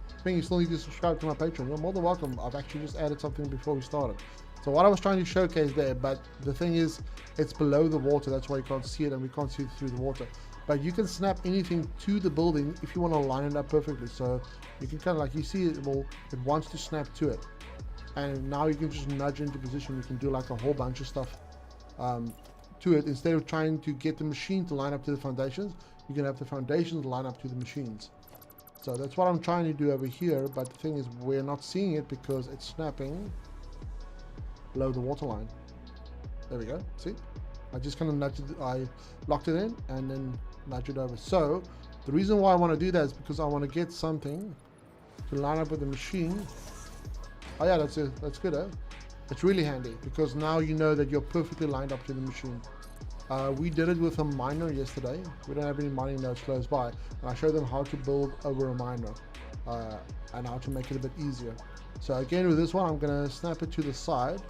I think you still need to subscribe to my Patreon. You're more than welcome. I've actually just added something before we started. So what I was trying to showcase there, but the thing is, it's below the water, that's why you can't see it, and we can't see it through the water. But you can snap anything to the building if you want to line it up perfectly. So you can kind of like, you see it wants to snap to it. And now you can just nudge into position. You can do like a whole bunch of stuff to it. Instead of trying to get the machine to line up to the foundations, you can have the foundations line up to the machines. So that's what I'm trying to do over here. But the thing is, we're not seeing it because it's snapping below the water line. There we go. See? I just kind of nudged it, I locked it in and then nudge it over. So the reason why I want to do that is because I want to get something to line up with the machine. Oh yeah, that's it. That's good, eh? It's really handy because now you know that you're perfectly lined up to the machine. We did it with a miner yesterday. We don't have any mining nodes close by, and I showed them how to build over a miner and how to make it a bit easier. So again, with this one, I'm going to snap it to the side.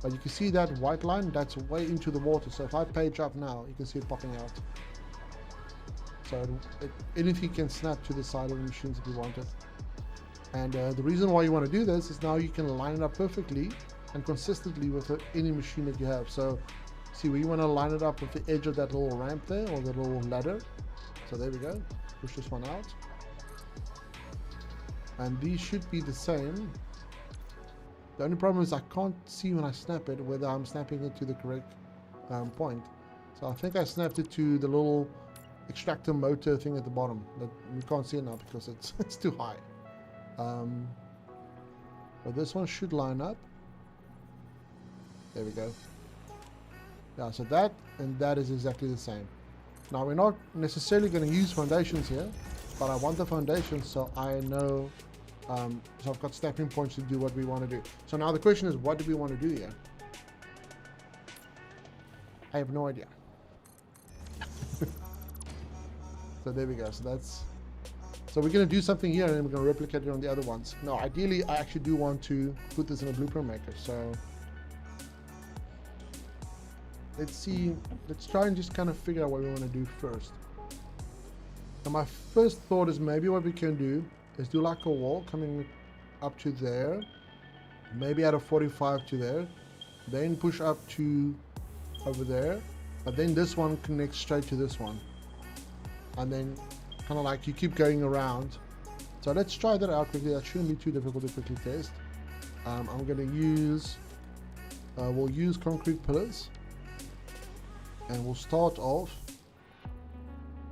But you can see that white line, that's way into the water. So if I page up now, you can see it popping out. So anything can snap to the side of the machines if you want it. And the reason why you want to do this is now you can line it up perfectly and consistently with any machine that you have. So see, we want to line it up with the edge of that little ramp there, or the little ladder. So there we go. Push this one out. And these should be the same. The only problem is I can't see when I snap it whether I'm snapping it to the correct point. So I think I snapped it to the little extractor motor thing at the bottom. That we can't see it now because it's too high. But this one should line up. There we go. Yeah, so that and that is exactly the same. Now we're not necessarily going to use foundations here, but I want the foundations so I know So I've got snapping points to do what we want to do. So now the question is, what do we want to do here? I have no idea. So there we go. So we're going to do something here and then we're going to replicate it on the other ones. No, ideally I actually do want to put this in a blueprint maker. So let's see, let's try and just kind of figure out what we want to do first. And my first thought is maybe what we can do is do like a wall coming up to there, maybe add a 45 to there, then push up to over there, but then this one connects straight to this one, and then kind of like you keep going around. So let's try that out quickly. That shouldn't be too difficult to quickly test. I'm going to use we'll use concrete pillars, and we'll start off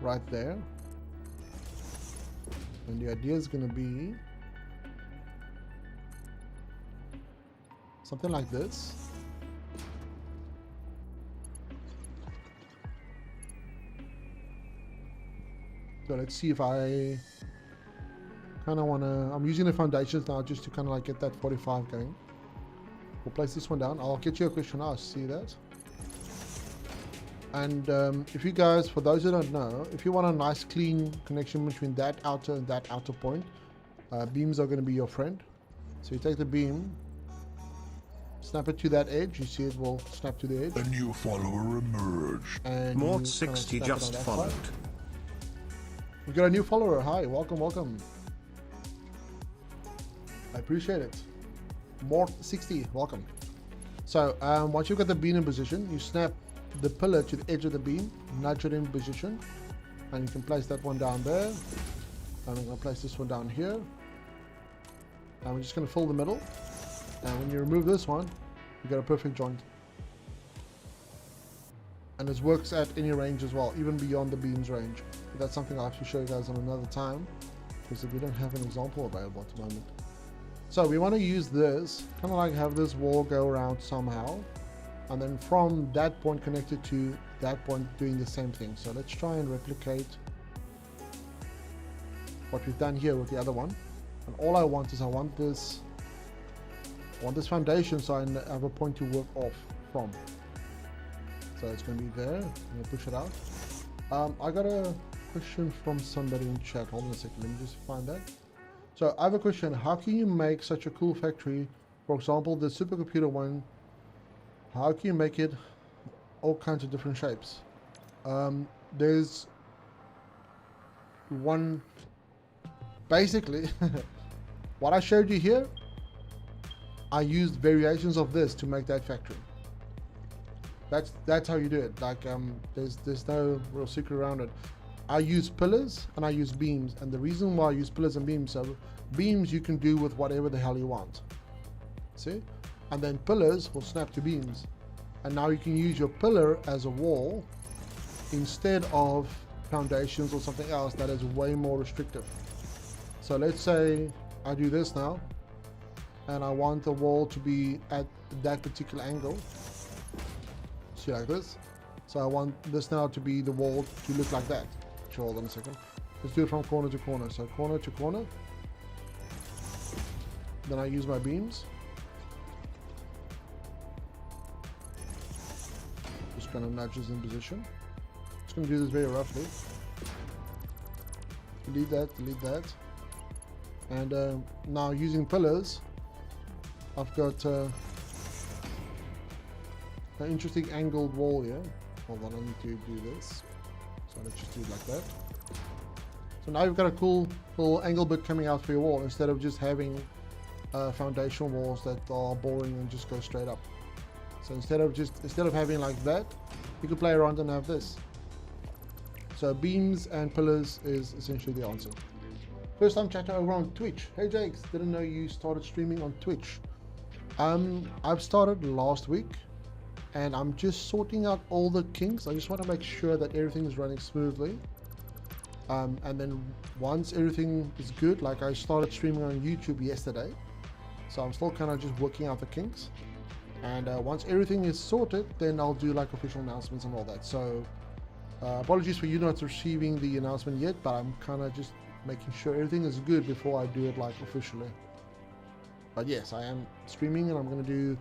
right there, and the idea is going to be something like this. So let's see if I kind of want to, I'm using the foundations now just to kind of like get that 45 going. We'll place this one down. I'll get you a question asked, see that? And if you guys, for those who don't know, if you want a nice clean connection between that outer and that outer point, beams are going to be your friend. So you take the beam, snap it to that edge, you see it will snap to the edge. A new follower emerged. And Mort 60 just followed. We've got a new follower. Hi, welcome, welcome. I appreciate it. Mort 60, welcome. So once you've got the beam in position, you snap the pillar to the edge of the beam, nudge it in position, and you can place that one down there. And I'm going to place this one down here. And we're just going to fill the middle. And when you remove this one, you get a perfect joint. And this works at any range as well, even beyond the beam's range. But that's something I'll have to show you guys on another time, because we don't have an example available at the moment. So we want to use this, kind of like have this wall go around somehow, and then from that point connected to that point doing the same thing. So let's try and replicate what we've done here with the other one. And all I want is I want this foundation, so I have a point to work off from. So it's going to be there. I'm going to push it out. I got a question from somebody in chat. Hold on a second. Let me just find that. So I have a question. How can you make such a cool factory? For example, the supercomputer one. How can you make it all kinds of different shapes? There's one. Basically, what I showed you here, I used variations of this to make that factory. That's how you do it. Like there's no real secret around it. I use pillars and I use beams, and the reason why I use pillars and beams, so beams you can do with whatever the hell you want. See? And then pillars will snap to beams. And now you can use your pillar as a wall instead of foundations or something else that is way more restrictive. So let's say I do this now, and I want the wall to be at that particular angle. See, like this. So I want this now to be the wall to look like that. Sure, hold on a second. Let's do it from corner to corner. So corner to corner. Then I use my beams. Just kind of nudges in position. Just going to do this very roughly. Delete that, delete that. And now using pillars, I've got an interesting angled wall here. Hold on, I need to do this. So let's just do it like that. So now you've got a cool little angle bit coming out for your wall, instead of just having foundation walls that are boring and just go straight up. So instead of having like that, you could play around and have this. So beams and pillars is essentially the answer. First time chatter over on Twitch. Hey Jakes, didn't know you started streaming on Twitch. I've started last week, and I'm just sorting out all the kinks. I just want to make sure that everything is running smoothly. And then once everything is good, like I started streaming on YouTube yesterday, so I'm still kind of just working out the kinks. And once everything is sorted, then I'll do like official announcements and all that. So apologies for you not receiving the announcement yet, but I'm kind of just making sure everything is good before I do it like officially. But yes, I am streaming, and I'm going to do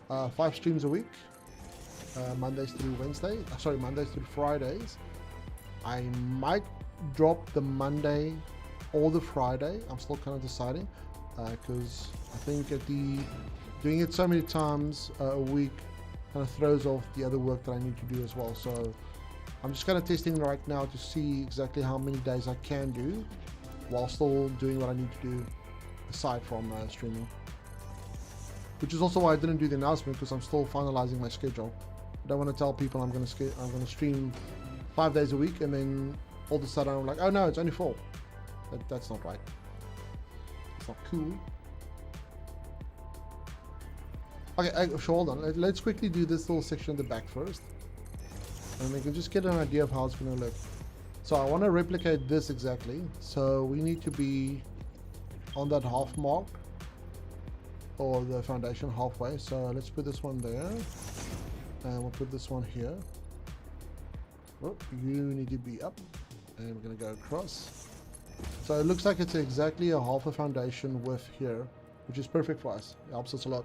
5 streams a week, Mondays through Wednesdays. Mondays through Fridays. I might drop the Monday or the Friday. I'm still kind of deciding, because I think doing it so many times a week kind of throws off the other work that I need to do as well. So I'm just kind of testing right now to see exactly how many days I can do while still doing what I need to do aside from streaming. Which is also why I didn't do the announcement, because I'm still finalizing my schedule. I don't want to tell people I'm going to stream 5 days a week, and then all of a sudden I'm like, oh no, it's only 4. That's not right. It's not cool. Okay, so hold on. Let's quickly do this little section at the back first, and we can just get an idea of how it's going to look. So I want to replicate this exactly. So we need to be on that half mark, or the foundation halfway. So let's put this one there, and we'll put this one here. Oh, you need to be up, and we're going to go across. So it looks like it's exactly a half a foundation width here, which is perfect for us. It helps us a lot.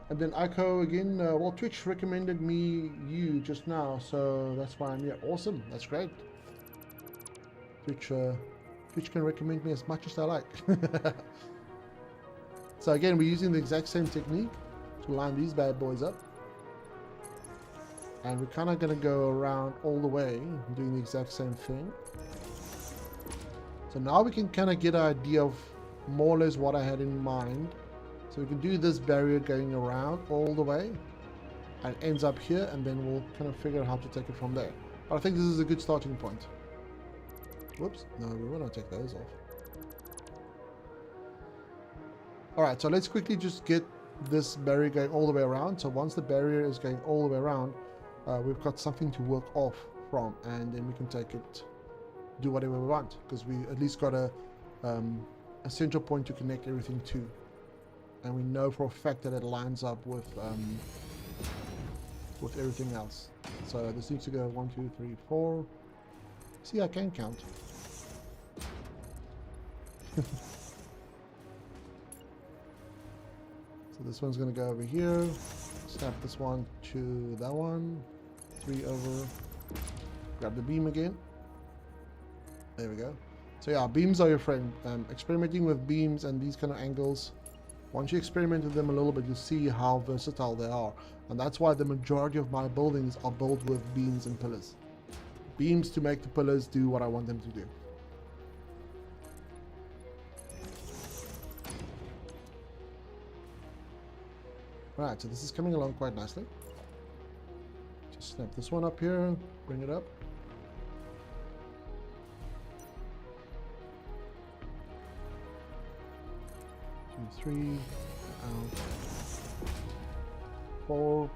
And then Ico again, well, Twitch recommended me you just now, so that's why I'm here. Awesome, that's great. Twitch can recommend me as much as I like. So again, we're using the exact same technique to line these bad boys up. And we're kind of going to go around all the way, doing the exact same thing. So now we can kind of get an idea of more or less what I had in mind. So we can do this barrier going around all the way, and it ends up here, and then we'll kind of figure out how to take it from there. But I think this is a good starting point. Whoops, no, we want to take those off. Alright, so let's quickly just get this barrier going all the way around. So once the barrier is going all the way around, we've got something to work off from, and then we can take it, do whatever we want, because we at least got a central point to connect everything to. And we know for a fact that it lines up with everything else. So this needs to go 1, 2, 3, 4. See, I can count. So this one's going to go over here, snap this one to that one, 3 over, grab the beam again. There we go. So yeah, beams are your friend. Experimenting with beams and these kind of angles, once you experiment with them a little bit, you'll see how versatile they are. And that's why the majority of my buildings are built with beams and pillars. Beams to make the pillars do what I want them to do. Right, so this is coming along quite nicely. Just snap this one up here, bring it up. Two, 3, out, 4,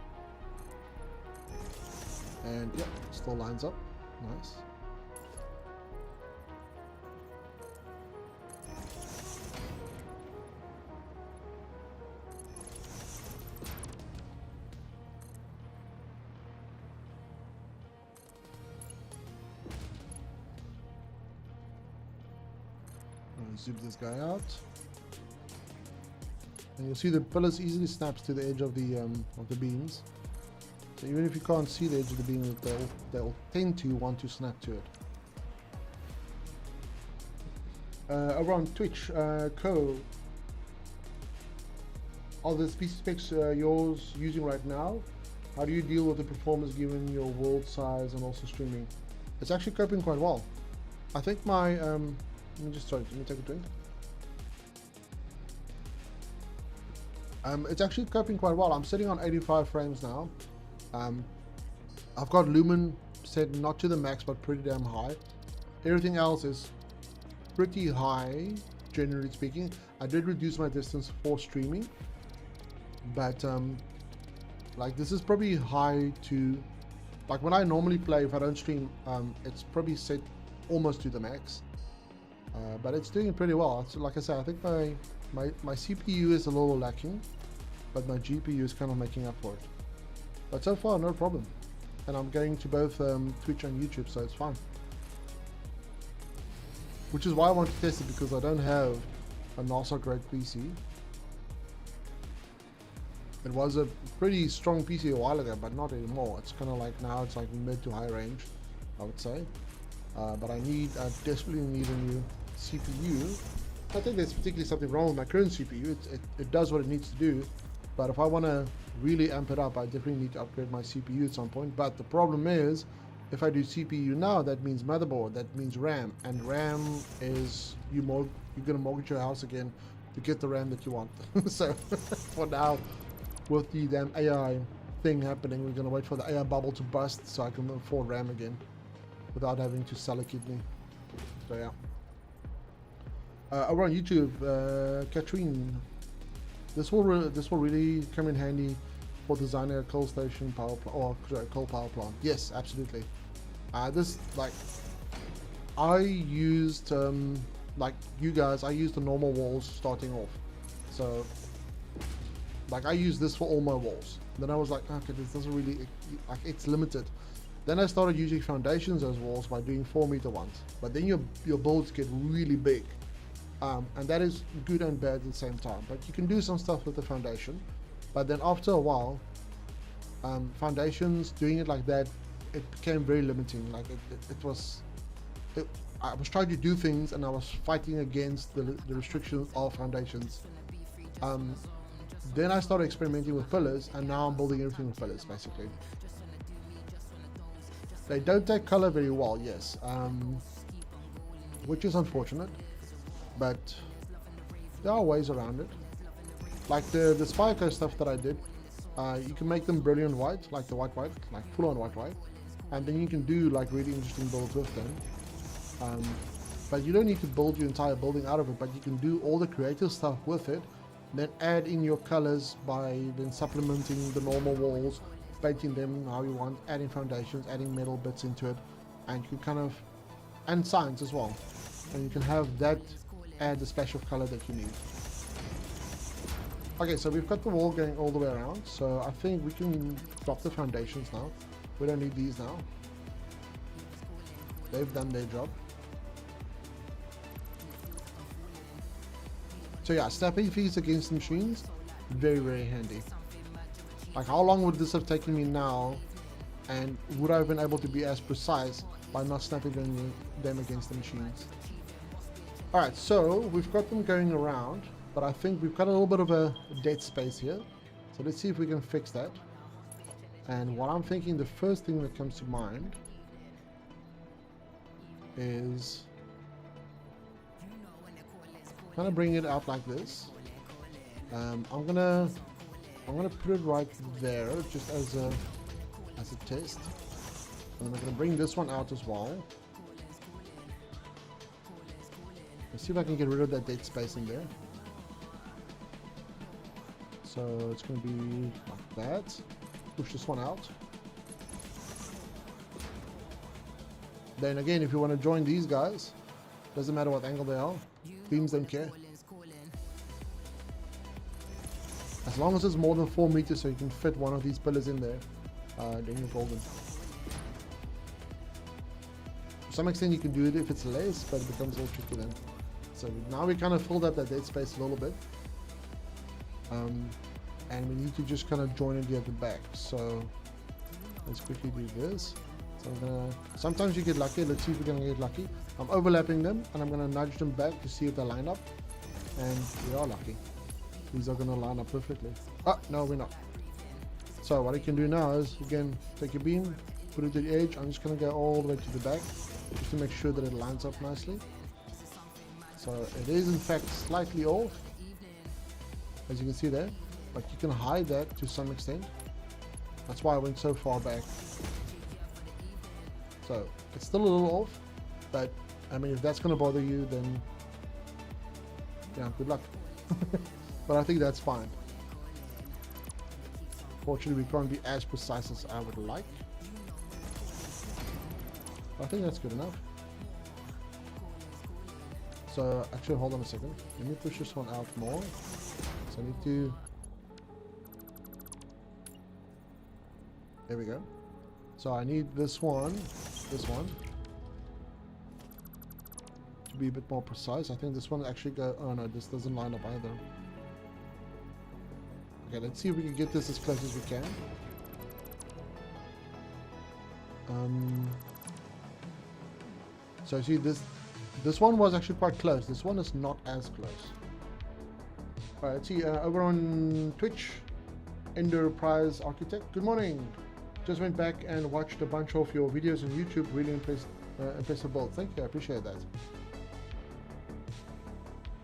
and yep, still lines up. Nice. Zoom this guy out, and you'll see the pillars easily snaps to the edge of the beams. So even if you can't see the edge of the beam, they'll tend to want to snap to it. Over on Twitch, Co, are the PC specs yours using right now? How do you deal with the performance given your world size and also streaming? It's actually coping quite well. I think my let me take a drink. It's actually coping quite well. I'm sitting on 85 frames now. I've got lumen set not to the max, but pretty damn high. Everything else is pretty high, generally speaking. I did reduce my distance for streaming, but like this is probably high to, like when I normally play, if I don't stream, it's probably set almost to the max. But it's doing pretty well. So like I said, I think my CPU is a little lacking, but my GPU is kind of making up for it. But so far, no problem. And I'm going to both Twitch and YouTube, so it's fine. which is why I want to test it, because I don't have a NASA grade PC. It was a pretty strong PC a while ago, but not anymore. It's kind of like now it's like mid to high range, I would say. But I desperately need a new CPU. I think there's particularly something wrong with my current CPU. It does what it needs to do, but if I want to really amp it up, I definitely need to upgrade my CPU at some point. But the problem is, if I do CPU now, that means motherboard, that means RAM, and RAM is you're gonna mortgage your house again to get the RAM that you want. So for now, with the damn AI thing happening, we're gonna wait for the AI bubble to bust so I can afford RAM again without having to sell a kidney. So yeah. Over on YouTube, Katrine, this will really come in handy for designing a coal station power plant, or coal power plant. Yes, absolutely. This, like, I used like you guys, I used the normal walls starting off. So like I use this for all my walls. Then I was like, okay, this doesn't really, like, it's limited. Then I started using foundations as walls by doing 4-meter ones. But then your builds get really big. And that is good and bad at the same time. But you can do some stuff with the foundation. But then after a while, foundations, doing it like that, it became very limiting. Like I was trying to do things and I was fighting against the restrictions of foundations. Then I started experimenting with pillars, and now I'm building everything with pillars, basically. They don't take color very well, yes, which is unfortunate, but there are ways around it. Like the Spyco stuff that I did, you can make them brilliant white, like the white, like full-on white, and then you can do like really interesting builds with them. But you don't need to build your entire building out of it, but you can do all the creative stuff with it, then add in your colors by then supplementing the normal walls, painting them how you want, adding foundations, adding metal bits into it, and you can and signs as well, and you can have that add the splash of color that you need. Okay, so we've got the wall going all the way around, so I think we can drop the foundations now. We don't need these now. They've done their job. So yeah, snapping feeds against the machines, very, very handy. Like, how long would this have taken me now, and would I have been able to be as precise by not snapping them against the machines? Alright, so we've got them going around, but I think we've got a little bit of a dead space here. So let's see if we can fix that. And what I'm thinking, the first thing that comes to mind is kind of bring it out like this. I'm gonna put it right there, just as a test. And I'm gonna bring this one out as well. Let's see if I can get rid of that dead space in there. So it's gonna be like that. Push this one out. Then again, if you want to join these guys, doesn't matter what angle they are, beams don't care. As long as it's more than 4 meters, so you can fit one of these pillars in there, then you're golden. To some extent you can do it if it's less, but it becomes a little tricky then. So now we kind of filled up that dead space a little bit. And we need to just kind of join it here at the back. So let's quickly do this. So I'm gonna, sometimes you get lucky. Let's see if we're gonna get lucky. I'm overlapping them and I'm gonna nudge them back to see if they line up. And we are lucky. These are gonna line up perfectly. Oh, no, we're not. So what I can do now is, again, take a beam, put it to the edge. I'm just gonna go all the way to the back, just to make sure that it lines up nicely. So it is in fact slightly off, as you can see there, but you can hide that to some extent. That's why I went so far back. So it's still a little off, but I mean, if that's gonna bother you, then yeah, good luck. But I think that's fine. Fortunately, we can't be as precise as I would like. I think that's good enough. So actually, hold on a second. Let me push this one out more. So I need to. There we go. So I need this one to be a bit more precise. I think this one actually go. Oh no, this doesn't line up either. Okay, let's see if we can get this as close as we can. So see this one was actually quite close. This one is not as close. Alright, let's see, over on Twitch, Enterprise Architect, good morning. Just went back and watched a bunch of your videos on YouTube. Really impressive build. Thank you, I appreciate that.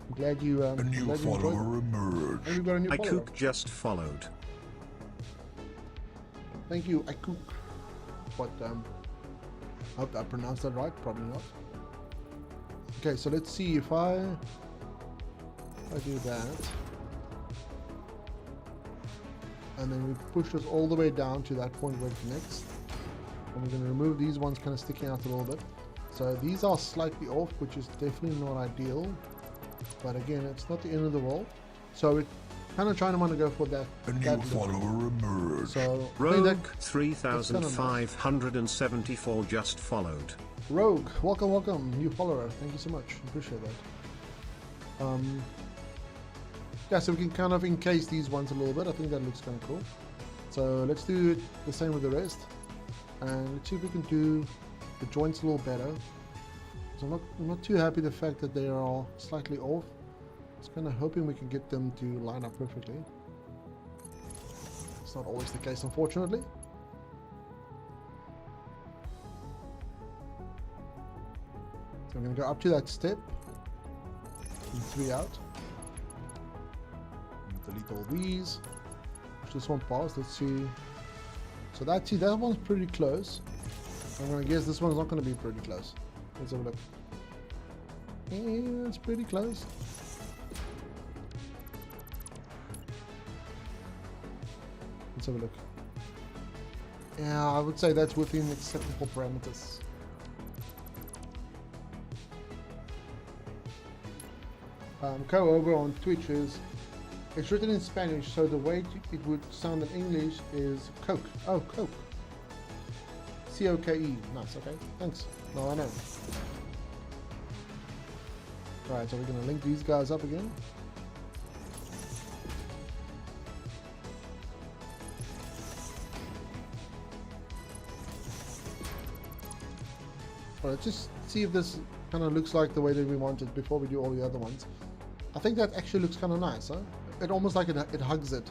I'm glad you A new follower emerged. And we've got a new follower. Ikook just followed. Thank you, Ikook. But I hope I pronounced that right, probably not. Okay, so let's see if I do that. And then we push this all the way down to that point where it connects. And we're going to remove these ones kind of sticking out a little bit. So these are slightly off, which is definitely not ideal. But again, it's not the end of the world. So we're kind of trying to want to go for that. A new follower emerged. So Rogue 3574 just followed. Rogue, welcome, new follower. Thank you so much. Appreciate that. Yeah, so we can kind of encase these ones a little bit. I think that looks kind of cool. So let's do it the same with the rest. And let's see if we can do the joints a little better. So I'm not too happy the fact that they are all slightly off. Just kind of hoping we can get them to line up perfectly. It's not always the case, unfortunately. So I'm going to go up to that step. And 3 out. Delete all these. Push this one past. Let's see. So that one's pretty close. I'm gonna guess this one's not gonna be pretty close. Let's have a look. Yeah, it's pretty close. Let's have a look. Yeah, I would say that's within acceptable parameters. Go over on Twitch is. It's written in Spanish, so the way it would sound in English is Coke. Oh, Coke. C-O-K-E. Nice, okay. Thanks. Now I know. Alright, so we're going to link these guys up again. Alright, just see if this kind of looks like the way that we want it before we do all the other ones. I think that actually looks kind of nice, huh? It almost like it hugs it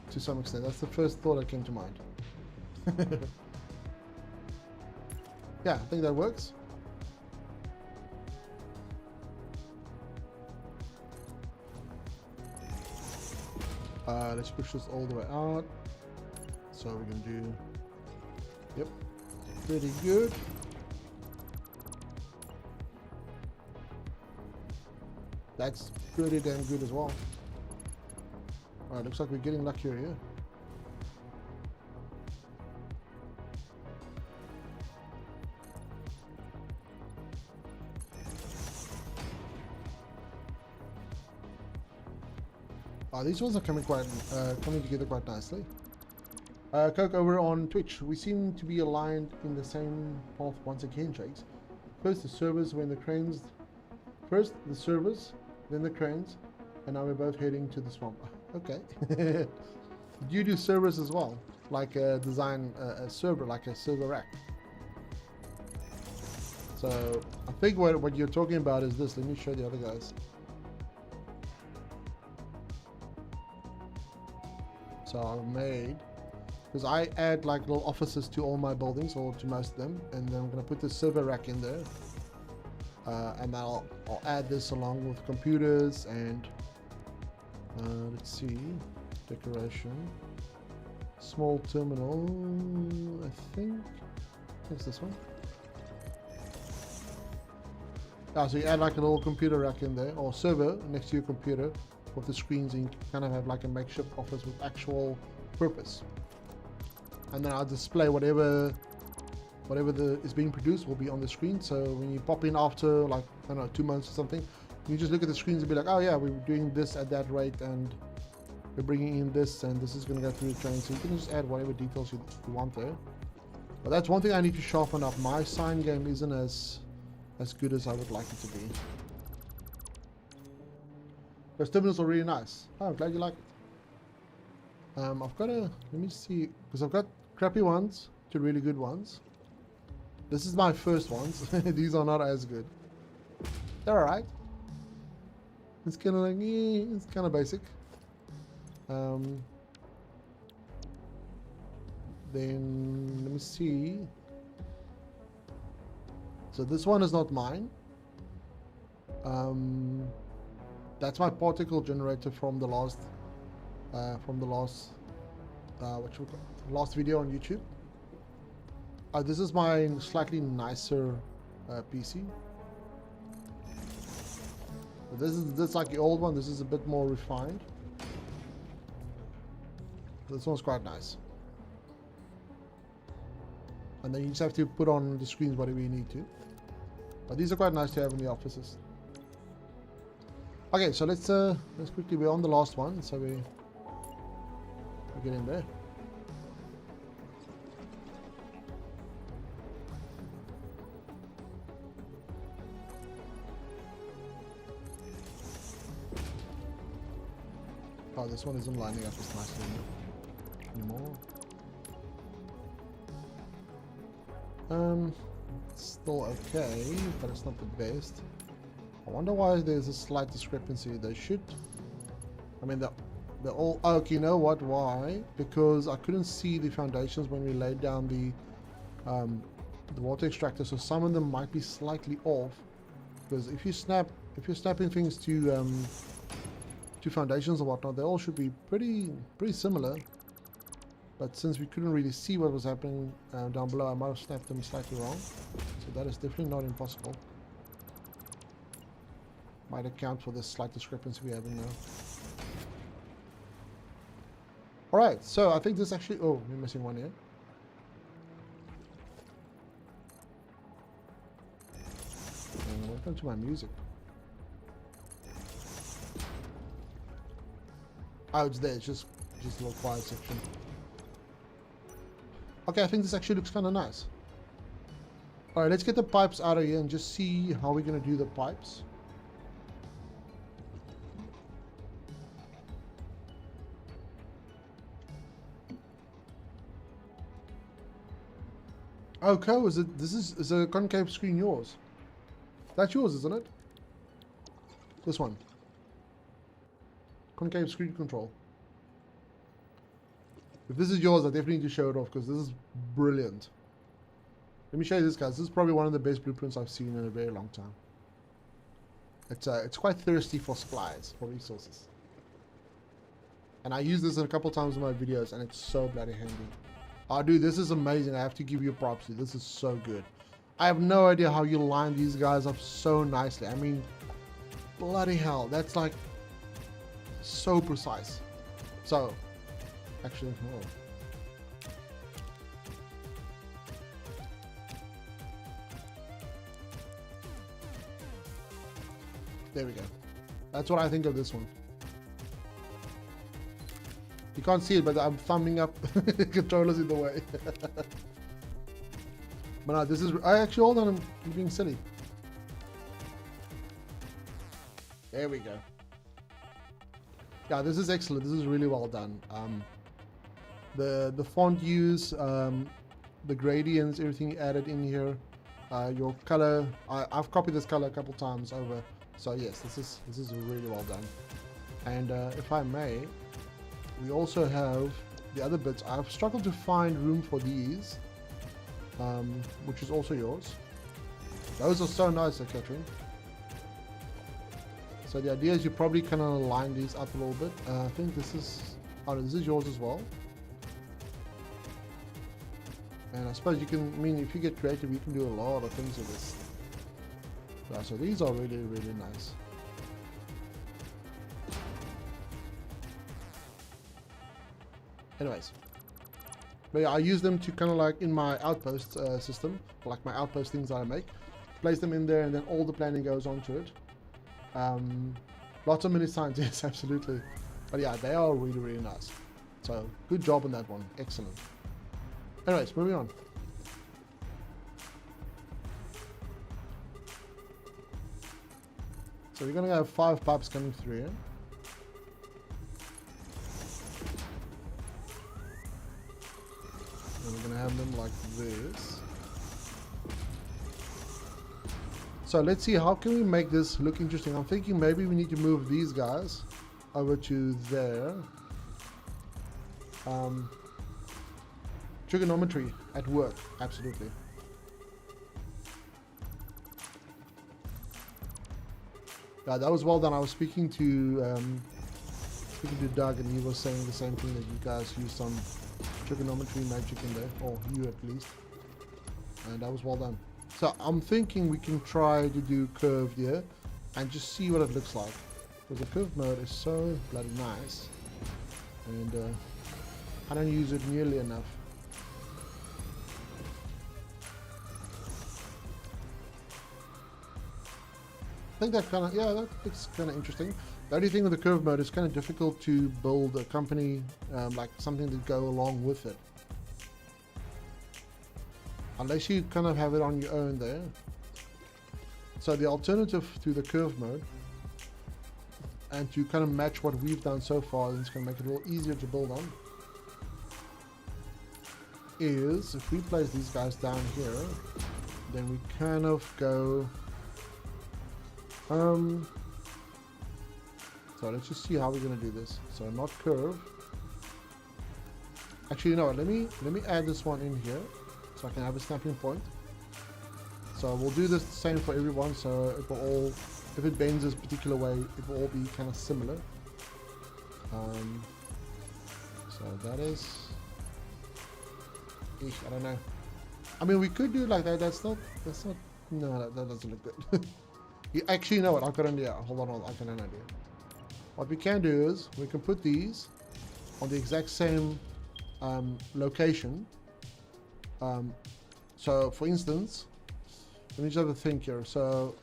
to some extent. That's the first thought that came to mind. Yeah, I think that works. Let's push this all the way out. So we can do, yep, pretty good. That's pretty damn good as well. Alright, looks like we're getting luckier here. These ones are coming together quite nicely. Coke over on Twitch, we seem to be aligned in the same path once again, Jakes. First the servers, then the cranes, then the cranes, and now we're both heading to the swamp. Okay. You do servers as well, like design a server, like a server rack. So I think what you're talking about is this. Let me show the other guys. So I've made, because I add like little offices to all my buildings, or to most of them, and then I'm going to put the server rack in there. And I'll add this along with computers and let's see, decoration, small terminal, I think it's this one. So you add like a little computer rack in there, or server next to your computer with the screens, and you kind of have like a makeshift office with actual purpose. And then I'll display whatever is being produced will be on the screen. So when you pop in after, like, I don't know, 2 months or something, you just look at the screens and be like, oh yeah, we're doing this at that rate, and we're bringing in this, and this is going to go through the train. So you can just add whatever details you want there. But that's one thing I need to sharpen up. My sign game isn't as as good as I would like it to be. Those terminals are really nice. Oh, I'm glad you like it. I've got to, let me see, because I've got crappy ones to really good ones. This is my first ones. These are not as good. They're alright. It's kind of like, it's kind of basic. Then let me see. So this one is not mine. That's my particle generator from the last last video on YouTube. This is my slightly nicer PC. So this is like the old one. This is a bit more refined. This one's quite nice. And then you just have to put on the screens whatever you need to. But these are quite nice to have in the offices. Okay, so let's quickly, we're on the last one, so we get in there. Oh, this one isn't lining up as nicely anymore. It's still okay, but it's not the best. I wonder why there's a slight discrepancy. They should, I mean, they're all, oh, okay, you know what, why? Because I couldn't see the foundations when we laid down the water extractor, so some of them might be slightly off. Because if you're snapping things to foundations or whatnot, they all should be pretty similar. But since we couldn't really see what was happening down below, I might have snapped them slightly wrong. So that is definitely not impossible. Might account for this slight discrepancy we have in now. Alright, so I think this actually... Oh, we're missing one here. Welcome to my music. Oh, it's there. It's just a little quiet section. Okay, I think this actually looks kind of nice. Alright, let's get the pipes out of here and just see how we're going to do the pipes. Okay, is a concave screen yours? That's yours, isn't it? This one. Concave screen control. If this is yours, I definitely need to show it off because this is brilliant. Let me show you this, guys. This is probably one of the best blueprints I've seen in a very long time. It's quite thirsty for supplies, for resources. And I use this a couple times in my videos, and it's so bloody handy. Oh, dude, this is amazing. I have to give you props, dude. This is so good. I have no idea how you line these guys up so nicely. I mean, bloody hell. That's like so precise. So, actually, oh. There we go. That's what I think of this one. You can't see it, but I'm thumbing up. The controller's in the way. But no, this is... I actually, hold on, I'm being silly. There we go. Yeah, this is excellent. This is really well done. The font use, the gradients, everything added in here. Your color, I've copied this color a couple times over. So yes, this is really well done. And if I may, we also have the other bits. I've struggled to find room for these, which is also yours. Those are so nice, Catherine. So the idea is you probably kind of line these up a little bit. I think this is yours as well. And I suppose you can, I mean, if you get creative, you can do a lot of things with this. Yeah, so these are really, really nice. Anyways. But yeah, I use them to kind of like in my outpost system, like my outpost things that I make. Place them in there and then all the planning goes onto it. Lots of mini signs, yes, absolutely. But yeah, they are really, really nice. So, good job on that one. Excellent. Anyways, moving on. So we're going to have 5 pipes coming through here. And we're going to have them like this. So let's see, how can we make this look interesting? I'm thinking maybe we need to move these guys over to there. Trigonometry at work, absolutely. Yeah, that was well done. I was speaking to Doug, and he was saying the same thing, that you guys used some trigonometry magic in there, or you at least. And that was well done. So I'm thinking we can try to do curved here and just see what it looks like. Because the curved mode is so bloody nice. And I don't use it nearly enough. I think that kind of, yeah, that looks kind of interesting. The only thing with the curve mode is kind of difficult to build a company, like something to go along with it. Unless you kind of have it on your own there. So the alternative to the curve mode, and to kind of match what we've done so far, and it's going to make it a little easier to build on, is if we place these guys down here, then we kind of go so let's just see how we're going to do this. So not curve. Actually, you know what, let me add this one in here so I can have a snapping point. So we'll do this the same for everyone, so it will all, if it bends this particular way, it will all be kind of similar. So that is, I don't know. I mean, we could do it like that. That's not, no, that doesn't look good. You actually know what, I've got an idea. Hold on, I've got an idea. What we can do is, we can put these on the exact same location. So for instance, let me just have a think here. So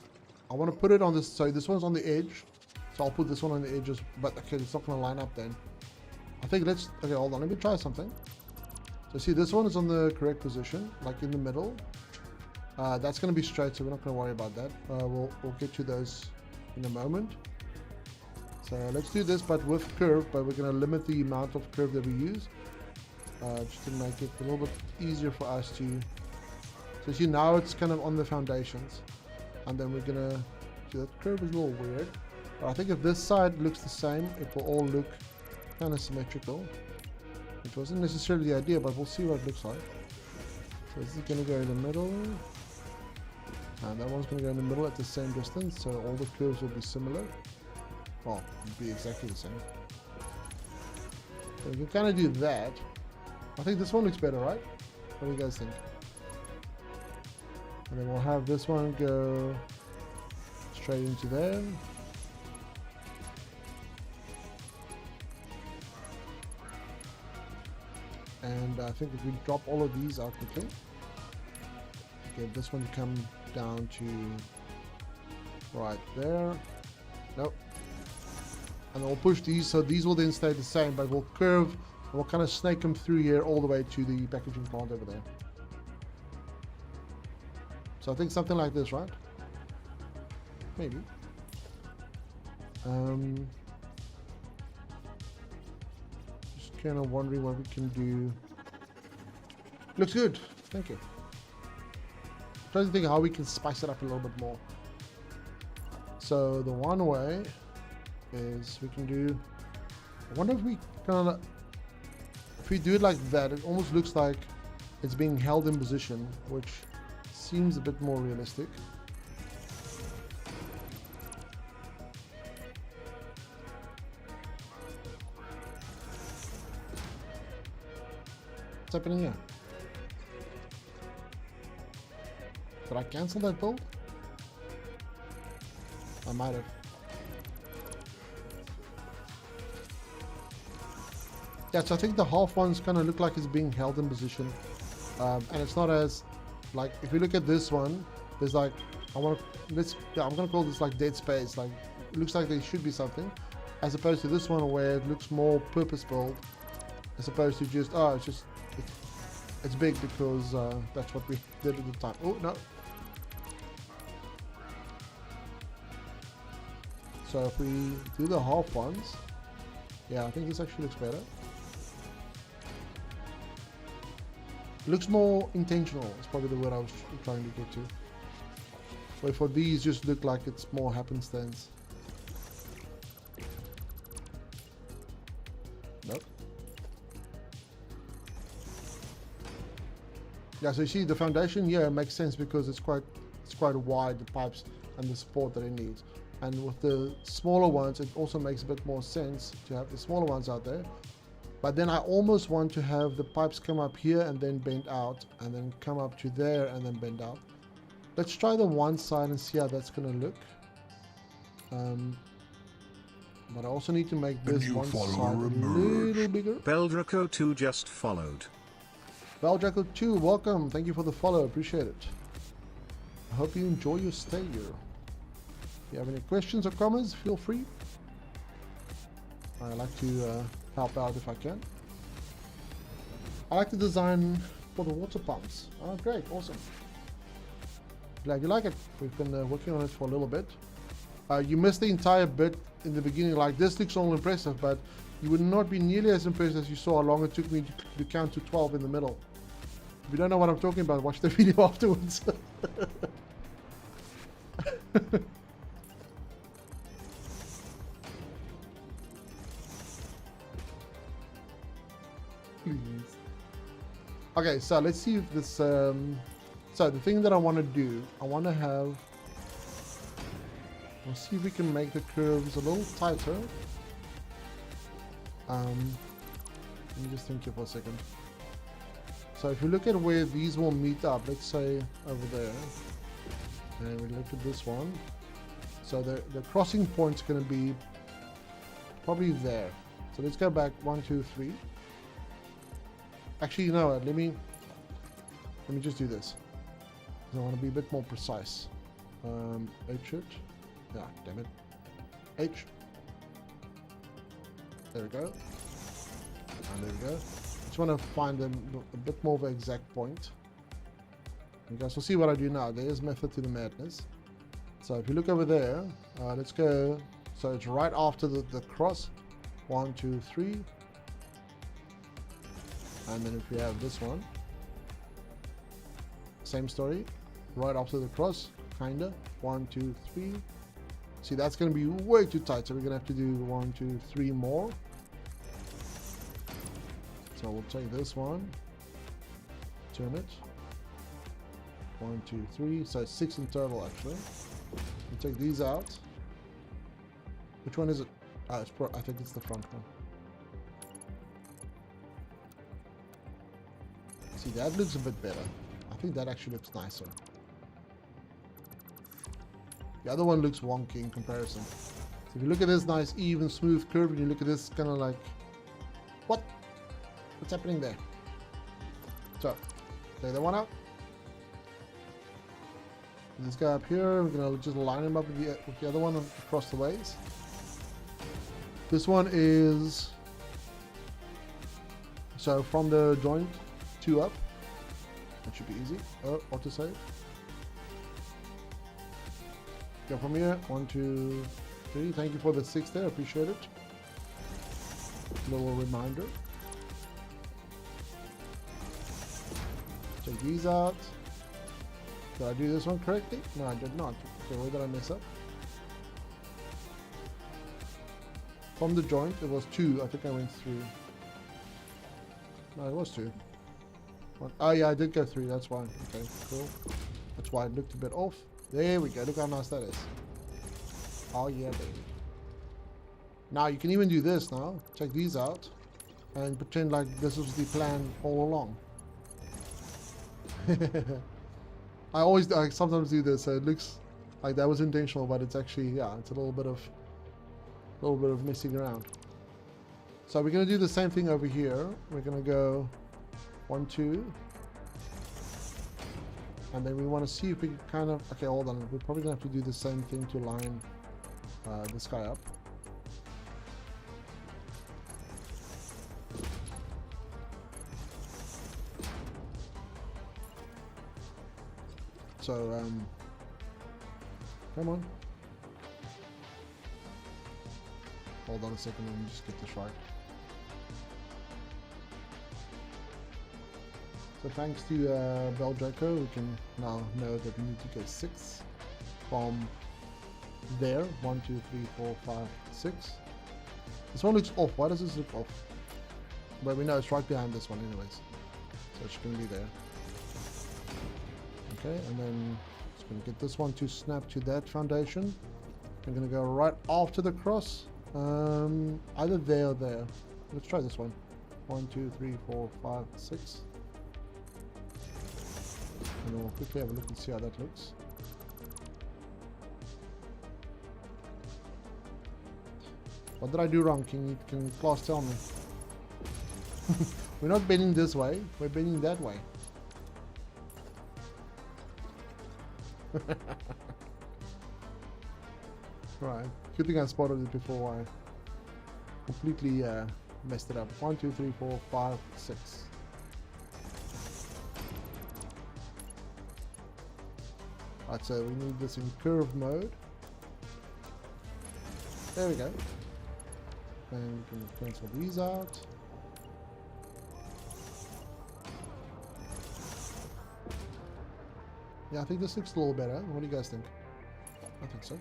I want to put it on this, so this one's on the edge. So I'll put this one on the edges, but okay, it's not going to line up then. I think okay, hold on, let me try something. So see, this one is on the correct position, like in the middle. That's going to be straight, so we're not going to worry about that. We'll get to those in a moment. So let's do this, but with curve, but we're going to limit the amount of curve that we use, just to make it a little bit easier for us to. So see, now it's kind of on the foundations, and then we're going to see that curve is a little weird. But I think if this side looks the same, it will all look kind of symmetrical. It wasn't necessarily the idea, but we'll see what it looks like. So this is going to go in the middle. And that one's going to go in the middle at the same distance, so all the curves will be similar. Well, it'll be exactly the same. So we can kind of do that. I think this one looks better, right? What do you guys think? And then we'll have this one go straight into there. And I think if we drop all of these out quickly, get this one to come down to right there. Nope. And we'll push these, so these will then stay the same, but we'll curve, and we'll kind of snake them through here all the way to the packaging plant over there. So I think something like this, right? Maybe. Just kind of wondering what we can do. Looks good. Thank you. Trying to think how we can spice it up a little bit more. So the one way is we can do, I wonder if we kind of, if we do it like that, it almost looks like it's being held in position, which seems a bit more realistic. What's happening here? Did I cancel that build? I might have. Yeah, so I think the half ones kind of look like it's being held in position. And it's not as, like, if you look at this one, there's like, I'm gonna call this like dead space. Like, it looks like there should be something, as opposed to this one where it looks more purpose-built, as opposed to just, oh, it's big because that's what we did at the time. Oh, no. So if we do the half ones, yeah, I think this actually looks better. Looks more intentional, is probably the word I was trying to get to. Where for these just look like it's more happenstance. Nope. Yeah, so you see the foundation here makes sense because it's quite wide, the pipes and the support that it needs. And with the smaller ones, it also makes a bit more sense to have the smaller ones out there. But then I almost want to have the pipes come up here and then bend out, and then come up to there and then bend out. Let's try the one side and see how that's going to look. But I also need to make this one side a little bigger. Beldraco2 just followed. Beldraco2, welcome. Thank you for the follow. Appreciate it. I hope you enjoy your stay here. If you have any questions or comments, feel free. I like to help out if I can. I like to design for the water pumps. Oh, great. Awesome. Glad you like it. We've been working on it for a little bit. You missed the entire bit in the beginning. Like, this looks all impressive, but you would not be nearly as impressed as you saw how long it took me to count to 12 in the middle. If you don't know what I'm talking about, watch the video afterwards. Please. Okay, so let's see if this so the thing that I want to do, I want to have, we'll see if we can make the curves a little tighter. Let me just think here for a second. So if you look at where these will meet up, let's say over there, and we look at this one, so the crossing point's going to be probably there. So let's go back 1, 2, 3. Actually, you know what? Let me just do this. I want to be a bit more precise. H it. Yeah, damn it. H. There we go. And there we go. Just want to find a bit more of an exact point. You guys will see what I do now. There is method to the madness. So if you look over there, let's go. So it's right after the cross. 1, 2, 3. And then if we have this one, same story, right after the cross, kinda. 1, 2, 3. See, that's going to be way too tight, so we're going to have to do 1, 2, 3 more. So we'll take this one, turn it. 1, 2, 3. So it's 6 in total, actually. We'll take these out. Which one is it? I think it's the front one. See, that looks a bit better. I think that actually looks nicer. The other one looks wonky in comparison. So if you look at this nice, even, smooth curve, and you look at this kind of like, what? What's happening there? So, take that one out. This guy up here, we're gonna just line him up with the other one across the ways. This one is, so from the joint, 2 up. That should be easy. Oh, autosave. Go from here. 1, 2, 3. Thank you for the 6 there. Appreciate it. Little reminder. Take these out. Did I do this one correctly? No, I did not. Okay, where did I mess up? From the joint, it was 2. I think I went through. No, it was 2. Oh yeah, I did go 3, that's why. Okay, cool. That's why it looked a bit off. There we go, look how nice that is. Oh yeah, baby. Now you can even do this now. Take these out and pretend like this was the plan all along. I sometimes do this, so it looks like that was intentional, but it's actually, yeah, it's a little bit of messing around. So we're gonna do the same thing over here. We're gonna go 1, 2, and then we want to see if we can kind of, okay, hold on, we're probably gonna have to do the same thing to line this guy up. So come on. Hold on a second, let me just get this right. So thanks to Beldraco, we can now know that we need to go 6 from there. 1, 2, 3, 4, 5, 6. This one looks off. Why does this look off? But we know it's right behind this one anyways. So it's going to be there. Okay, and then it's going to get this one to snap to that foundation. I'm going to go right after the cross. Either there or there. Let's try this one. 1, 2, 3, 4, 5, 6. And we'll quickly have a look and see how that looks. What did I do wrong? Can class tell me? We're not bending this way, we're bending that way. Right, good thing I spotted it before I completely messed it up. 1, 2, 3, 4, 5, 6. Right, so we need this in curve mode. There we go. And we can cancel these out. Yeah, I think this looks a little better. What do you guys think? I think so.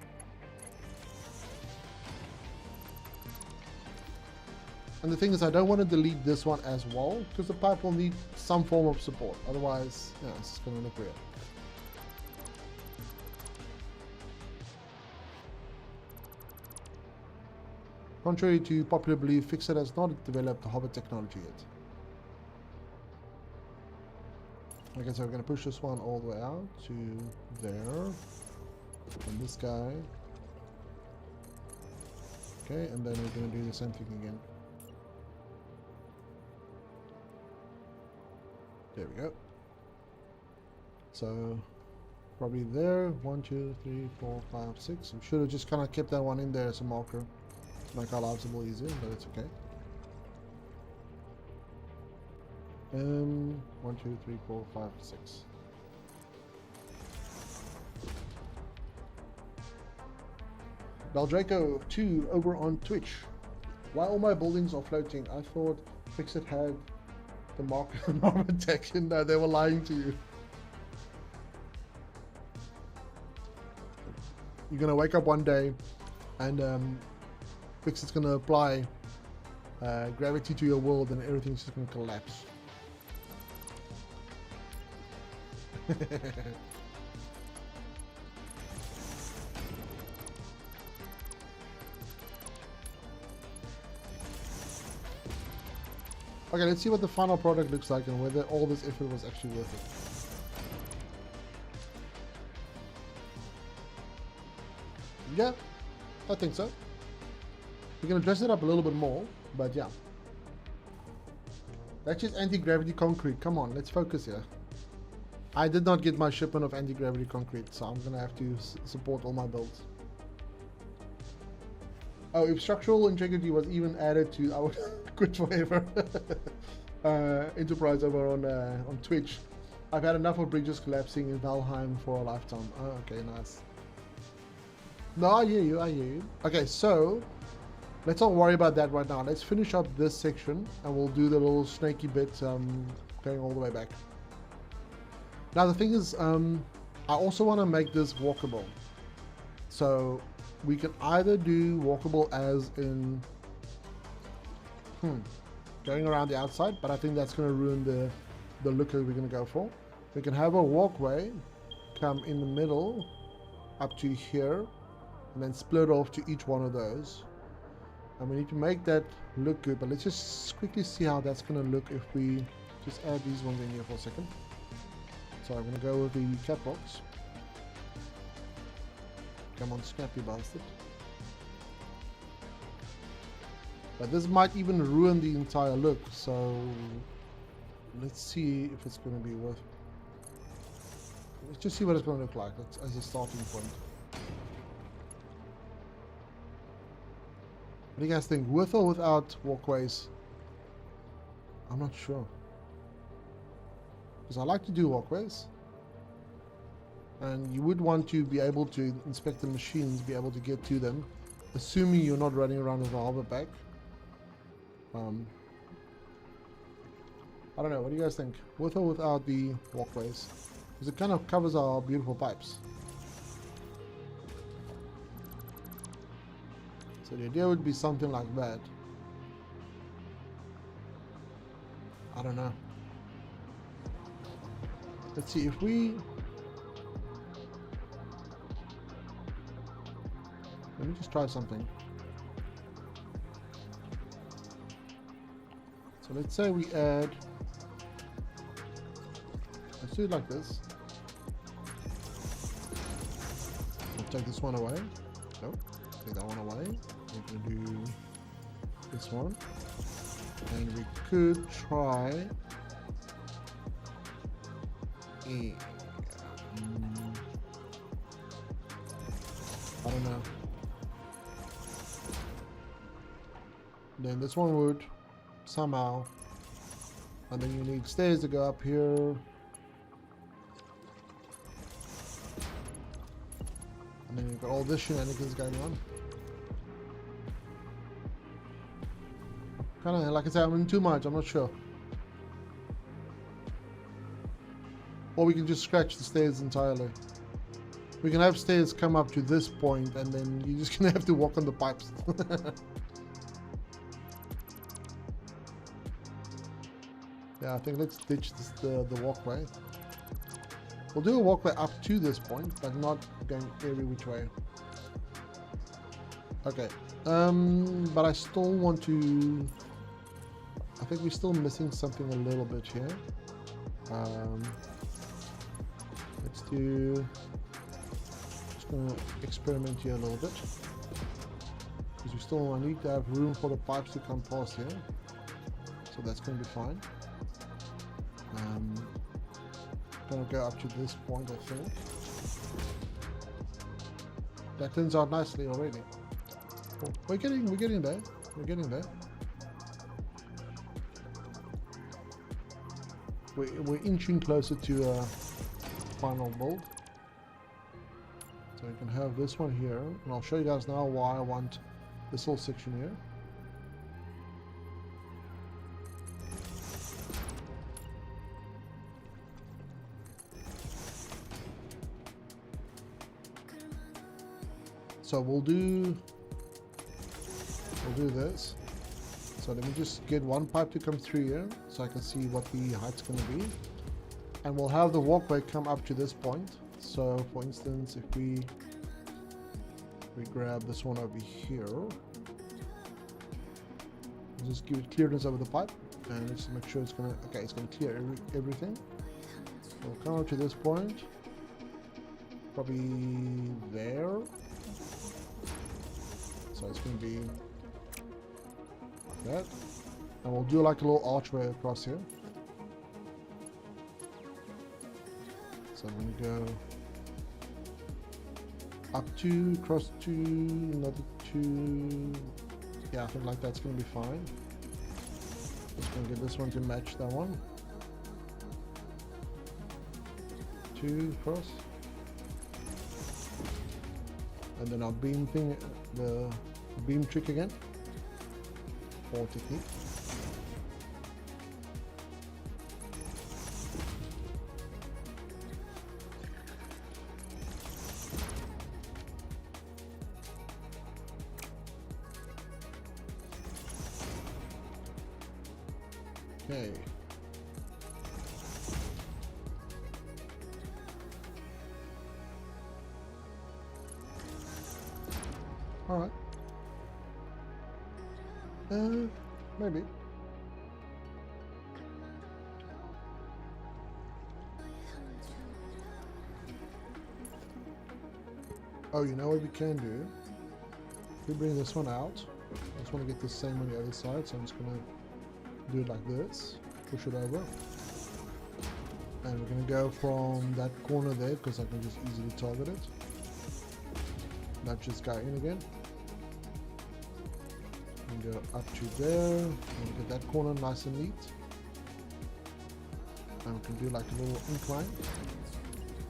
And the thing is, I don't want to delete this one as well, because the pipe will need some form of support. Otherwise, yeah, it's going to look weird. Contrary to popular belief, Fixit has not developed the hover technology yet. Okay, so we're going to push this one all the way out to there. And this guy. Okay, and then we're going to do the same thing again. There we go. So, probably there. 1, 2, 3, 4, 5, 6. We should have just kind of kept that one in there as a marker. Make our lives a little easier, but it's okay. 1, 2, 3, 4, 5, 6. Beldraco 2 over on Twitch. Why all my buildings are floating? I thought Fixit had the market tech, and they were lying to you. You're gonna wake up one day and Fixit's gonna apply gravity to your world and everything's just gonna collapse. Okay, let's see what the final product looks like and whether all this effort was actually worth it. Yeah, I think so. We're gonna dress it up a little bit more, but yeah. That's just anti-gravity concrete. Come on, let's focus here. I did not get my shipment of anti-gravity concrete, so I'm gonna have to support all my builds. Oh, if structural integrity was even added to, I would quit forever. Enterprise over on Twitch. I've had enough of bridges collapsing in Valheim for a lifetime. Oh, okay, nice. No, I hear you, I hear you. Okay, so let's not worry about that right now. Let's finish up this section and we'll do the little snaky bit going all the way back. Now the thing is, I also want to make this walkable. So we can either do walkable as in going around the outside, but I think that's going to ruin the look that we're going to go for. We can have a walkway come in the middle up to here and then split off to each one of those. And we need to make that look good, but let's just quickly see how that's going to look if we just add these ones in here for a second. So I'm going to go with the catwalks. Come on, snappy bastard. But this might even ruin the entire look, so let's see if it's going to be worth it. Let's just see what it's going to look like as a starting point. What do you guys think? With or without walkways? I'm not sure. Because I like to do walkways. And you would want to be able to inspect the machines, be able to get to them assuming you're not running around with a hoverback. I don't know, what do you guys think? With or without the walkways? Because it kind of covers our beautiful pipes. So the idea would be something like that. I don't know. Let's see if we... Let me just try something. So let's say we add... Let's do it like this. We'll take this one away. Nope. Take that one away. We're going to do this one. And we could try... I don't know. Then this one would somehow, and then you need stairs to go up here. And then you've got all this shenanigans going on. Kind of, like I said, I'm in too much, I'm not sure. Or we can just scratch the stairs entirely. We can have stairs come up to this point and then you're just gonna have to walk on the pipes. Yeah, I think let's ditch this, the walkway. We'll do a walkway up to this point, but not going every which way. Okay, but I still want to... I think we're still missing something a little bit here. Let's do... Just gonna experiment here a little bit. Because we still need to have room for the pipes to come past here. So that's gonna be fine. Gonna go up to this point, I think. That turns out nicely already. Oh, we're getting there. We're getting there. We're inching closer to a final build. So you can have this one here, and I'll show you guys now why I want this whole section here. So we'll do this. So let me just get one pipe to come through here so I can see what the height's going to be. And we'll have the walkway come up to this point. So for instance, if we grab this one over here, we'll just give it clearance over the pipe and just make sure it's going to, okay, it's going to clear everything. So we'll come up to this point, probably there. So it's going to be like that. And we'll do like a little archway across here. So I'm going to go up 2, cross 2, another 2. Yeah, I think like that's going to be fine. Just going to get this one to match that one. 2 cross. And then our beam thing, the beam trick again, or technique. Okay. Alright. Maybe. Oh, you know what we can do? If we bring this one out, I just want to get the same on the other side, so I'm just going to do it like this, push it over. And we're going to go from that corner there, because I can just easily target it. Nudge this guy in again. And go up to there, and get that corner nice and neat. And we can do like a little incline.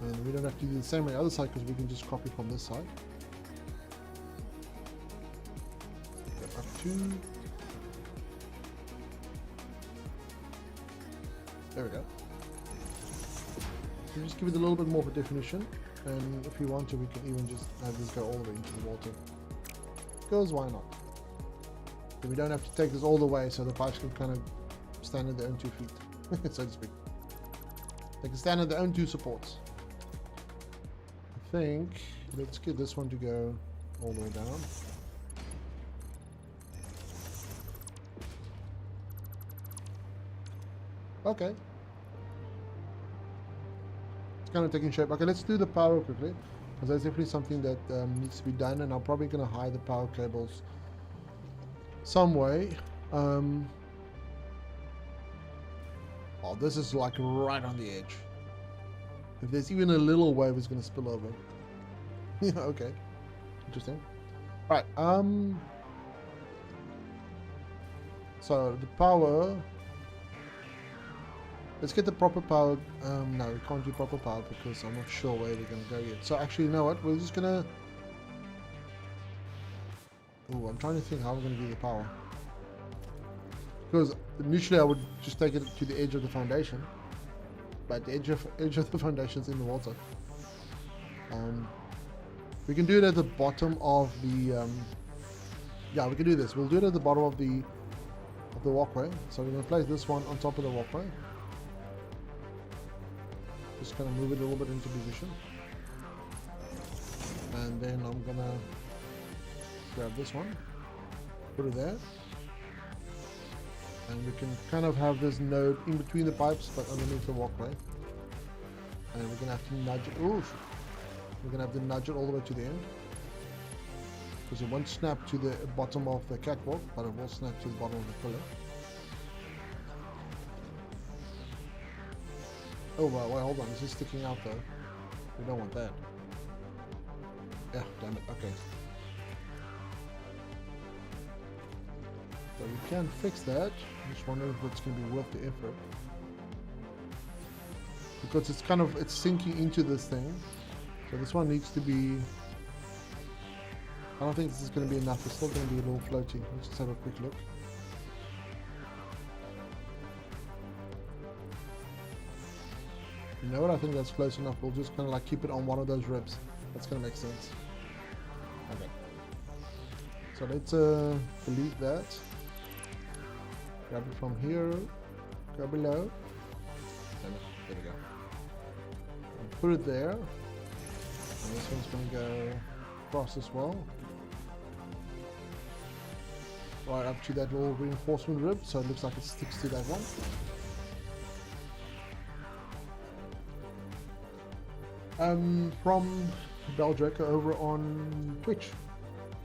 And we don't have to do the same on the other side because we can just copy from this side. 2. There we go. So just give it a little bit more of a definition, and if you want to, we can even just have this go all the way into the water. Because why not? And we don't have to take this all the way, so the pipes can kind of stand on their own 2 feet, so to speak. They can stand on their own 2 supports. I think, let's get this one to go all the way down. Okay. It's kind of taking shape. Okay, let's do the power quickly, because that's definitely something that needs to be done, and I'm probably going to hide the power cables some way. Oh, this is like right on the edge. If there's even a little wave, it's going to spill over. Yeah, okay. Interesting. Right, so the power, let's get the proper power. No, we can't do proper power because I'm not sure where we're going to go yet. So actually, you know what, we're just going to, oh, I'm trying to think how we're going to do the power, because initially I would just take it to the edge of the foundation, but the edge of the foundation is in the water. We can do it at the bottom of the yeah, we can do this. We'll do it at the bottom of the walkway. So we're going to place this one on top of the walkway. Just kind of move it a little bit into position, and then I'm gonna grab this one, put it there, and we can kind of have this node in between the pipes but underneath the walkway, and we're gonna have to nudge it. Oof. We're gonna have to nudge it all the way to the end, because it won't snap to the bottom of the catwalk, but it will snap to the bottom of the pillar. Oh well, wait, hold on, this is sticking out though. We don't want that. Yeah, damn it, okay. So we can fix that. I'm just wondering if it's going to be worth the effort. Because it's kind of, it's sinking into this thing. So this one needs to be, I don't think this is going to be enough. It's still going to be a little floaty. Let's just have a quick look. You know what, I think that's close enough. We'll just kind of like keep it on one of those ribs. That's going to make sense. Okay. So let's delete that. Grab it from here. Go below. There we go. And put it there. And this one's going to go across as well. Right up to that little reinforcement rib. So it looks like it sticks to that one. From Beldraker over on Twitch.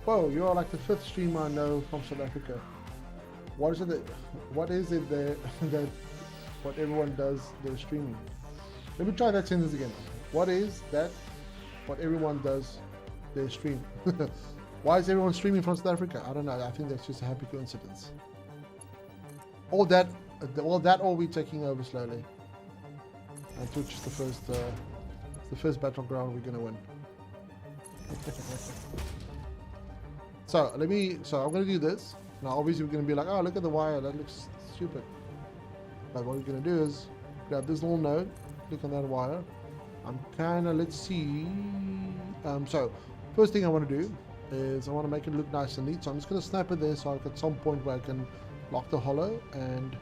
Whoa, you are like the 5th streamer I know from South Africa. What is it that what everyone does they're streaming? Let me try that sentence again. What is that what everyone does they're streaming? Why is everyone streaming from South Africa? I don't know. I think that's just a happy coincidence. All that all we're taking over slowly. And Twitch is the first battleground we're gonna win. So I'm gonna do this. Now obviously we're gonna be like, oh, look at the wire, that looks stupid. But what we're gonna do is grab this little node, click on that wire. I'm kinda, let's see. So first thing I wanna do is I wanna make it look nice and neat. So I'm just gonna snap it there so I've got some point where I can lock the hollow, and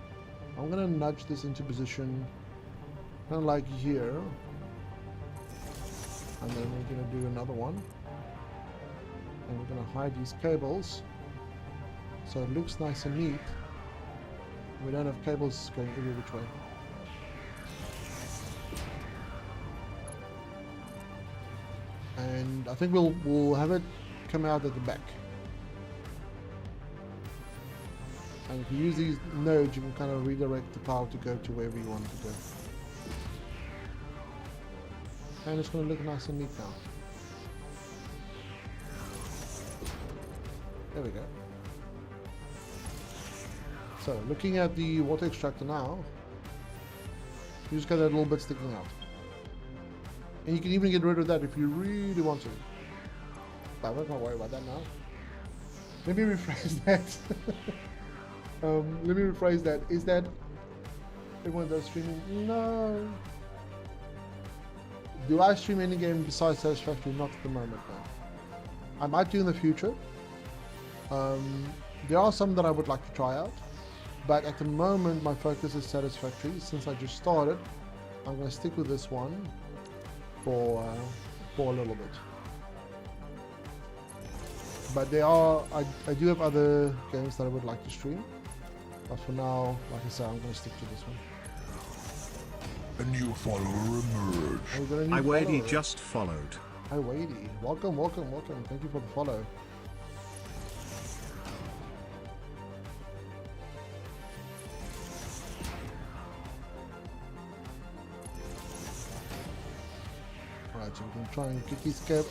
I'm gonna nudge this into position kinda like here. And then we're going to do another one, and we're going to hide these cables so it looks nice and neat. We don't have cables going every which way. And I think we'll have it come out at the back. And if you use these nodes, you can kind of redirect the power to go to wherever you want it to go. And it's going to look nice and neat now. There we go. So, looking at the water extractor now, you just got that little bit sticking out. And you can even get rid of that if you really want to. But I'm not going to worry about that now. Let me rephrase that. Let me rephrase that. Is that everyone does streaming? No. Do I stream any game besides Satisfactory? Not at the moment, no. I might do in the future. There are some that I would like to try out, but at the moment my focus is Satisfactory. Since I just started, I'm going to stick with this one for a little bit. But there are, I do have other games that I would like to stream, but for now, like I said, I'm going to stick to this one. A new follower emerged. Iwadey just followed. Iwadey, welcome, welcome, welcome. Thank you for the follow. Alright, so we can try and get these cables.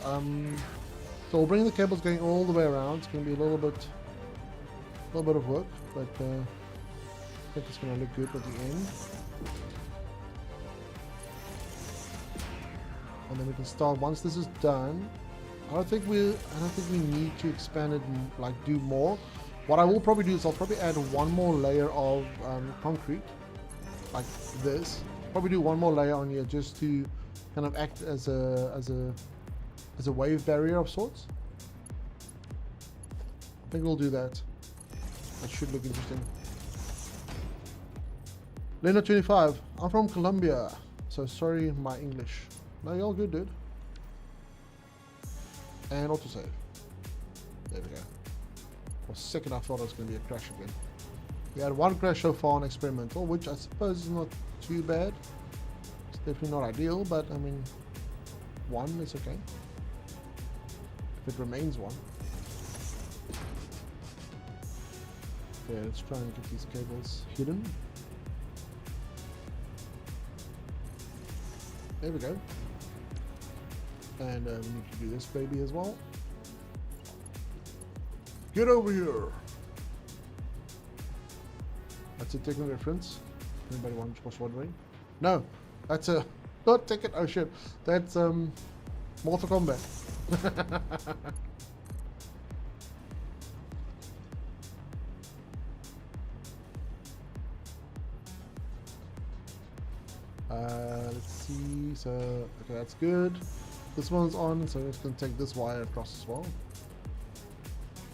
So we'll bring the cables going all the way around. It's going to be a little bit of work, but I think it's going to look good at the end. And then we can start once this is done. I don't think we need to expand it and like do more. What I will probably do is I'll probably add one more layer of concrete, like this. Probably do one more layer on here just to kind of act as a wave barrier of sorts. I think we'll do that. That should look interesting. Leonard 25. I'm from Colombia, so sorry my English. No, you're all good, dude. And autosave. There we go. For a second I thought it was going to be a crash again. We had one crash so far on experimental, which I suppose is not too bad. It's definitely not ideal, but I mean, one is okay. If it remains one. Okay, let's try and get these cables hidden. There we go. And we need to do this baby as well. Get over here! That's a Tekken reference. Anybody was wondering? No, that's a not Tekken. Oh shit, that's Mortal Kombat. Let's see. So okay, that's good. This one's on, so we're just gonna take this wire across as well.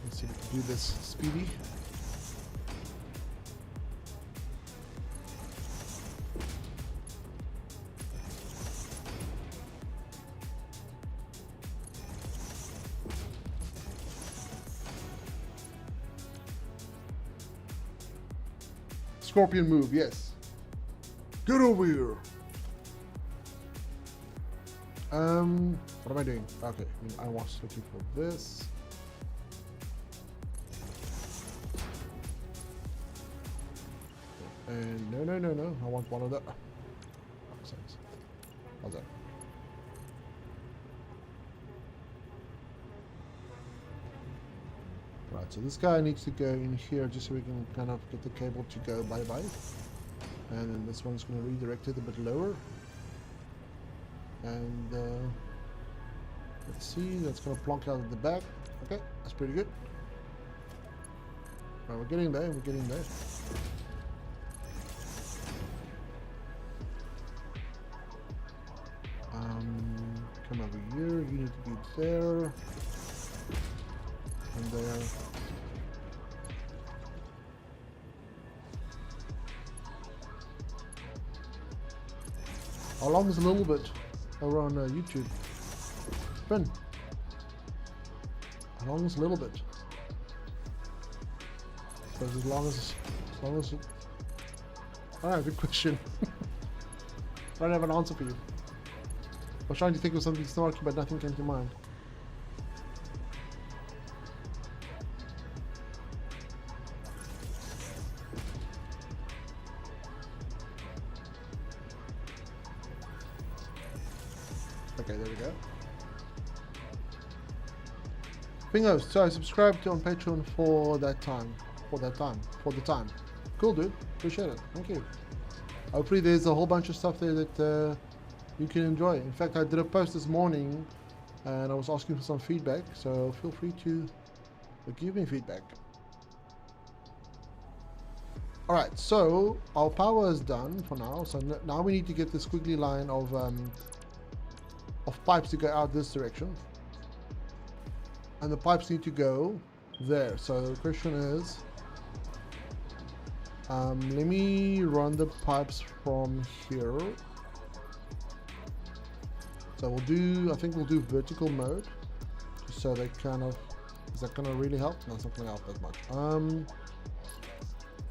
Let's see if we can do this speedy. Scorpion move, yes. Get over here. What am I doing? Okay, I was looking for this. And no, I want one of the. How's that? Right, so this guy needs to go in here just so we can kind of get the cable to go bye-bye. And then this one's going to redirect it a bit lower. And let's see, that's going to plonk out at the back. Okay, that's pretty good. Right, we're getting there, we're getting there. Come over here, you need to be there. And there. How long is a little bit over on YouTube? Ben, how long is a little bit? Because as long as I don't know, good question. I don't have an answer for you. I was trying to think of something snarky, but nothing came to mind. Okay, there we go. Bingo, so I subscribed to on Patreon for that time. For the time. Cool, dude. Appreciate it. Thank you. Hopefully there's a whole bunch of stuff there that you can enjoy. In fact, I did a post this morning and I was asking for some feedback, so feel free to So give me feedback. Alright, so our power is done for now. So now we need to get this squiggly line of pipes to go out this direction. And the pipes need to go there. So the question is, let me run the pipes from here. So we'll do, I think we'll do vertical mode, just so they kind of, is that going to really help? No, it's not going to help that much.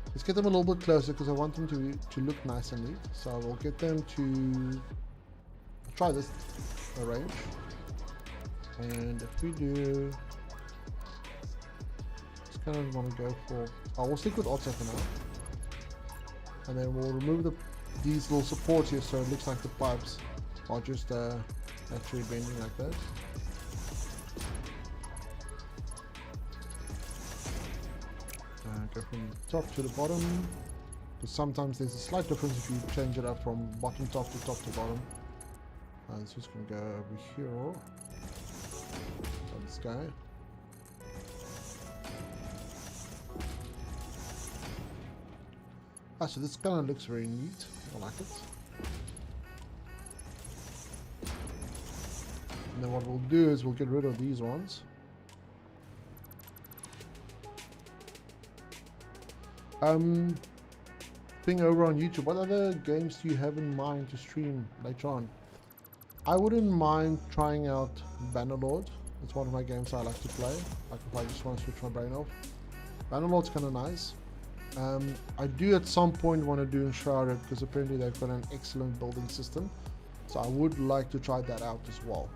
Let's get them a little bit closer because I want them to look nice and neat. So we'll get them to try this arrange. And if we do, just kind of want to go for, we'll stick with auto for now. And then we'll remove these little supports here so it looks like the pipes are just actually bending like that. Go from top to the bottom, because sometimes there's a slight difference if you change it up from bottom top to bottom. It's just going to go over here. So this guy. So this kind of looks very neat. I like it. And then what we'll do is we'll get rid of these ones. Thing over on YouTube, what other games do you have in mind to stream later on? I wouldn't mind trying out Bannerlord. It's one of my games I like to play, like if I just want to switch my brain off. Bannerlord's kind of nice. I do at some point want to do Enshrouded because apparently they've got an excellent building system, so I would like to try that out as well.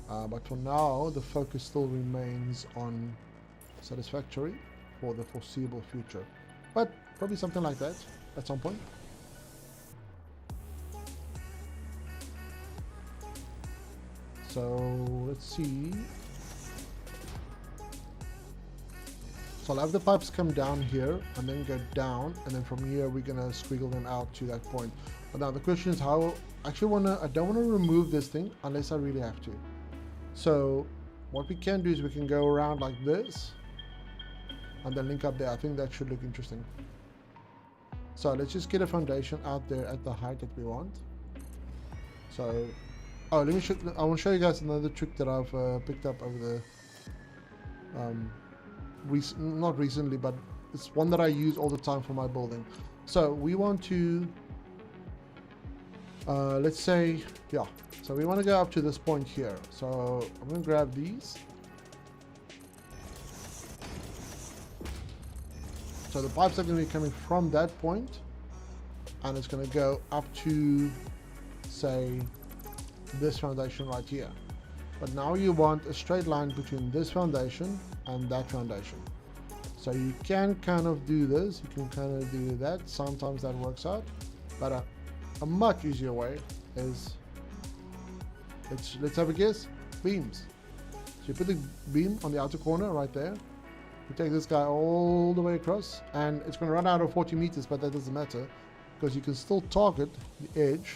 But for now, the focus still remains on Satisfactory for the foreseeable future. But probably something like that at some point. So let's see. So I'll have the pipes come down here and then go down, and then from here we're gonna squiggle them out to that point. But now the question is how. I don't want to remove this thing unless I really have to. So what we can do is we can go around like this and then link up there. I think that should look interesting. So let's just get a foundation out there at the height that we want. So, I want to show you guys another trick that I've picked up over the, not recently, but it's one that I use all the time for my building. So we want to, let's say, yeah. So we want to go up to this point here. So I'm going to grab these. So the pipes are going to be coming from that point, and it's going to go up to, say, this foundation right here. But now you want a straight line between this foundation and that foundation. So you can kind of do this, you can kind of do that. Sometimes that works out, but a much easier way is, let's have a guess, beams. So you put the beam on the outer corner right there. You take this guy all the way across, and it's going to run out of 40 meters, but that doesn't matter because you can still target the edge.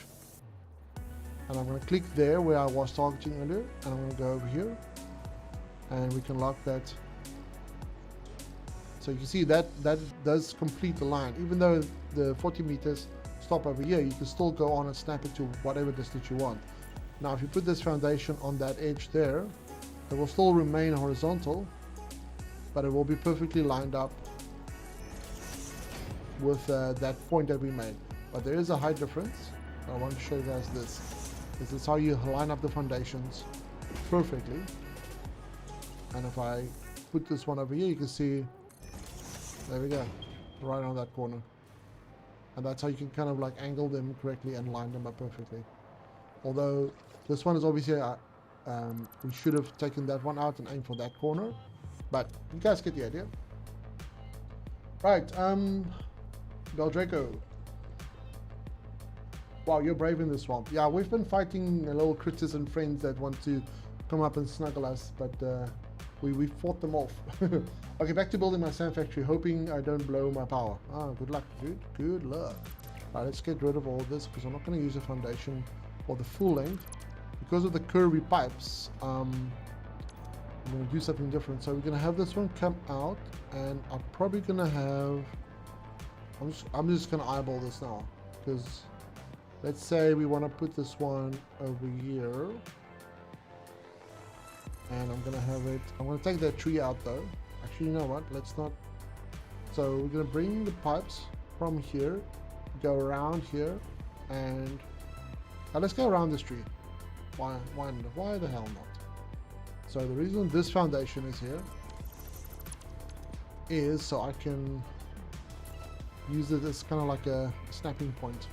And I'm going to click there where I was targeting earlier, and I'm going to go over here, and we can lock that. So you can see that does complete the line. Even though the 40 meters stop over here, you can still go on and snap it to whatever distance you want. Now if you put this foundation on that edge there, it will still remain horizontal, but it will be perfectly lined up with that point that we made. But there is a height difference. I want to show you guys this. This is how you line up the foundations perfectly. And if I put this one over here, you can see, there we go, right on that corner. And that's how you can kind of like angle them correctly and line them up perfectly. Although this one is obviously, we should have taken that one out and aimed for that corner. But you guys get the idea. Right, Draco. Wow, you're brave in the swamp. Yeah, we've been fighting little critters and friends that want to come up and snuggle us, but we fought them off. Okay, back to building my sand factory, hoping I don't blow my power. Good luck, dude. Good luck. Alright, let's get rid of all this because I'm not going to use a foundation for the full length. Because of the curvy pipes, I'm going to do something different. So we're going to have this one come out, and I'm probably going to have, I'm just going to eyeball this now, because let's say we want to put this one over here, and I'm going to have it, I'm going to take that tree out though. Actually, you know what, let's not. So we're going to bring the pipes from here, go around here, and let's go around this tree. Why the hell not? So the reason this foundation is here is so I can use it as kind of like a snapping point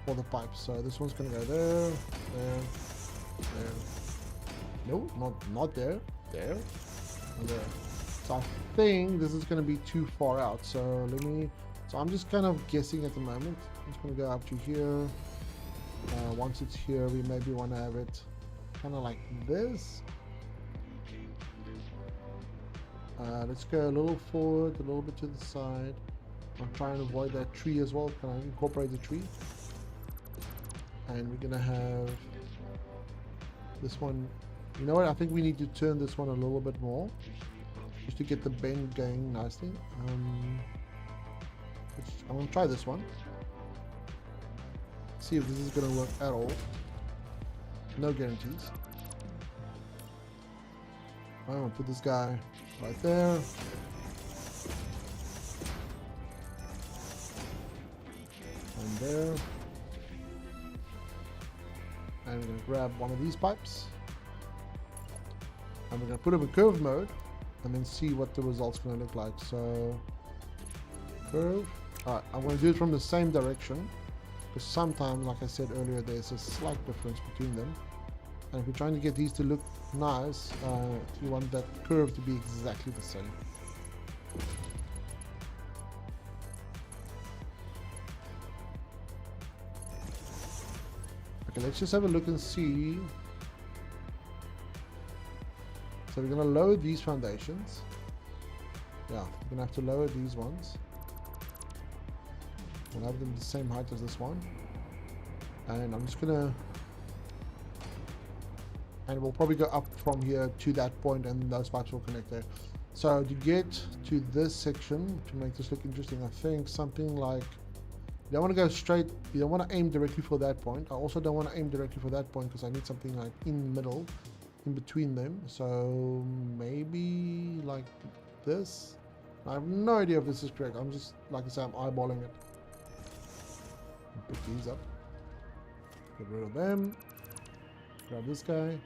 for the pipes. So this one's going to go there, there, there. No, not there, there, and there. So I think this is going to be too far out. So so I'm just kind of guessing at the moment. I'm just going to go up to here. Once it's here, we maybe want to have it kind of like this. Let's go a little forward, a little bit to the side. I'm trying to avoid that tree as well. Can I incorporate the tree? And we're gonna have this one. You know what? I think we need to turn this one a little bit more, just to get the bend going nicely. I'm gonna try this one. See if this is gonna work at all. No guarantees. I'm gonna put this guy right there. And there. And we're gonna grab one of these pipes. And we're gonna put them in curve mode and then see what the result's gonna look like. So curve. Alright, I'm gonna do it from the same direction. Because sometimes, like I said earlier, there's a slight difference between them. And if you're trying to get these to look nice, you want that curve to be exactly the same. Okay, let's just have a look and see. So we're going to lower these foundations. Yeah, we're going to have to lower these ones. We'll have them the same height as this one. And I'm just going to... And we'll probably go up from here to that point, and those pipes will connect there. So to get to this section, to make this look interesting, I think something like, you don't want to go straight, you don't want to aim directly for that point. I also don't want to aim directly for that point because I need something like in the middle, in between them. So maybe like this. I have no idea if this is correct. I'm just, like I say, I'm eyeballing it. Pick these up. Get rid of them. Grab this guy.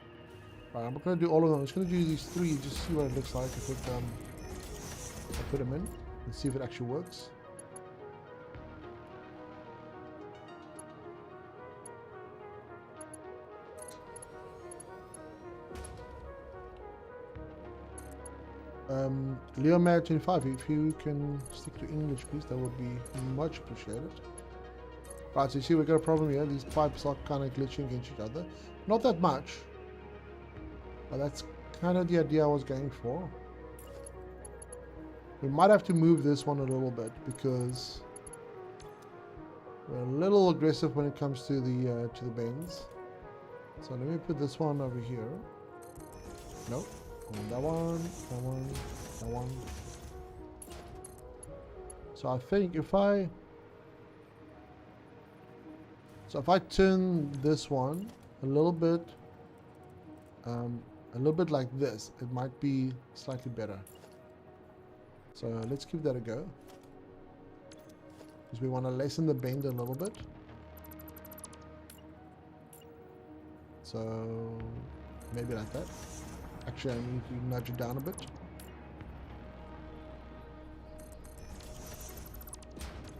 Right, I'm not going to do all of them. I'm just going to do these three, just see what it looks like if it, I put them in and see if it actually works. LeoMad25, if you can stick to English, please, that would be much appreciated. Right, so you see we've got a problem here. These pipes are kind of glitching against each other. Not that much, but that's kind of the idea I was going for. We might have to move this one a little bit because we're a little aggressive when it comes to the bends. So let me put this one over here. Nope. That one, that one, that one. So I think if I turn this one a little bit like this, it might be slightly better. So let's give that a go, because we want to lessen the bend a little bit. So maybe like that. Actually, I need to nudge it down a bit.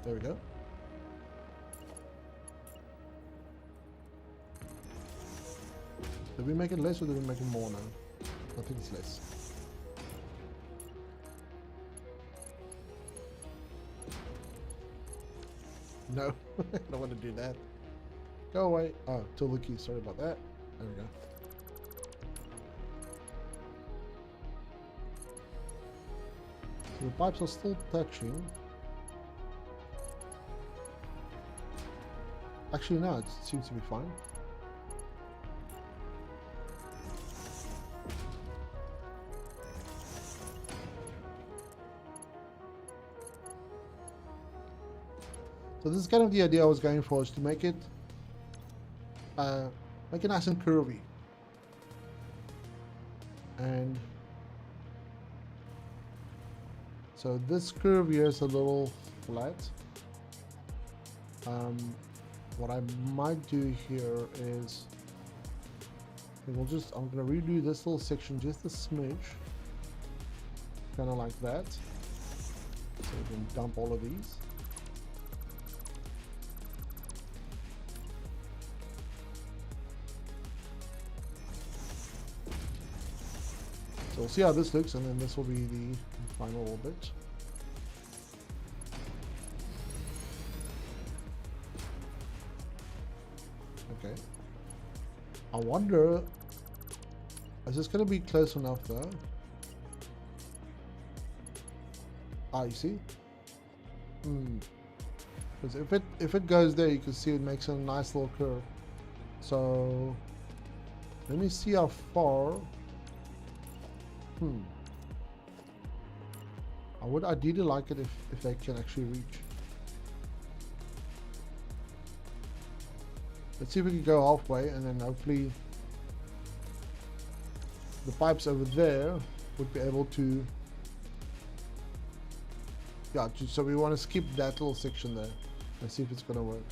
There we go. Did we make it less or did we make it more now? I think it's less. No, I don't want to do that. Go away. Oh, till the key. Sorry about that. There we go. So the pipes are still touching. Actually, no, it seems to be fine. So this is kind of the idea I was going for, is to make it nice and curvy. And so this curve here is a little flat. What I might do here is I'm gonna redo this little section just a smidge, kind of like that. So we can dump all of these. So we'll see how this looks, and then this will be the final bit. Okay. I wonder, is this going to be close enough though? Ah, you see? Because if it goes there, you can see it makes a nice little curve. So let me see how far. I would ideally like it if they can actually reach. Let's see if we can go halfway, and then hopefully the pipes over there would be able to. Yeah, so we want to skip that little section there and see if it's going to work.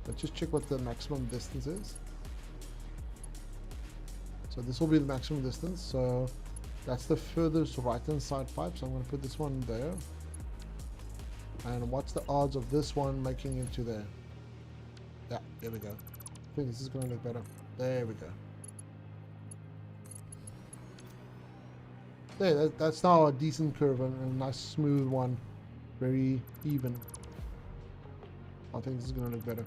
Let's just check what the maximum distance is. So this will be the maximum distance. So that's the furthest right hand side pipe. So I'm going to put this one there. And what's the odds of this one making it to there? Yeah, there we go. I think this is going to look better. There we go. There, that's now a decent curve and a nice smooth one. Very even. I think this is going to look better.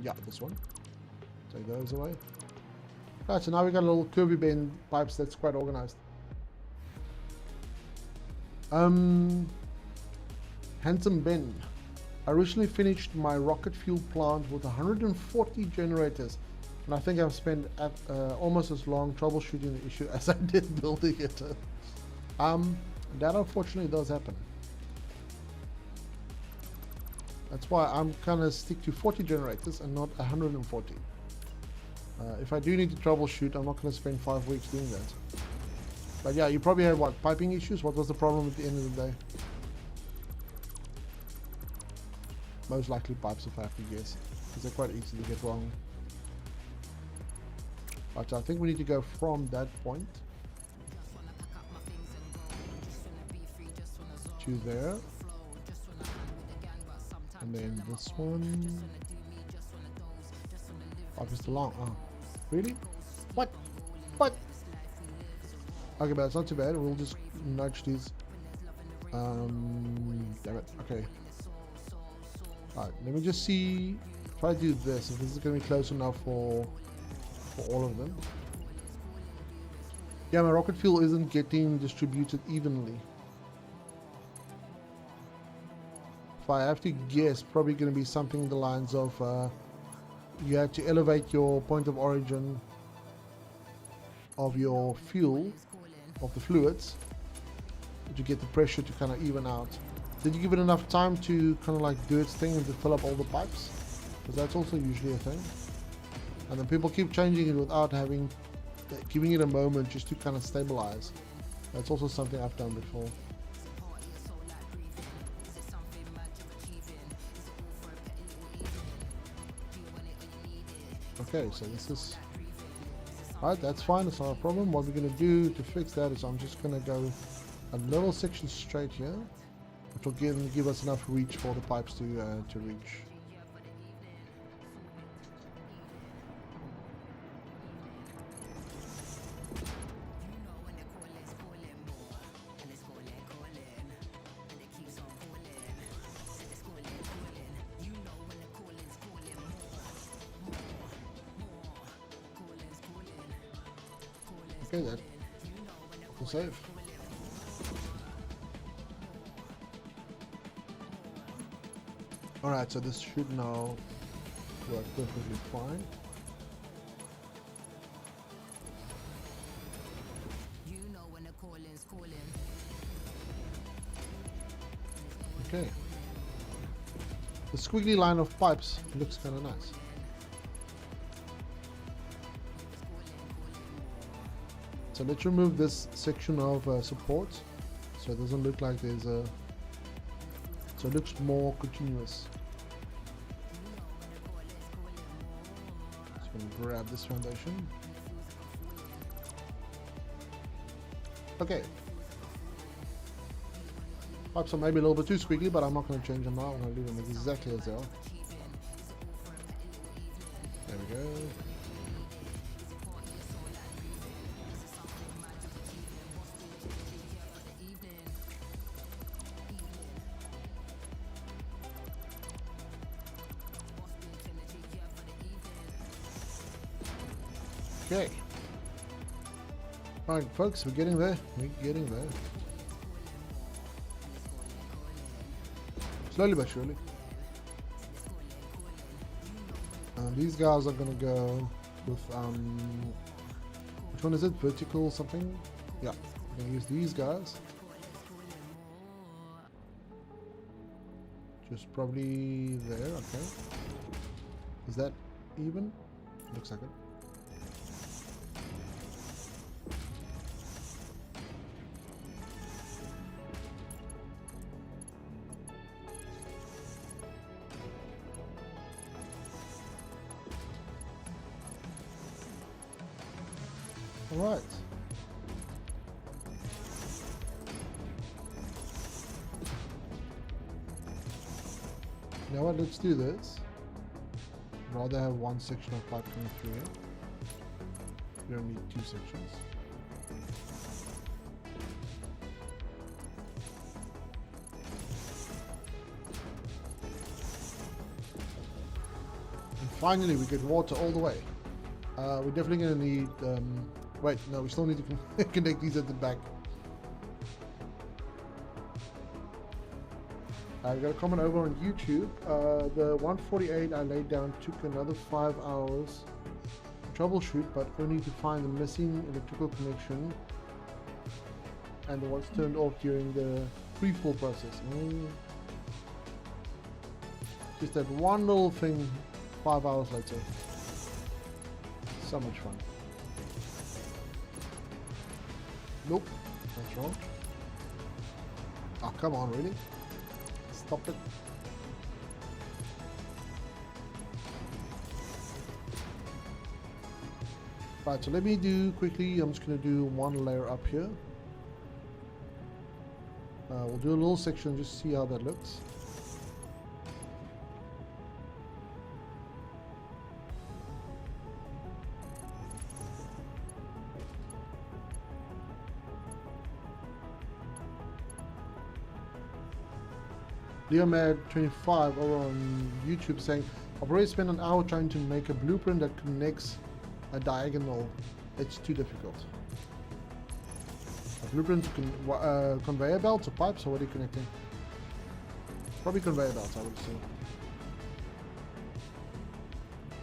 Yeah, this one. Take those away. Right, so now we got a little curvy bend pipes that's quite organized. Handsome Ben. I recently finished my rocket fuel plant with 140 generators, and I think I've spent almost as long troubleshooting the issue as I did building it. That unfortunately does happen. That's why I'm gonna stick to 40 generators and not 140. If I do need to troubleshoot, I'm not going to spend 5 weeks doing that. But yeah, you probably had what, piping issues? What was the problem at the end of the day? Most likely pipes, if I have to guess, because they're quite easy to get wrong. But I think we need to go from that point to there, and then this one. Oh, just long. Oh, really? What? Okay, but it's not too bad. We'll just nudge these. Damn it. Okay. Alright, let me just see if I do this, if this is going to be close enough for all of them. Yeah, my rocket fuel isn't getting distributed evenly. If I have to guess, probably going to be something in the lines of you have to elevate your point of origin of your fuel, of the fluids, to get the pressure to kind of even out. Did you give it enough time to kind of like do its thing and to fill up all the pipes? Because that's also usually a thing. And then people keep changing it without giving it a moment just to kind of stabilize. That's also something I've done before. Okay, so this is alright, that's fine, it's not a problem. What we're going to do to fix that is I'm just going to go a little section straight here, which will give us enough reach for the pipes to reach. Okay then, we'll save. Alright, so this should now work perfectly fine. Okay. The squiggly line of pipes looks kind of nice. So let's remove this section of support, so it doesn't look like there's a... So it looks more continuous. Just gonna grab this foundation. Okay. Pipes are maybe a little bit too squiggly, but I'm not going to change them now. I'm going to leave them exactly as they are. There we go. Okay. Alright folks, we're getting there. We're getting there. Slowly but surely. These guys are gonna go with which one is it? Vertical something? Yeah, I'm gonna use these guys. Just probably there, okay. Is that even? Looks like it. Alright. Now what, let's do this. Rather have one section of pipe coming through here. We don't need two sections. And finally we get water all the way. We're definitely going to need... wait, no, we still need to connect these at the back. I got a comment over on YouTube. The 148 I laid down took another 5 hours to troubleshoot, but only to find the missing electrical connection and the ones turned off during the pre-fall process. Just that one little thing 5 hours later. So much fun. Nope, that's wrong. Oh, come on, really? Stop it. Right, so let me do quickly, I'm just going to do one layer up here. We'll do a little section just to see how that looks. Leomad25 over on YouTube saying, I've already spent an hour trying to make a blueprint that connects a diagonal. It's too difficult. A blueprint to conveyor belts or pipes, or what are you connecting? Probably conveyor belts, I would assume.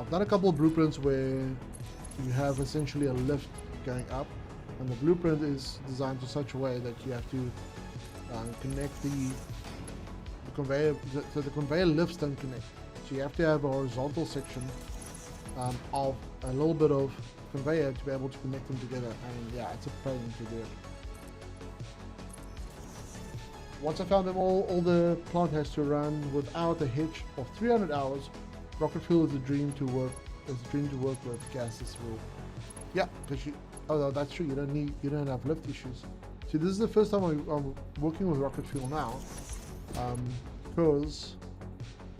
I've done a couple of blueprints where you have essentially a lift going up, and the blueprint is designed in such a way that you have to connect the conveyor, so the conveyor lifts don't connect. So you have to have a horizontal section of a little bit of conveyor to be able to connect them together, and yeah, it's a pain to do it. Once I found them all the plant has to run without a hitch of 300 hours. Rocket fuel is a dream to work. It's a dream to work with. Gas is real. Yeah, because oh, that's true. You don't have lift issues. See, this is the first time I'm working with rocket fuel now. Because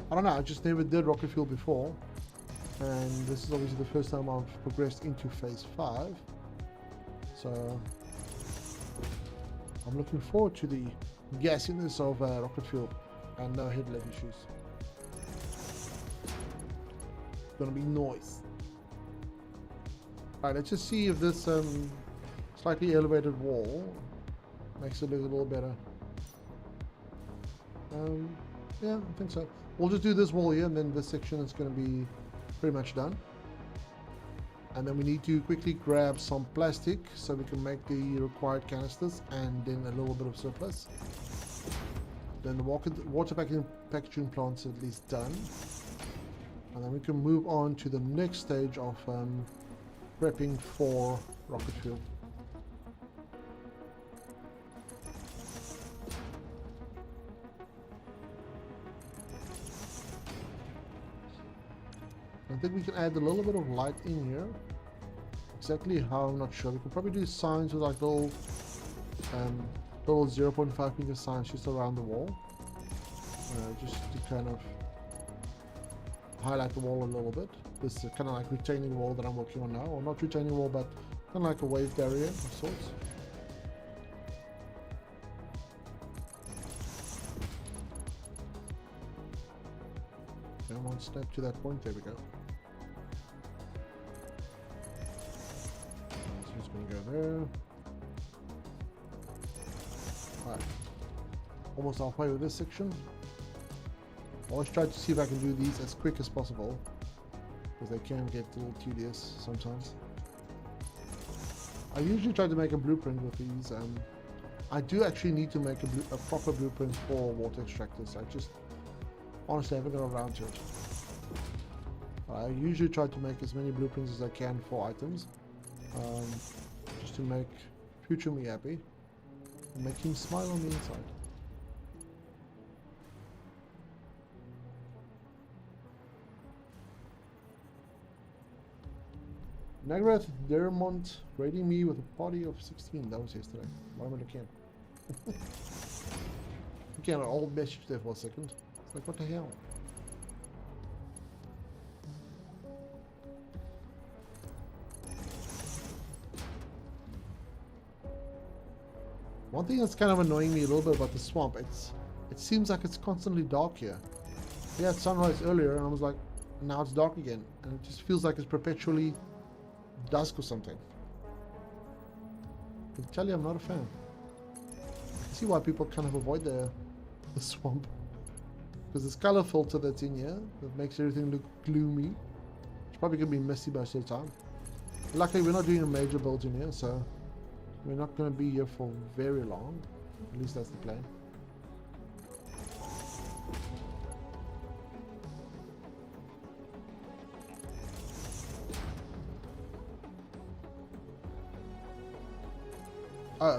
I don't know, I just never did rocket fuel before, and this is obviously the first time I've progressed into phase 5, so I'm looking forward to the gassiness of rocket fuel and no head leg issues. It's gonna be noise. Alright, let's just see if this slightly elevated wall makes it look a little better. Yeah, I think so. We'll just do this wall here, and then this section is going to be pretty much done. And then we need to quickly grab some plastic so we can make the required canisters, and then a little bit of surplus. Then the water packaging plant's at least done. And then we can move on to the next stage of prepping for rocket fuel. I think we can add a little bit of light in here. Exactly how, I'm not sure. We could probably do signs with like little 0.5 meter signs just around the wall. Just to kind of highlight the wall a little bit. This is kind of like retaining wall that I'm working on now. Or not retaining wall, but kind of like a wave barrier of sorts. And one step to that point, there we go. So just going to go there. Alright. Almost halfway with this section. I always try to see if I can do these as quick as possible, because they can get a little tedious sometimes. I usually try to make a blueprint with these. I do actually need to make a proper blueprint for water extractors. I just honestly haven't got around to it. I usually try to make as many blueprints as I can for items, just to make future me happy and make him smile on the inside. Nagrath Dermont rating me with a party of 16. That was yesterday. Why am I looking at? Looking at an old message there for a second. It's like, what the hell? One thing that's kind of annoying me a little bit about the swamp, it seems like it's constantly dark here. We had sunrise earlier and I was like, now it's dark again. And it just feels like it's perpetually dusk or something. I can tell you I'm not a fan. I see why people kind of avoid the swamp. Because this color filter that's in here that makes everything look gloomy. It's probably going to be messy most of the time. Luckily we're not doing a major build in here, so we're not going to be here for very long. At least that's the plan.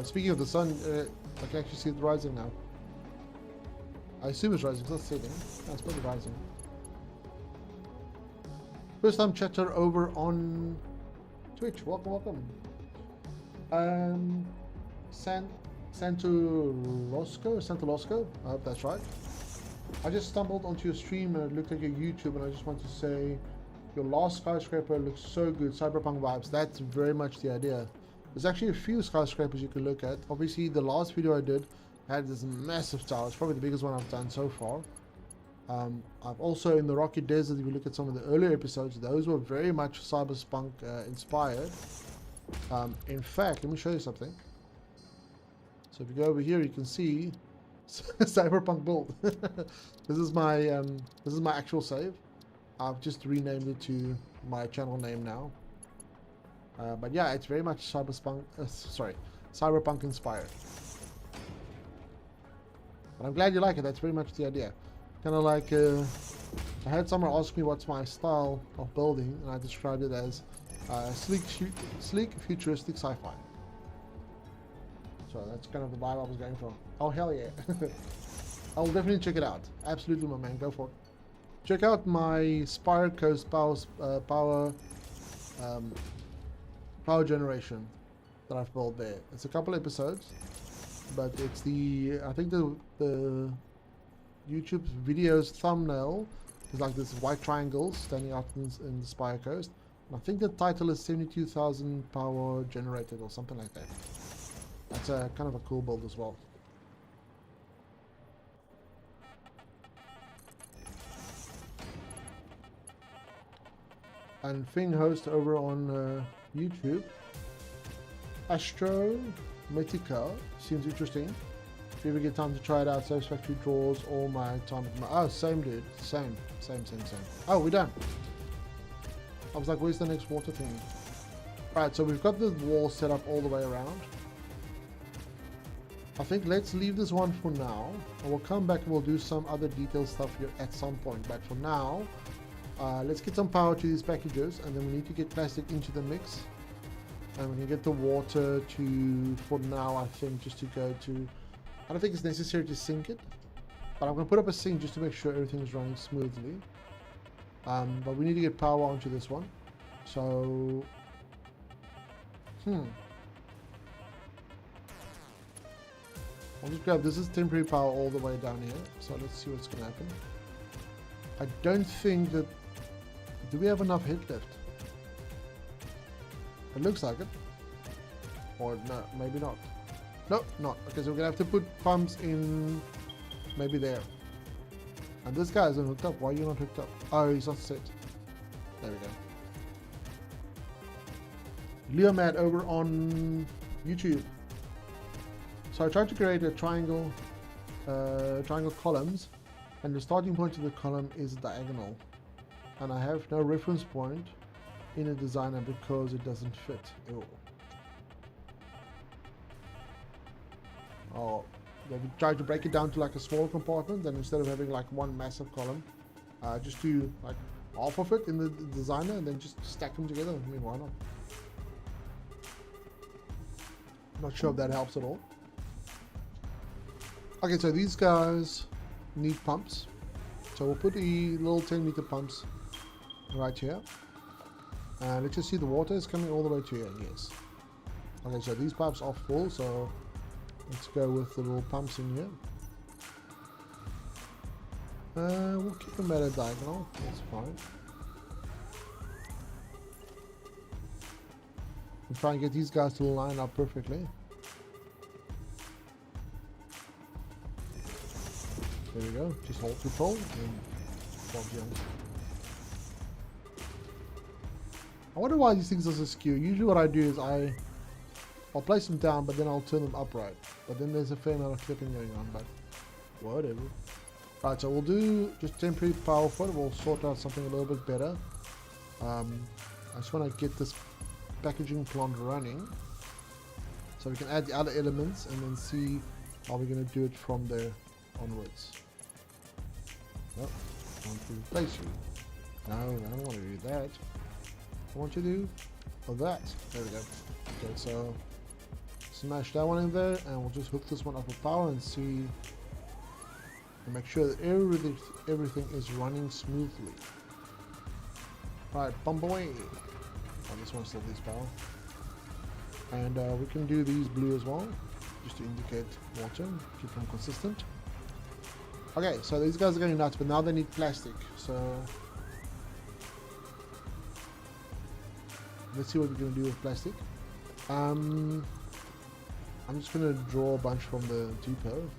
Speaking of the sun, I can actually see it rising now. I assume it's rising, it's not setting. No, it's probably rising. First time chatter over on Twitch. Welcome. Santolosco, I hope that's right. I just stumbled onto your stream and it looked like your YouTube, and I just want to say your last skyscraper looks so good. Cyberpunk vibes. That's very much the idea. There's actually a few skyscrapers you can look at. Obviously, the last video I did had this massive tower. It's probably the biggest one I've done so far. I've also, in the Rocky Desert, if you look at some of the earlier episodes, those were very much cyberpunk-inspired. In fact, let me show you something. So if you go over here, you can see cyberpunk build. This is my actual save. I've just renamed it to my channel name now. But yeah, it's very much cyberpunk inspired. But I'm glad you like it. That's very much the idea. Kind of like I had someone ask me what's my style of building, and I described it as sleek, futuristic sci-fi. So that's kind of the vibe I was going for. Oh hell yeah! I'll definitely check it out. Absolutely, my man. Go for it. Check out my Spire Coast power generation that I've built there. It's a couple episodes, but it's I think the YouTube video's thumbnail is like this white triangle standing out in the Spire Coast. And I think the title is 72,000 power generated or something like that. That's a kind of a cool build as well. And Fing host over on YouTube. Astro Metica seems interesting. If you ever get time to try it out, Satisfactory draws all my time. Oh, same dude. Same. Oh, we're done. I was like, where's the next water thing? Right, so we've got the wall set up all the way around. I think let's leave this one for now, and we'll come back and we'll do some other detailed stuff here at some point. But for now, let's get some power to these packages, and then we need to get plastic into the mix, and we can get the water to, for now I think, just to go to, I don't think it's necessary to sink it, but I'm going to put up a sink just to make sure everything is running smoothly. But we need to get power onto this one, so I'll just grab, this is temporary power all the way down here, so let's see what's going to happen. I don't think that, do we have enough head left? It looks like it. Or no, maybe not. Nope, not. Okay, so we're going to have to put pumps in maybe there. And this guy isn't hooked up. Why are you not hooked up? Oh, he's not set. There we go. Leomad over on YouTube. So I tried to create a triangle columns, and the starting point of the column is diagonal, and I have no reference point in a designer because it doesn't fit. Ew. Oh, they tried to break it down to like a small compartment, then instead of having like one massive column, just do like half of it in the designer and then just stack them together. I mean, why not? Not sure if that helps at all. Okay, so these guys need pumps, so we'll put the little 10-meter pumps right here, and let's just see the water is coming all the way to here. Yes. Okay, so these pipes are full, so let's go with the little pumps in here. We'll keep them at a diagonal, that's fine. We'll try and get these guys to line up perfectly. There we go, just hold control and Bob's young. I wonder why these things are so skew. Usually what I do is I'll place them down, but then I'll turn them upright. But then there's a fair amount of clipping going on, but whatever. Right, so we'll do just temporary power for it. We'll sort out something a little bit better. I just want to get this packaging plant running, so we can add the other elements and then see how we're going to do it from there onwards. Oh, I want to replace you. No, I don't want to do that. I want to do that. There we go. Okay, so smash that one in there, and we'll just hook this one up with power and see, and make sure that everything is running smoothly. Right, pump away. Oh, this one still needs power. And we can do these blue as well, just to indicate water, keep them consistent. Okay, so these guys are going nuts, but now they need plastic. So let's see what we're going to do with plastic. I'm just going to draw a bunch from the depot,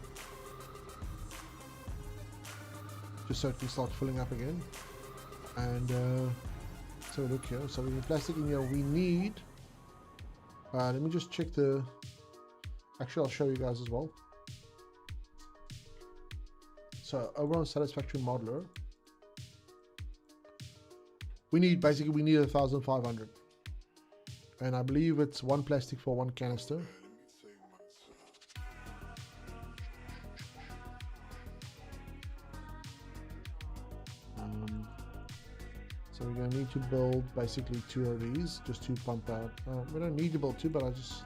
just so it can start filling up again. And so look here, so we need plastic in here. We need, let me just check the, actually I'll show you guys as well. So over on Satisfactory modeler, we need 1,500, and I believe it's one plastic for one canister. So we're going to need to build basically 2 of these just to pump out. We don't need to build 2, but I just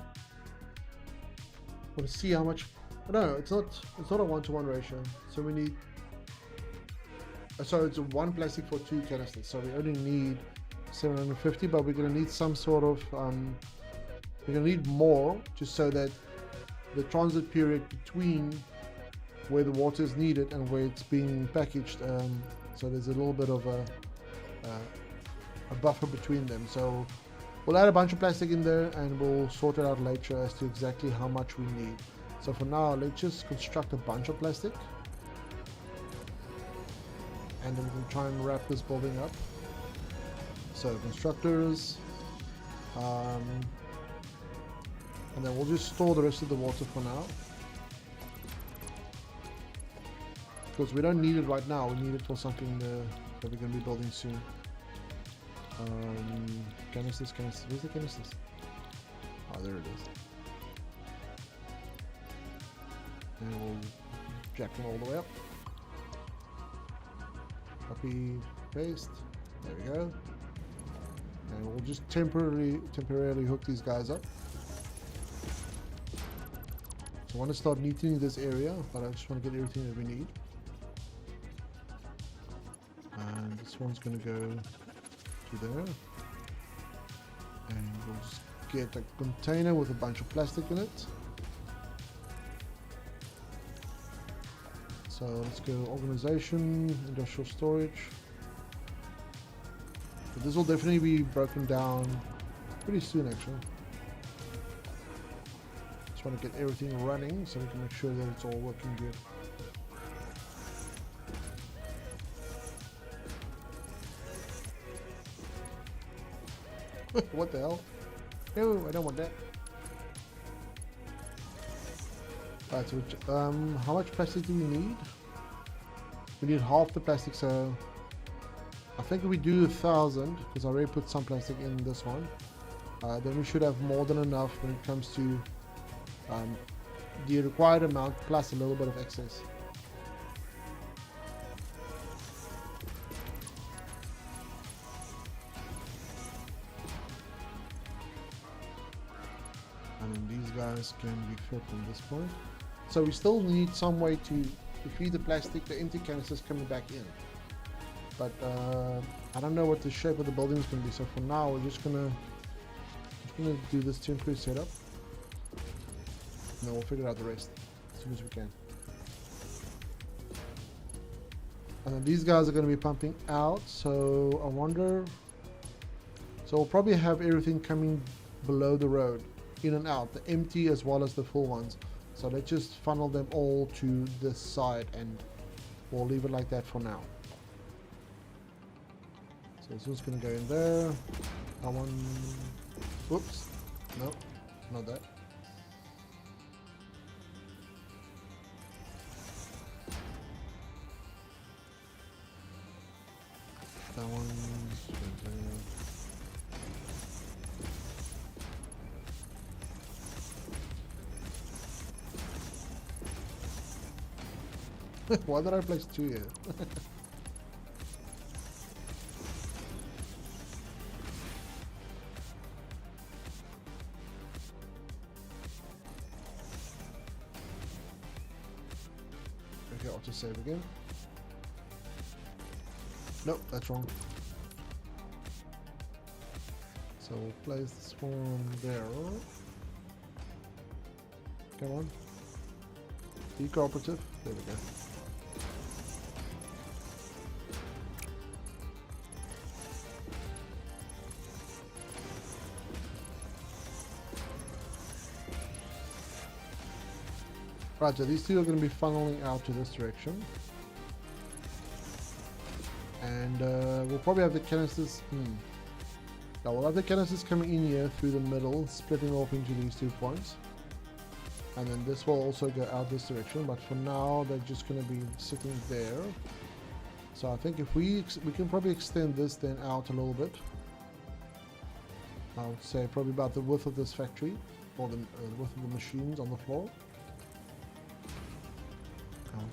want to see how much. No, it's not a 1-to-1 ratio. So we need. So it's one plastic for 2 canisters. So we only need 750, but we're going to need some sort of. We're going to need more, just so that the transit period between where the water is needed and where it's being packaged. So there's a little bit of a buffer between them. So we'll add a bunch of plastic in there, and we'll sort it out later as to exactly how much we need. So for now, let's just construct a bunch of plastic, and then we can try and wrap this building up. So constructors, and then we'll just store the rest of the water for now, because we don't need it right now. We need it for something that we're going to be building soon. Canisters, where's the canisters? Oh, there it is. And we'll jack them all the way up. Copy, paste. There we go. And we'll just temporarily hook these guys up. So I want to start neatening this area, but I just want to get everything that we need. And this one's going to go to there. And we'll just get a container with a bunch of plastic in it. So let's go organization, industrial storage. So this will definitely be broken down pretty soon actually. Just want to get everything running so we can make sure that it's all working good. What the hell? No, I don't want that. Alright, so how much plastic do we need? We need half the plastic, so I think if we do 1,000, because I already put some plastic in this one, then we should have more than enough when it comes to the required amount plus a little bit of excess. And then these guys can be filled from this point. So we still need some way to feed the plastic, the empty canisters coming back in. But I don't know what the shape of the building is going to be, so for now we're just gonna do this temporary setup. And then we'll figure out the rest as soon as we can. And then these guys are going to be pumping out, so I wonder... So we'll probably have everything coming below the road, in and out, the empty as well as the full ones. So let's just funnel them all to this side and we'll leave it like that for now. So this one's going to go in there. That one... Whoops. No, not that. That one's right there. Why did I place 2 here? Okay, I'll just save again. Nope, that's wrong. So we'll place this one there. Come on. Be cooperative. There we go. Right, so these two are going to be funneling out to this direction. And we'll probably have the canisters... Now we'll have the canisters coming in here through the middle, splitting off into these 2 points. And then this will also go out this direction, but for now they're just going to be sitting there. So I think if we can probably extend this then out a little bit. I would say probably about the width of this factory, or the width of the machines on the floor.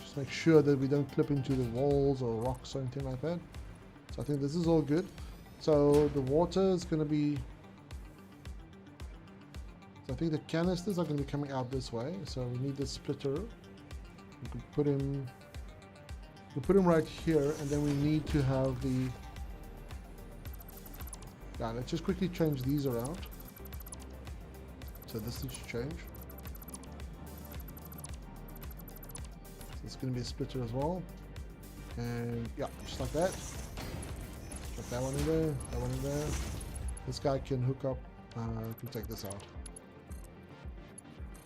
Just make sure that we don't clip into the walls or rocks or anything like that. So I think this is all good. So the water is going to be... So I think the canisters are going to be coming out this way. So we need the splitter. We could put him... We'll put him right here, and then we need to have the... Yeah, let's just quickly change these around. So this needs to change. It's going to be a splitter as well, and yeah, just like that. Put that one in there, that one in there. This guy can hook up, can take this out.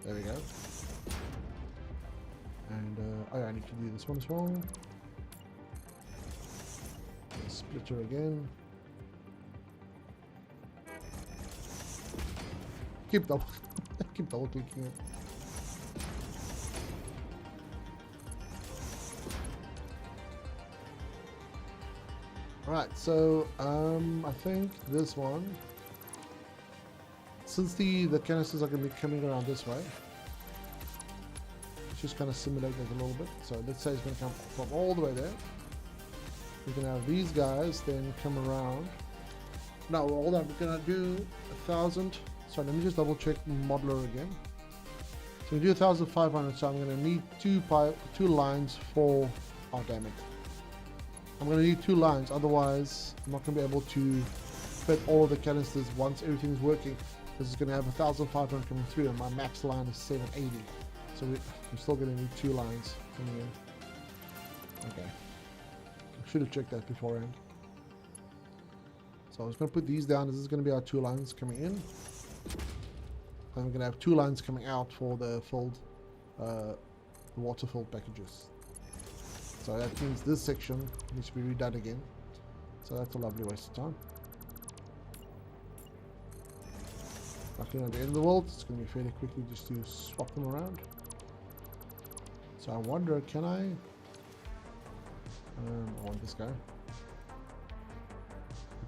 There we go. And oh yeah, I need to do this one as well. The splitter again. Keep double clicking it. Alright, so I think this one, since the canisters are going to be coming around this way, just kind of simulate that a little bit. So let's say it's going to come from all the way there. We're going to have these guys then come around. No, hold on, we're going to do 1,000. So let me just double check modeler again. So we do 1,500, so I'm going to need two lines for, oh damn it. I'm going to need 2 lines, otherwise I'm not going to be able to fit all of the canisters once everything's working. This is going to have 1,500 coming through and my max line is 780. So we're still going to need 2 lines coming in. Okay. I should have checked that beforehand. So I was going to put these down. This is going to be our 2 lines coming in. And we're going to have 2 lines coming out for the filled, the water filled packages. So that means this section needs to be redone again. So that's a lovely waste of time. Luckily at the end of the world, it's going to be fairly quickly just to swap them around. So I wonder, can I want this guy.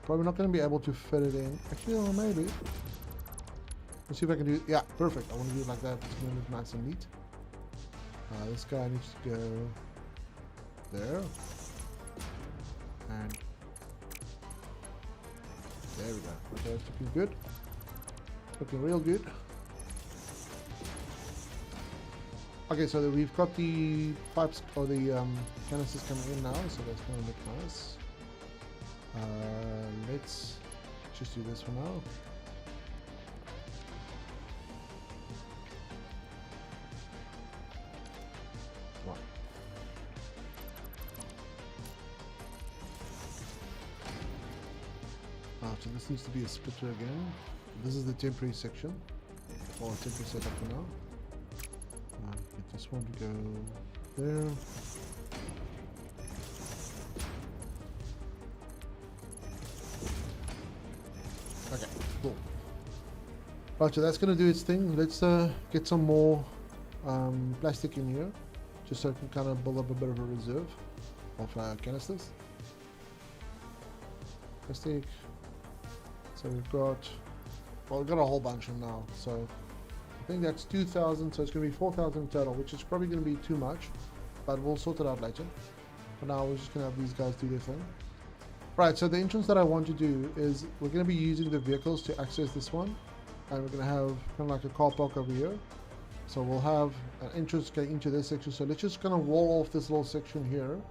Probably not going to be able to fit it in. Actually, or maybe. Let's see if I can do it. Yeah, perfect. I want to do it like that. It's going to look nice and neat. This guy needs to go there. And there we go. Okay, it's looking good. Looking real good. Okay, so we've got the pipes or the canisters coming in now, so that's going to look nice. Let's just do this for now. Right. So this needs to be a splitter again. This is the temporary section, or temporary setup for now. Get this one to go there. Okay, cool. Right, so that's going to do its thing. Let's get some more plastic in here, just so it can kind of build up a bit of a reserve of canisters. Plastic. So we've got, well, we've got a whole bunch of them now. So I think that's 2,000, so it's going to be 4,000 total, which is probably going to be too much, but we'll sort it out later. For now, we're just going to have these guys do their thing. Right, so the entrance that I want to do is we're going to be using the vehicles to access this one, and we're going to have kind of like a car park over here. So we'll have an entrance going into this section. So let's just kind of wall off this little section here,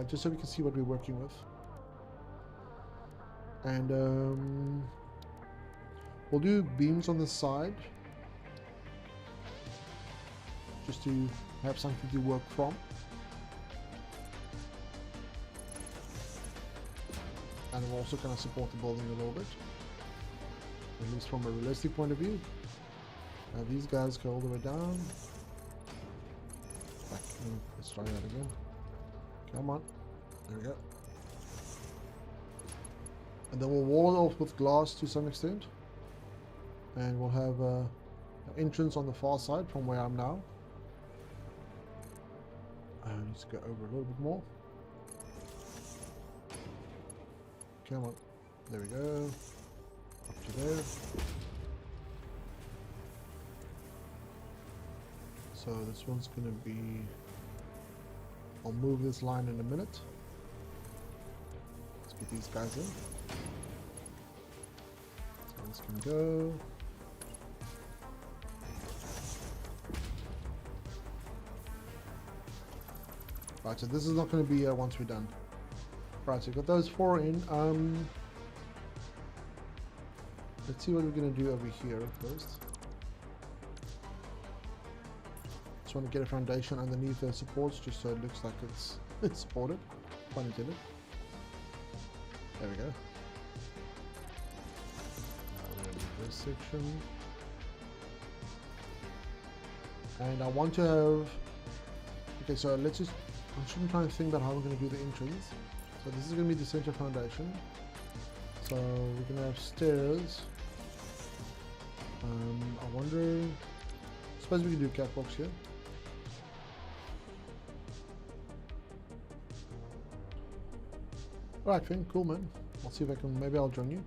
just so we can see what we're working with. And we'll do beams on the side, just to have something to work from. And we'll also kind of support the building a little bit, at least from a realistic point of view. These guys go all the way down. Back. Let's try that again. Come on. There we go. And then we'll wall it off with glass to some extent. And we'll have an entrance on the far side from where I'm now. I need to go over a little bit more. Come on. There we go. Up to there. So this one's going to be... I'll move this line in a minute. Let's get these guys in. So this can go. Right, so this is not going to be once we're done. Right, so we've got those 4 in. Let's see what we're going to do over here first. Just want to get a foundation underneath the supports, just so it looks like it's supported. Pun intended. There we go. We're going to do this section. And I want to have... Okay, so let's just... I'm just trying to think about how we're going to do the entrance. So this is going to be the center foundation. So we're going to have stairs. I wonder... I suppose we can do catwalks here. Alright, Finn, cool man. I'll see if I can, maybe I'll join you.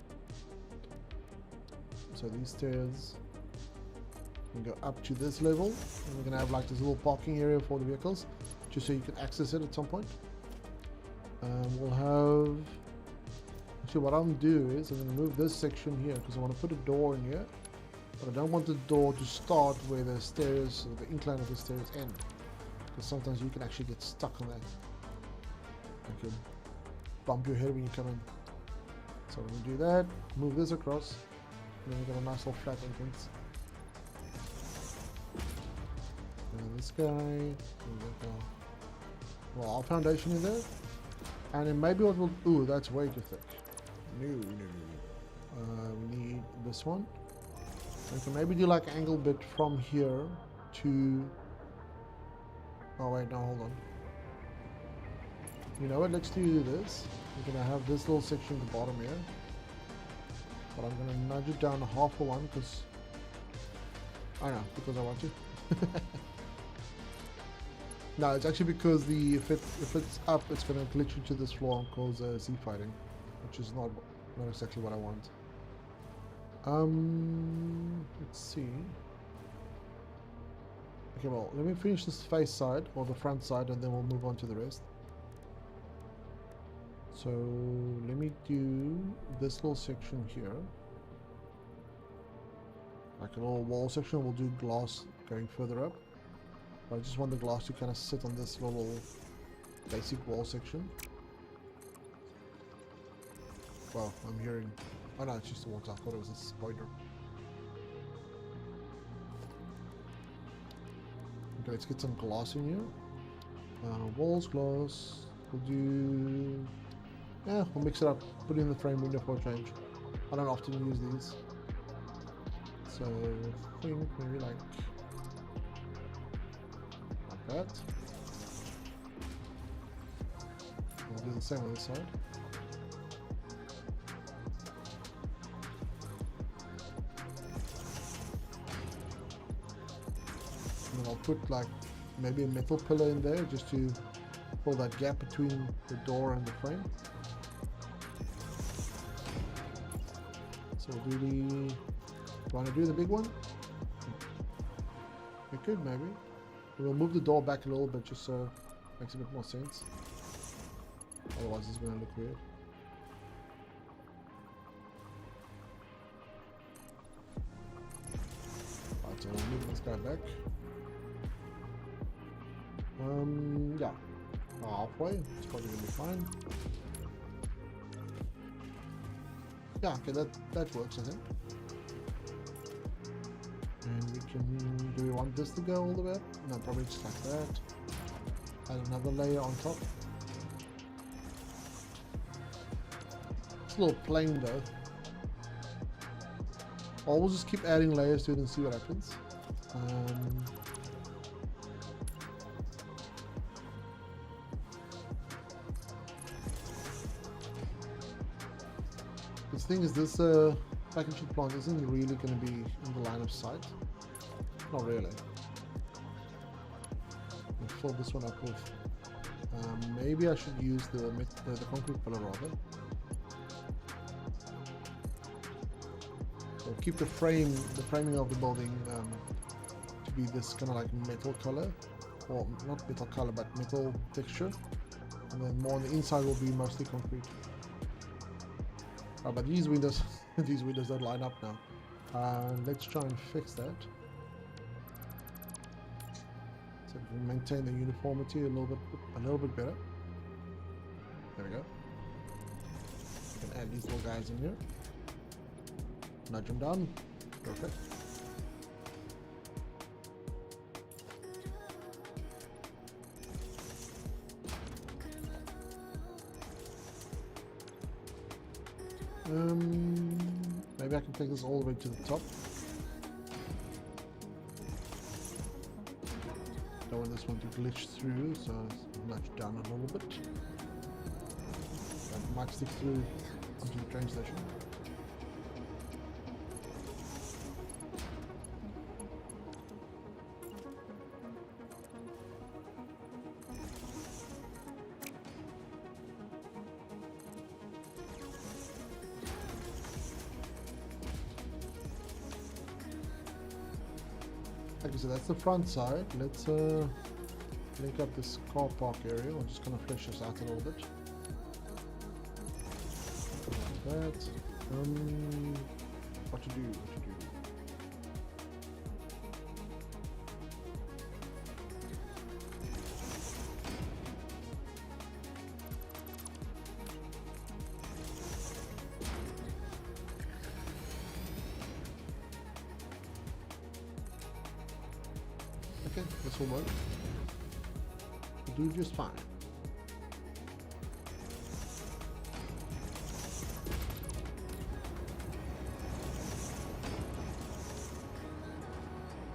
So these stairs We can go up to this level, and we're gonna have like this little parking area for the vehicles, just so you can access it at some point. We'll have. Actually, what I'm gonna do is I'm gonna move this section here because I want to put a door in here, but I don't want the door to start where the stairs, or the incline of the stairs end, because sometimes you can actually get stuck on that. You can bump your head when you come in. So we're gonna do that. Move this across, and then we've got a nice little flat entrance. And this guy. Well, our foundation in there. And then maybe what we'll... Ooh, that's way too thick. No. We need this one. We can maybe do like an angle bit from here to... Oh wait, no, hold on. You know what, let's do this. We're gonna have this little section at the bottom here. But I'm gonna nudge it down half for one because... I don't know, because I want to. No, it's actually because if it's up, it's gonna glitch into this floor and cause Z fighting, which is not exactly what I want. Let's see. Okay, well, let me finish this face side or the front side, and then we'll move on to the rest. So let me do this little section here, like a little wall section. We'll do glass going further up. I just want the glass to kind of sit on this little basic wall section. Well, I'm hearing... Oh no, it's just the water. I thought it was a spider. Okay, let's get some glass in here. Walls, glass. We'll do... Yeah, we'll mix it up. Put it in the frame window for a change. I don't often use these. So I think maybe like... that. We'll do the same on this side. And then I'll put like maybe a metal pillar in there just to fill that gap between the door and the frame. So we'll do the... Want to do the big one? We could maybe. We'll move the door back a little bit just so it makes a bit more sense. Otherwise it's going to look weird. Alright, so we'll move this guy back. Yeah. Halfway. It's probably going to be fine. Yeah, okay, that works, I think. And we can... Do we want this to go all the way up? No, probably just like that. Add another layer on top. It's a little plain though. Or we'll just keep adding layers to it and see what happens. The thing is, this vacuum sheet plant isn't really going to be in the line of sight. Not really. I'll fill this one up with... maybe I should use the concrete pillar rather. So keep the framing of the building to be this kind of like metal color, or not metal color, but metal texture, and then more on the inside will be mostly concrete. Oh, but these windows, these windows don't line up now. Let's try and fix that. So we can maintain the uniformity a little bit better. There we go. We can add these little guys in here. Nudge them down. Perfect. Maybe I can take this all the way to the top. Don't want this one to glitch through, so nudge down a little bit. That might stick through onto the train station. Like I said, that's the front side. Let's link up this car park area. I'm just gonna flesh this out a little bit. Like that. What to do? Okay, this will work. We'll do just fine.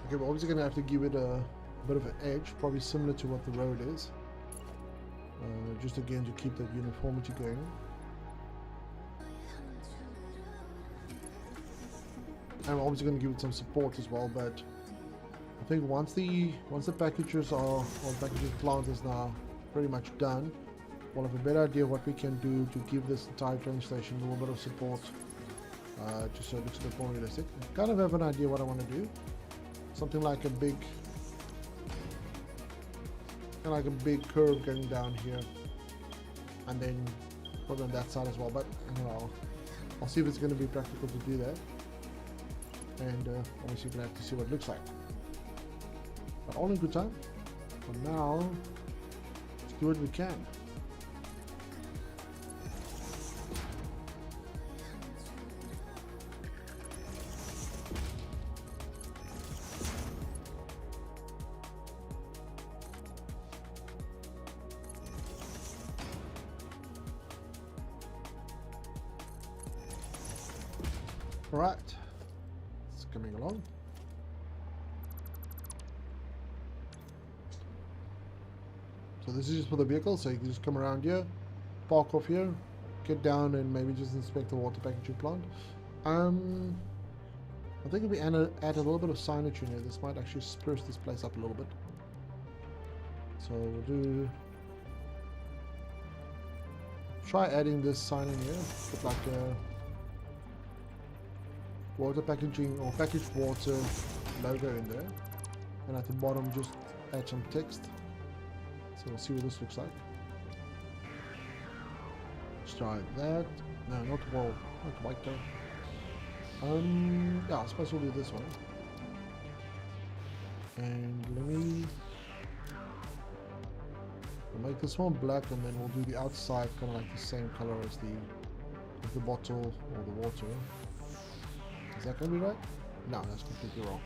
Okay, we're obviously going to have to give it a bit of an edge, probably similar to what the road is. Just again to keep that uniformity going. I'm obviously going to give it some support as well, but I think once the packages are, or the packaging plant is now pretty much done, we'll have a better idea what we can do to give this entire train station a little bit of support, just so it looks a bit more realistic. I kind of have an idea what I want to do. Something like a big, curve going down here, and then probably on that side as well. But you know, I'll see if it's going to be practical to do that, and obviously we're going to have to see what it looks like. But all in good time. For now, let's do what we can. Alright, it's coming along. So this is just for the vehicle, so you can just come around here, park off here, get down and maybe just inspect the water packaging plant. I think if we add a little bit of signage in here, this might actually spruce this place up a little bit. So we'll try adding this sign in here, put like a water packaging or packaged water logo in there, and at the bottom just add some text. So we'll see what this looks like. Let's try that. No, not white though. Yeah, I suppose we'll do this one. And we'll make this one black, and then we'll do the outside kind of like the same color as the bottle or the water. Is that going to be right? No, that's completely wrong.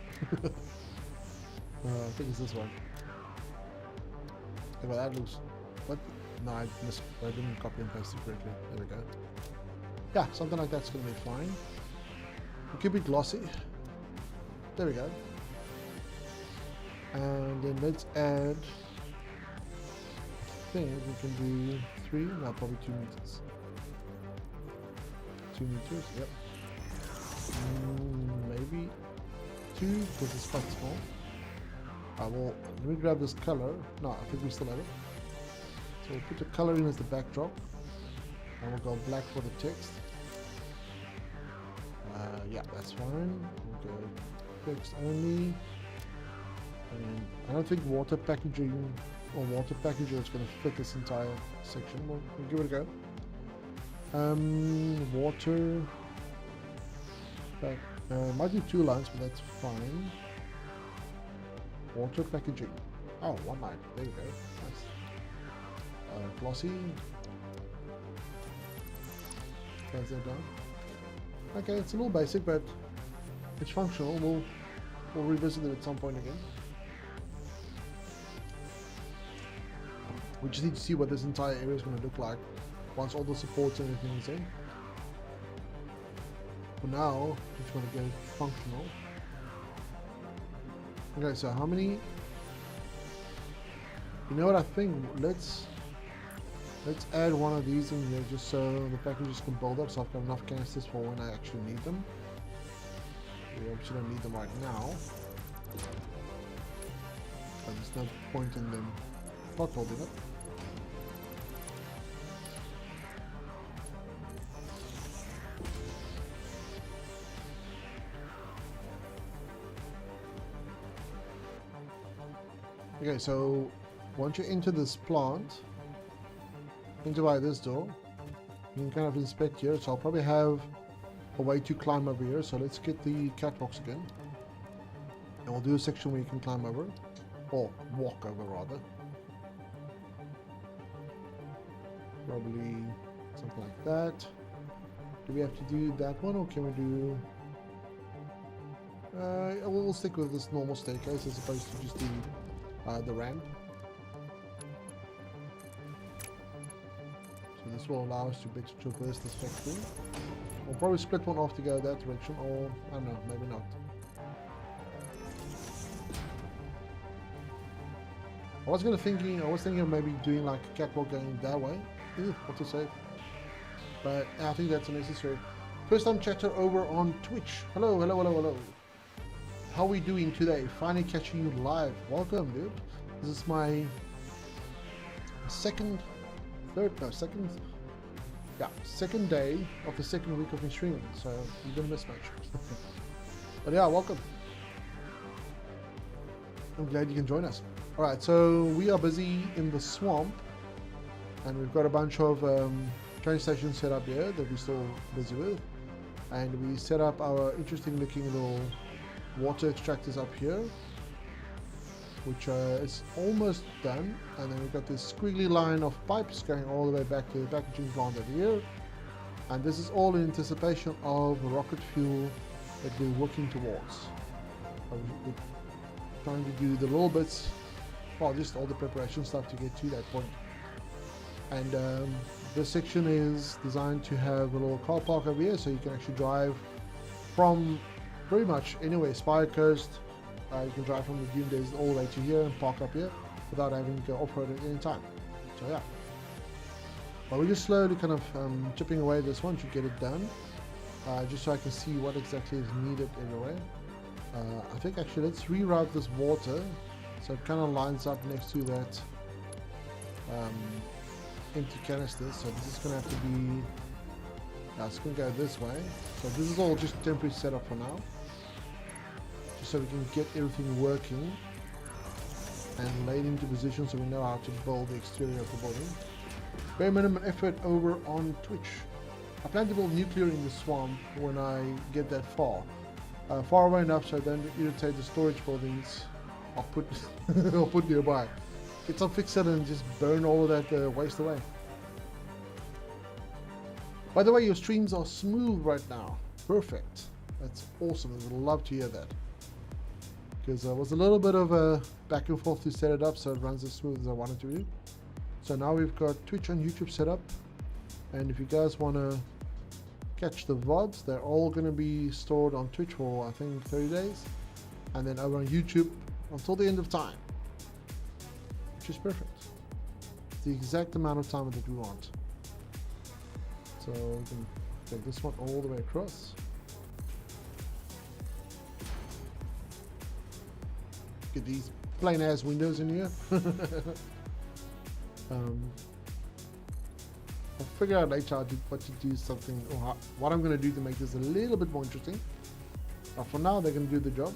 I think it's this one. Okay, well, that looks... What? No, I didn't copy and paste it correctly. There we go. Yeah, something like that's going to be fine. It could be glossy. There we go. And then let's add... I think we can do 3, no, probably 2 meters. 2 meters, yep. Maybe 2 because it's quite small. Let me grab this color. No, I think we still have it. So we'll put the color in as the backdrop, and we'll go black for the text. Yeah, that's fine. We'll go text only. And I don't think water packaging or water packager is going to fit this entire section. We'll give it a go. Water. Might do 2 lines, but that's fine. Water packaging. Oh, 1 line. There you go. Nice. Glossy. Close that down. Okay, it's a little basic, but it's functional. We'll revisit it at some point again. We just need to see what this entire area is going to look like once all the supports and everything is in. For now, just want to get it functional. Okay, so how many? You know what I think? Let's add one of these in here just so the packages can build up, so I've got enough canisters for when I actually need them. We obviously don't need them right now. But there's no point in them not holding up. Okay, so once you enter this plant, enter by this door, you can kind of inspect here. So I'll probably have a way to climb over here. So let's get the catwalks again. And we'll do a section where you can climb over. Or walk over, rather. Probably something like that. Do we have to do that one, or can we do... we'll stick with this normal staircase as opposed to just the ramp. So this will allow us to better traverse this factory. We'll probably split one off to go that direction, or I don't know, maybe not. I was thinking of maybe doing like a catwalk going that way. Ew, what to say? But I think that's unnecessary. First time chatter over on Twitch. Hello, hello, hello, hello. How are we doing today? Finally catching you live. Welcome, dude. This is my second day of the second week of my streaming, so you didn't miss much. But yeah, welcome. I'm glad you can join us. Alright, so we are busy in the swamp, and we've got a bunch of train stations set up here that we're still busy with, and we set up our interesting looking little water extractors up here, which is almost done, and then we've got this squiggly line of pipes going all the way back to the packaging plant over here, and this is all in anticipation of rocket fuel that we're working towards. We're trying to do the little bits, well, just all the preparation stuff to get to that point. And this section is designed to have a little car park over here, so you can actually drive from pretty much anywhere, Spire Coast. You can drive from the Dune Desert all the way to here and park up here without having to go off-road at any time. So yeah. But we're just slowly kind of chipping away this one to get it done, just so I can see what exactly is needed everywhere. I think actually let's reroute this water so it kind of lines up next to that empty canisters. So this is going to have to be, it's going to go this way. So this is all just temporary setup for now, just so we can get everything working and laid into position so we know how to build the exterior of the building. Bare minimum effort over on Twitch. I plan to build nuclear in the swamp when I get that far. Far away enough so I don't irritate the storage buildings I'll put nearby. Get some fixer and just burn all of that waste away. By the way, your streams are smooth right now. Perfect. That's awesome. I would love to hear that. Because there was a little bit of a back and forth to set it up so it runs as smooth as I wanted to do. So now we've got Twitch and YouTube set up. And if you guys want to catch the VODs, they're all going to be stored on Twitch for I think 30 days. And then over on YouTube until the end of time. Which is perfect. It's the exact amount of time that we want. So we can take this one all the way across. Get these plain ass windows in here. I'll figure out later what to do something, or what I'm going to do to make this a little bit more interesting. But for now, they're going to do the job.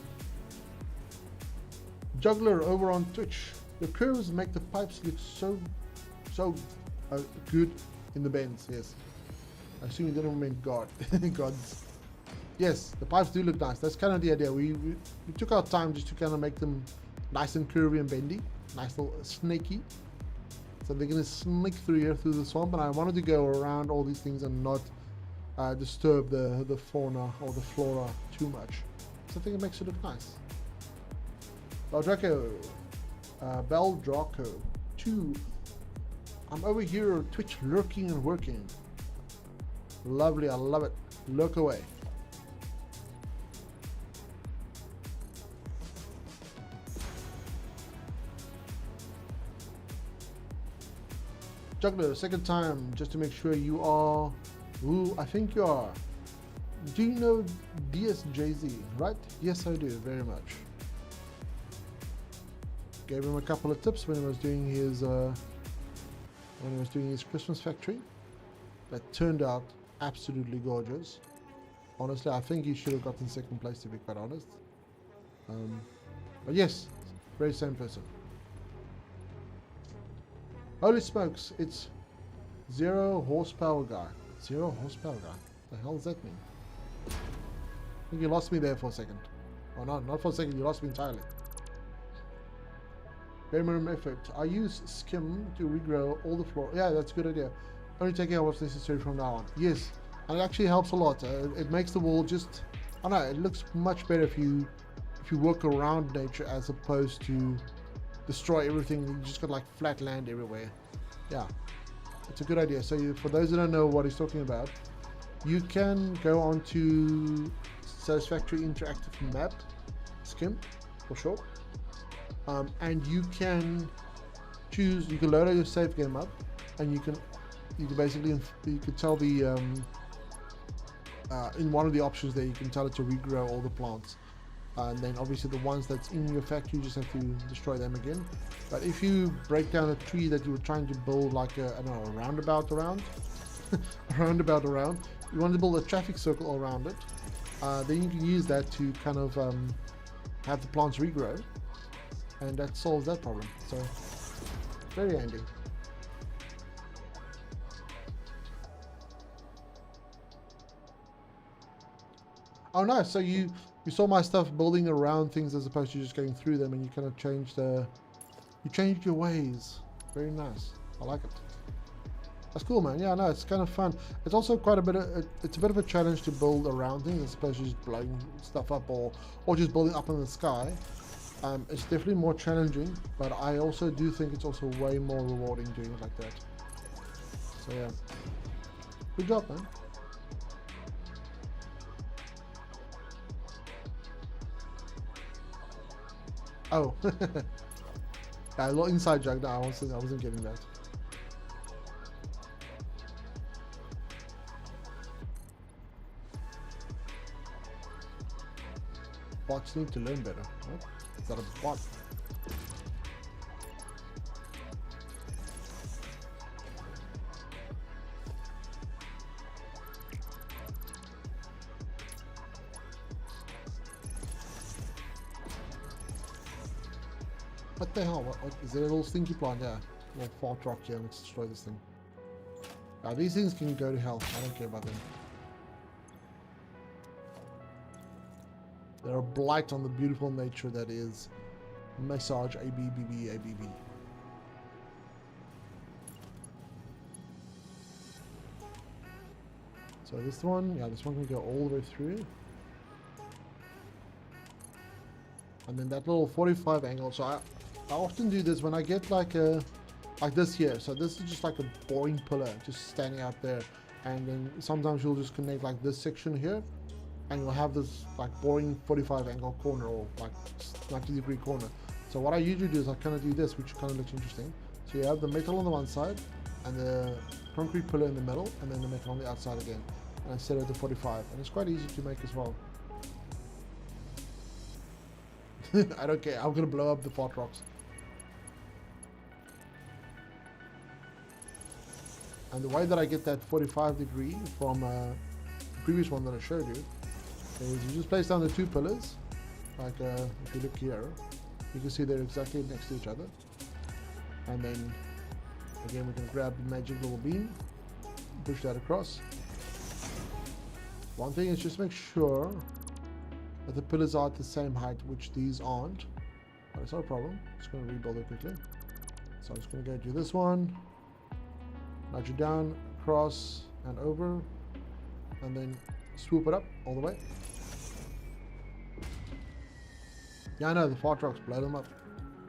Juggler over on Twitch. The curves make the pipes look so good in the bends. Yes, I assume you didn't mean God. Gods. Yes, the pipes do look nice. That's kind of the idea. We took our time just to kind of make them nice and curvy and bendy, nice little snaky. So they're going to snake through here through the swamp, and I wanted to go around all these things and not disturb the fauna or the flora too much. So I think it makes it look nice. Beldraco 2. I'm over here on Twitch lurking and working. Lovely, I love it. Lurk away. Juggler, second time, just to make sure you are who I think you are. Do you know DSJZ, right? Yes, I do, very much. Gave him a couple of tips when he was doing his Christmas factory. That turned out absolutely gorgeous. Honestly, I think he should have gotten second place, to be quite honest. But yes, very same person. Holy smokes, it's 0 horsepower guy. 0 horsepower guy. What the hell does that mean? I think you lost me there for a second. Oh no, not for a second, you lost me entirely. Bare minimum effort. I use skim to regrow all the floor. Yeah, that's a good idea. Only taking out what's necessary from now on. Yes, and it actually helps a lot. It makes the wall just, I don't know, it looks much better if you work around nature as opposed to destroy everything. You just got like flat land everywhere. Yeah, it's a good idea. So for those that don't know what he's talking about, you can go on to Satisfactory interactive map, skim for short, and you can choose. You can load your save game up, and you can basically tell the in one of the options there you can tell it to regrow all the plants. And then obviously the ones that's in your factory, you just have to destroy them again. But if you break down a tree that you were trying to build like a, I don't know, a roundabout around, a roundabout around, you want to build a traffic circle around it, then you can use that to kind of have the plants regrow, and that solves that problem. So very handy. Oh nice, so you saw my stuff building around things as opposed to just going through them, and you kind of changed your ways. Very nice. I like it. That's cool, man. Yeah, no, it's kind of fun. It's also quite a bit of it's a bit of a challenge to build around things as opposed to just blowing stuff up or just building up in the sky. It's definitely more challenging, but I also do think it's also way more rewarding doing it like that. So yeah, good job, man. Oh, yeah, a little inside joke. No, I wasn't getting that. Bots need to learn better. What? Is that a bot? What the hell? What is there a little stinky plant? Yeah, a little fart rock here. Let's destroy this thing. Now these things can go to hell. I don't care about them. They're a blight on the beautiful nature that is Massage ABBB ABB. So this one, yeah, this one can go all the way through. And then that little 45 angle. So I often do this when I get like this here. So this is just like a boring pillar just standing out there, and then sometimes you'll just connect like this section here, and you'll have this like boring 45 angle corner or like 90-degree corner. So what I usually do is I kind of do this, which kind of looks interesting. So you have the metal on the one side and the concrete pillar in the middle, and then the metal on the outside again, and I set it to 45, and it's quite easy to make as well. I don't care, I'm gonna blow up the fart rocks. And the way that I get that 45 degree from the previous one that I showed you is you just place down the two pillars, like if you look here, you can see they're exactly next to each other. And then again, we can grab the magic little beam, push that across. One thing is just make sure that the pillars are at the same height, which these aren't. But it's not a problem. Just going to rebuild it quickly. So I'm just going to go do this one, nudge it down, across and over, and then swoop it up all the way. Yeah, I know, the fart rocks, blow them up.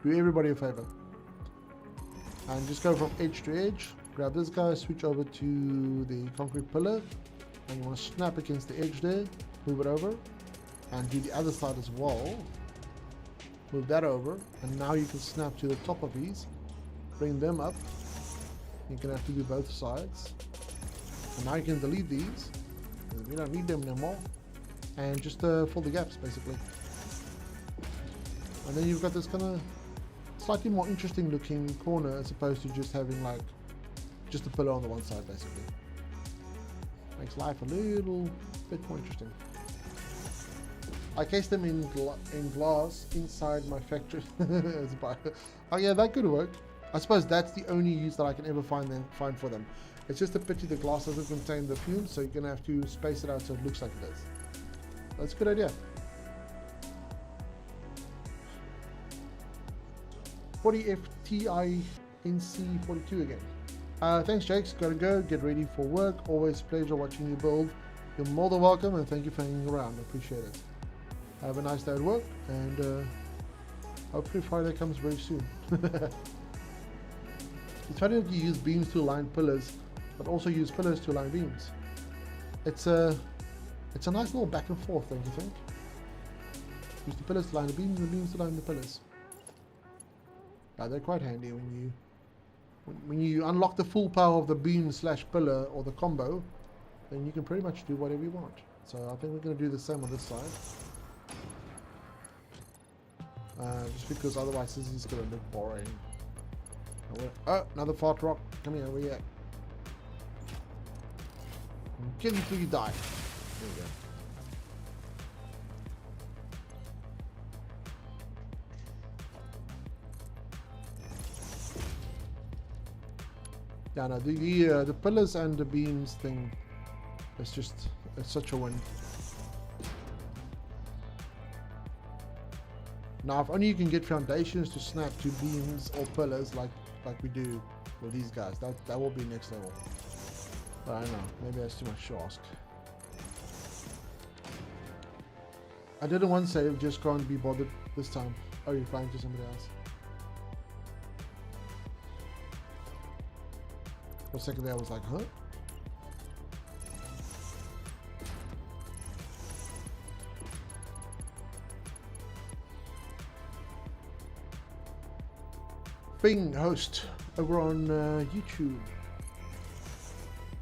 Do everybody a favor. And just go from edge to edge, grab this guy, switch over to the concrete pillar, and you want to snap against the edge there, move it over, and do the other side as well. Move that over, and now you can snap to the top of these, bring them up. You're gonna have to do both sides. And now you can delete these, we don't need them anymore, and just fill the gaps basically. And then you've got this kind of slightly more interesting looking corner as opposed to just having like just a pillar on the one side basically. Makes life a little bit more interesting. I cased them in glass inside my factory. Oh yeah, that could work. I suppose that's the only use that I can ever find for them. It's just a pity the glass doesn't contain the fumes, so you're going to have to space it out so it looks like it does. That's a good idea. 40FTI NC42 again. Thanks, Jakes. Gotta go. Get ready for work. Always a pleasure watching you build. You're more than welcome, and thank you for hanging around. I appreciate it. Have a nice day at work, and hopefully Friday comes very soon. It's funny that you use beams to align pillars, but also use pillars to align beams. It's a nice little back and forth, don't you think? Use the pillars to line the beams, and the beams to line the pillars. Yeah, they're quite handy when you unlock the full power of the beam / pillar or the combo, then you can pretty much do whatever you want. So I think we're going to do the same on this side. Just because otherwise this is going to look boring. Oh, another fart rock. Come here, where you at? Kill you till you die. There you go. Yeah, no, the pillars and the beams thing, it's such a win. Now, if only you can get foundations to snap to beams or pillars like we do with these guys, that will be next level. But I don't know, maybe that's too much to ask. I didn't want to save, just can't be bothered this time. Oh, you're flying to somebody else. For a second there I was like, huh? Bing host over on YouTube.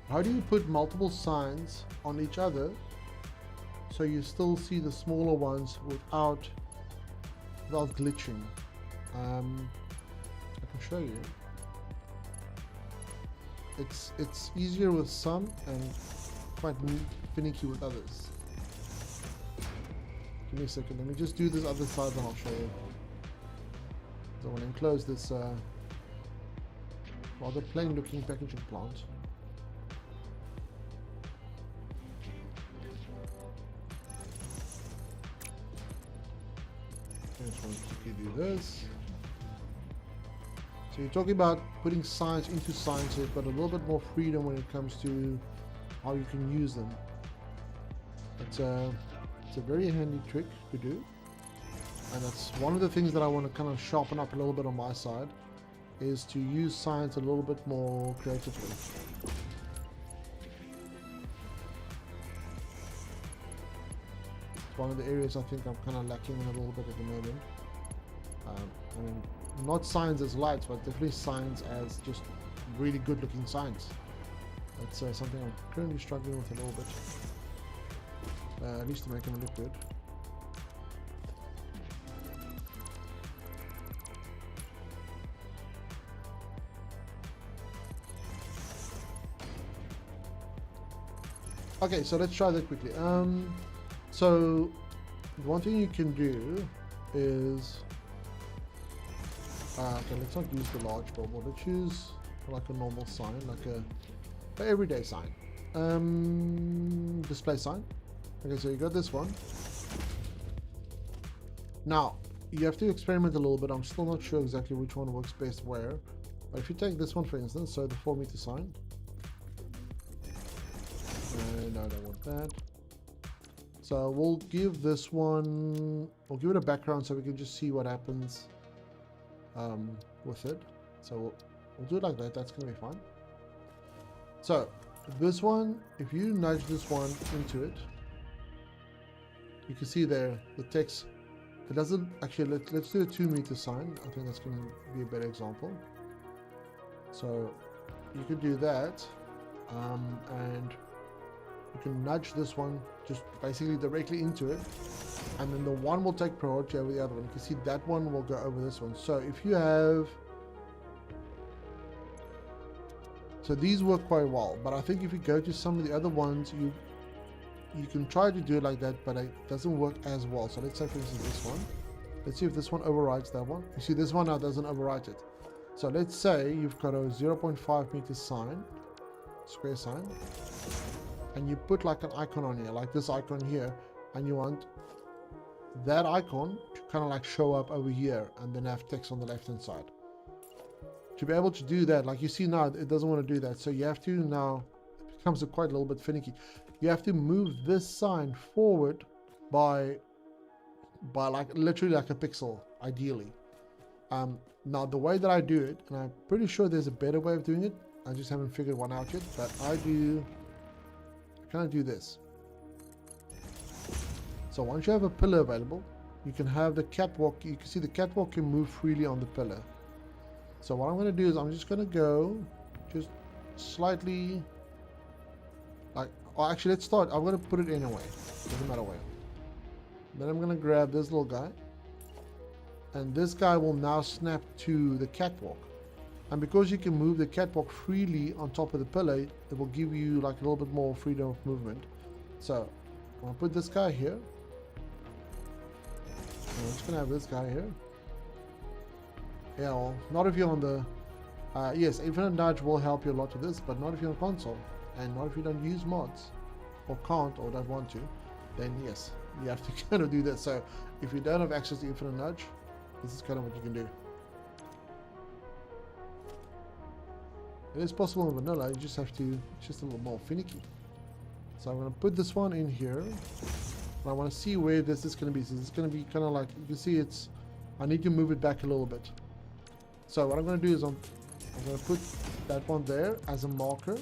How do you put multiple signs on each other so you still see the smaller ones without glitching? I can show you. It's easier with some and quite finicky with others. Give me a second, let me just do this other side and I'll show you. So I want to enclose this rather plain looking packaging plant. I just want to quickly do this. So you're talking about putting signs into signs, so you've got a little bit more freedom when it comes to how you can use them. It's a very handy trick to do, and that's one of the things that I want to kind of sharpen up a little bit on my side, is to use signs a little bit more creatively. It's one of the areas I think I'm kind of lacking in a little bit at the moment. I mean, not signs as lights, but definitely signs as just really good looking signs. That's something I'm currently struggling with a little bit, at least to make them look good. Okay, so let's try that quickly. So one thing you can do is okay, let's not use the large bubble. Let's use like a normal sign, like a everyday sign. Display sign. Okay, so you got this one. Now you have to experiment a little bit. I'm still not sure exactly which one works best where. But if you take this one for instance, so the 4-meter sign. No, I don't want that. So we'll give this one, we'll give it a background so we can just see what happens with it. So we'll do it like that. That's gonna be fine. So this one, if you nudge this one into it, you can see there the text. It doesn't actually. Let's do a 2-meter sign. I think that's gonna be a better example. So you could do that, and you can nudge this one just basically directly into it, and then the one will take priority over the other one. You can see that one will go over this one. So if you have, so these work quite well, but I think if you go to some of the other ones, you can try to do it like that, but it doesn't work as well. So let's say for instance this one. Let's see if this one overrides that one. You see this one now doesn't overwrite it. So let's say you've got a 0.5 meter sign, square sign, and you put like an icon on here, like this icon here, and you want that icon to kind of like show up over here and then have text on the left hand side. To be able to do that, like you see now, it doesn't want to do that. So you have to now, it becomes quite a little bit finicky. You have to move this sign forward by like literally like a pixel, ideally. Now the way that I do it, and I'm pretty sure there's a better way of doing it, I just haven't figured one out yet, but I kind of do this. So once you have a pillar available, you can have the catwalk. You can see the catwalk can move freely on the pillar. So what I'm going to do is I'm just going to go just slightly like, oh, actually let's start. I'm going to put it anyway. Doesn't matter where. Then I'm going to grab this little guy. And this guy will now snap to the catwalk. And because you can move the catwalk freely on top of the pillar, it will give you like a little bit more freedom of movement. So I'm going to put this guy here. I'm just going to have this guy here. Yeah, well, not if you're on the... yes, Infinite Nudge will help you a lot with this, but not if you're on console. And not if you don't use mods. Or can't, or don't want to. Then yes, you have to kind of do this. So if you don't have access to Infinite Nudge, this is kind of what you can do. It is possible in vanilla, you just have to, it's just a little more finicky. So I'm going to put this one in here. And I want to see where this is going to be. So it's going to be kind of like, you can see it's, I need to move it back a little bit. So what I'm going to do is I'm going to put that one there as a marker.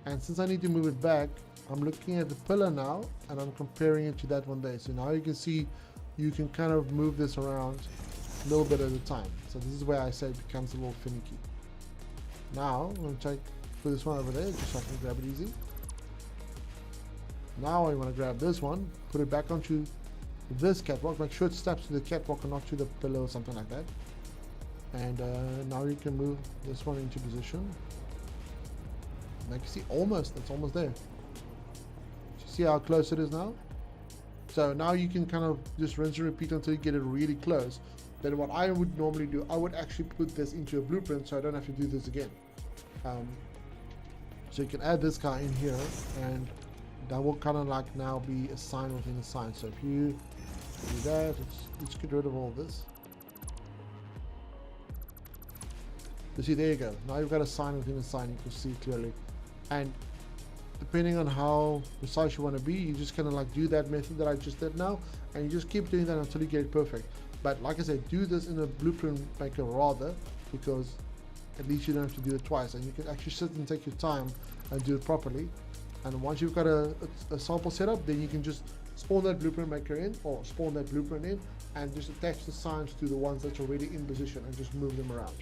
And since I need to move it back, I'm looking at the pillar now and I'm comparing it to that one there. So now you can see you can kind of move this around a little bit at a time. So this is where I say it becomes a little finicky. Now I'm going to put this one over there just so I can grab it easy. Now I want to grab this one, put it back onto this catwalk, make sure it steps to the catwalk and not to the pillar or something like that. And now you can move this one into position. And you can see it's almost there. See how close it is now? So now you can kind of just rinse and repeat until you get it really close. Then what I would normally do, I would actually put this into a blueprint so I don't have to do this again. So you can add this guy in here and that will kind of like now be a sign within a sign. So if you do that, let's get rid of all this. You see, there you go. Now you've got a sign within a sign, you can see clearly. And depending on how precise you want to be, you just kind of like do that method that I just did now, and you just keep doing that until you get it perfect. But like I said, do this in a blueprint maker rather, because at least you don't have to do it twice, and you can actually sit and take your time and do it properly. And once you've got a sample set up, then you can just spawn that blueprint maker in, or spawn that blueprint in, and just attach the signs to the ones that are already in position and just move them around.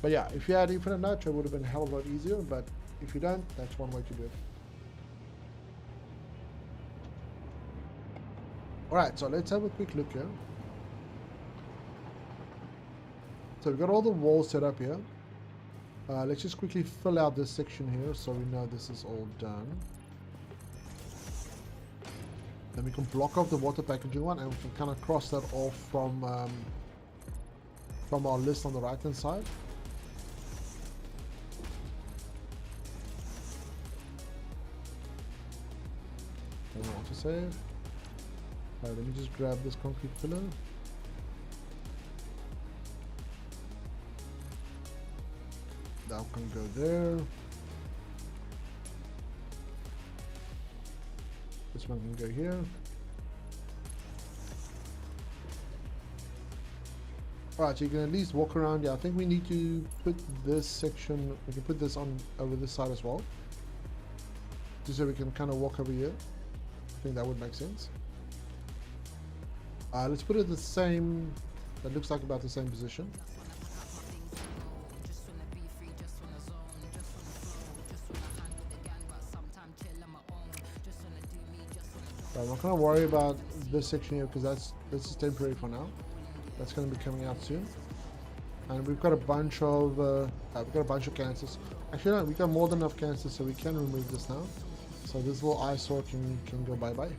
But yeah, if you had Infinite Nudge, it would have been a hell of a lot easier, but if you don't, that's one way to do it. Alright, so let's have a quick look here. So we've got all the walls set up here. Let's just quickly fill out this section here so we know this is all done. Then we can block off the water packaging one and we can kind of cross that off from our list on the right hand side. And I want to save. Alright, let me just grab this concrete pillar. That can go there. This one can go here. Alright, so you can at least walk around. Yeah, I think we need to put this section, we can put this on over this side as well. Just so we can kind of walk over here. I think that would make sense. Let's put it the same, that looks like about the same position. I'm not going to worry about this section here because this is temporary for now. That's going to be coming out soon. And we've got a bunch of canisters. Actually, no, we've got more than enough canisters, so we can remove this now. So this little eyesore can go bye-bye.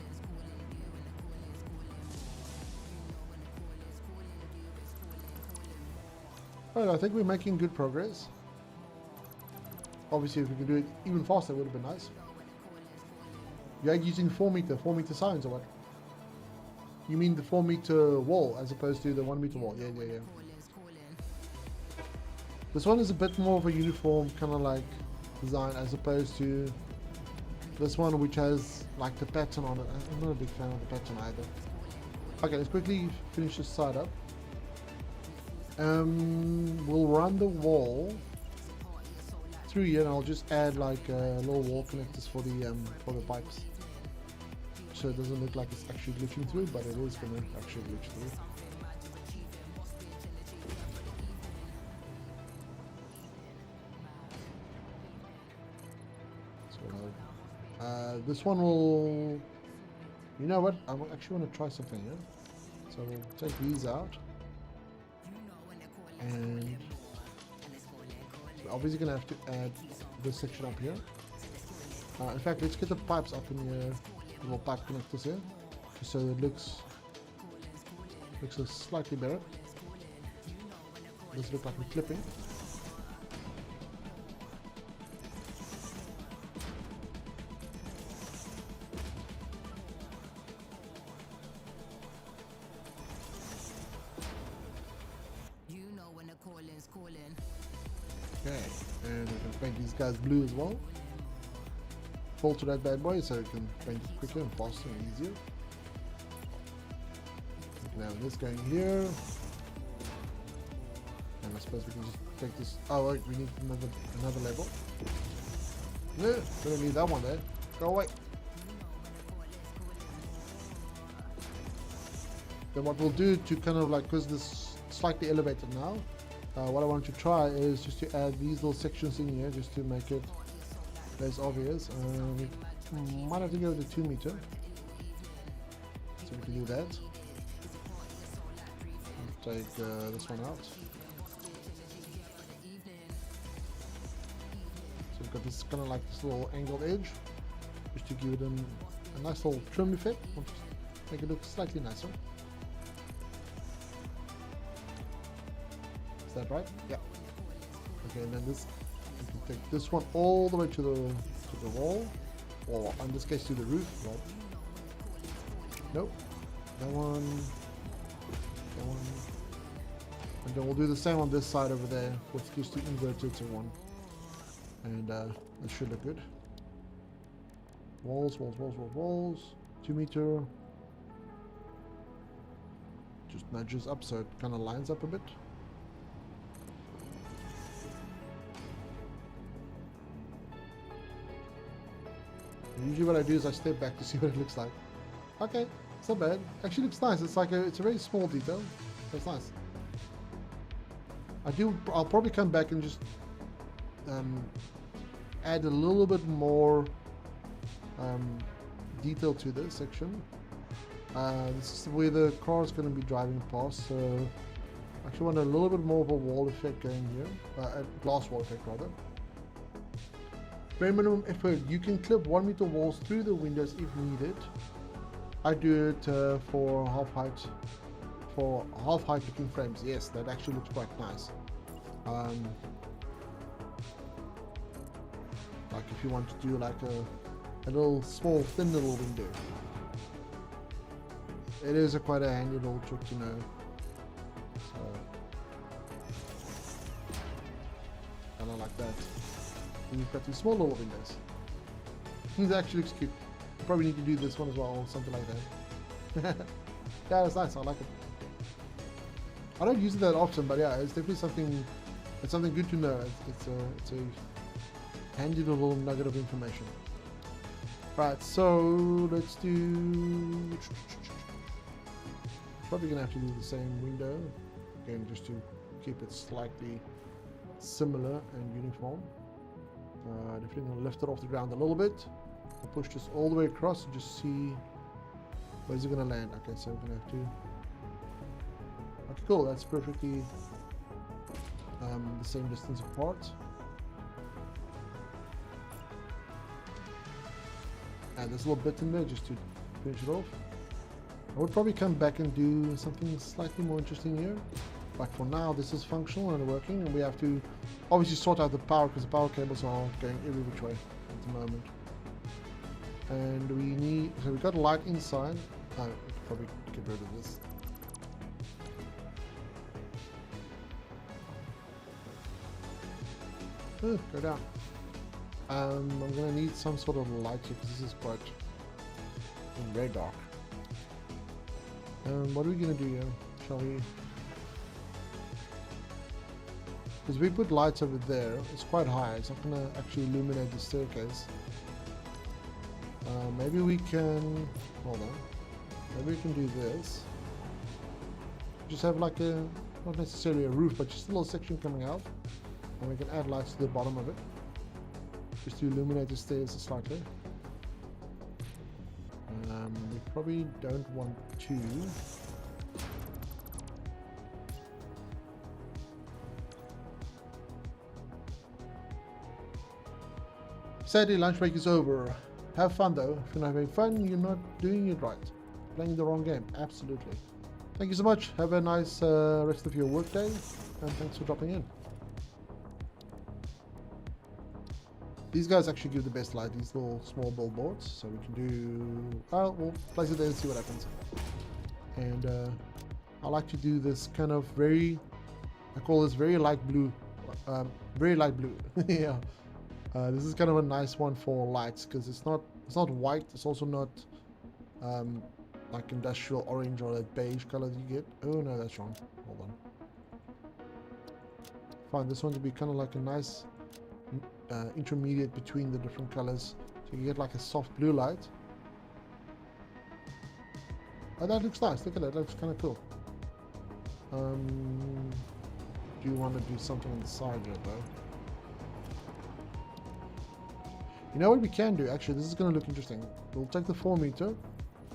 Alright, I think we're making good progress. Obviously, if we could do it even faster, it would have been nice. You're using 4 meter signs or what? You mean the 4 meter wall as opposed to the 1 meter wall? Yeah. This one is a bit more of a uniform kind of like design as opposed to this one, which has like the pattern on it. I'm not a big fan of the pattern either. Okay, let's quickly finish this side up. We'll run the wall through here, and I'll just add like little wall connectors for the pipes, so it doesn't look like it's actually glitching through, but it is gonna actually glitch through. So this one will. You know what? I actually want to try something here. So we'll take these out. And we're obviously going to have to add this section up here. In fact, let's get the pipes up in here, little pipe connectors here, just so it looks slightly better. Doesn't look like we're clipping. Okay, and we can paint these guys blue as well. Filter that bad boy so we can paint it quicker and faster and easier. We can have this going here. And I suppose we can just take this. Oh wait, we need another level. No, we don't need that one there. Go away. Then what we'll do to kind of like, because this is slightly elevated now, what I want to try is just to add these little sections in here just to make it less obvious. We might have to go with the 2 meter, so we can do that. Take this one out. So we've got this kind of like this little angled edge, just to give it a nice little trim effect, make it look slightly nicer. Is that right? Yeah. Okay, and then this, you can take this one all the way to the wall, or in this case to the roof. Right? Nope. That one. And then we'll do the same on this side over there, which gives to inverted to one. And that should look good. Walls. 2 meter. Just nudges up so it kind of lines up a bit. Usually what I do is I step back to see what it looks like. Okay, it's not bad. Actually looks nice. It's like it's a very small detail. But it's nice. I'll probably come back and just add a little bit more detail to this section. This is where the car is going to be driving past, so I actually want a little bit more of a wall effect going here, a glass wall effect rather. Very minimum effort. You can clip 1 meter walls through the windows if needed. I do it for half height looking frames. Yes, that actually looks quite nice. Like if you want to do like a little small thin little window. It is quite a handy little trick to know. So kind of like that. And you've got these small little windows. It actually looks cute. You probably need to do this one as well, or something like that. Yeah, it's nice. I like it. I don't use it that often, but yeah, it's definitely something. It's something good to know. It's a handy little nugget of information. Right, so let's do. Probably gonna have to do the same window again, just to keep it slightly similar and uniform. Definitely gonna lift it off the ground a little bit. I'll push this all the way across and just see where's it gonna land. Okay, so we're gonna have to. Okay, cool. That's perfectly the same distance apart. Add this little bit in there just to finish it off. I would probably come back and do something slightly more interesting here. But for now, this is functional and working, and we have to obviously sort out the power because the power cables are going every which way at the moment. And we need, so we got a light inside. Probably get rid of this. Go down. I'm gonna need some sort of light here because this is quite very dark. What are we gonna do here? Shall we? Because we put lights over there, it's quite high. It's not gonna actually illuminate the staircase. Maybe we can. Hold on. Maybe we can do this. Just have like a, not necessarily a roof, but just a little section coming out. And we can add lights to the bottom of it. Just to illuminate the stairs slightly. We probably don't want to. Sadly, lunch break is over. Have fun though. If you're not having fun, you're not doing it right. Playing the wrong game. Absolutely. Thank you so much. Have a nice rest of your workday. And thanks for dropping in. These guys actually give the best light, these little small billboards. So we can do... we'll place it there and see what happens. And I like to do this kind of very... I call this very light blue. Very light blue. Yeah. This is kind of a nice one for lights because it's not white. It's also not like industrial orange or that beige color that you get. Oh no, that's wrong. Hold on. Find this one to be kind of like a nice intermediate between the different colors, so you get like a soft blue light. Oh, that looks nice. Look at that. That looks kind of cool. Do you want to do something on the side here though? You know what we can do? Actually, this is going to look interesting. We'll take the 4 meter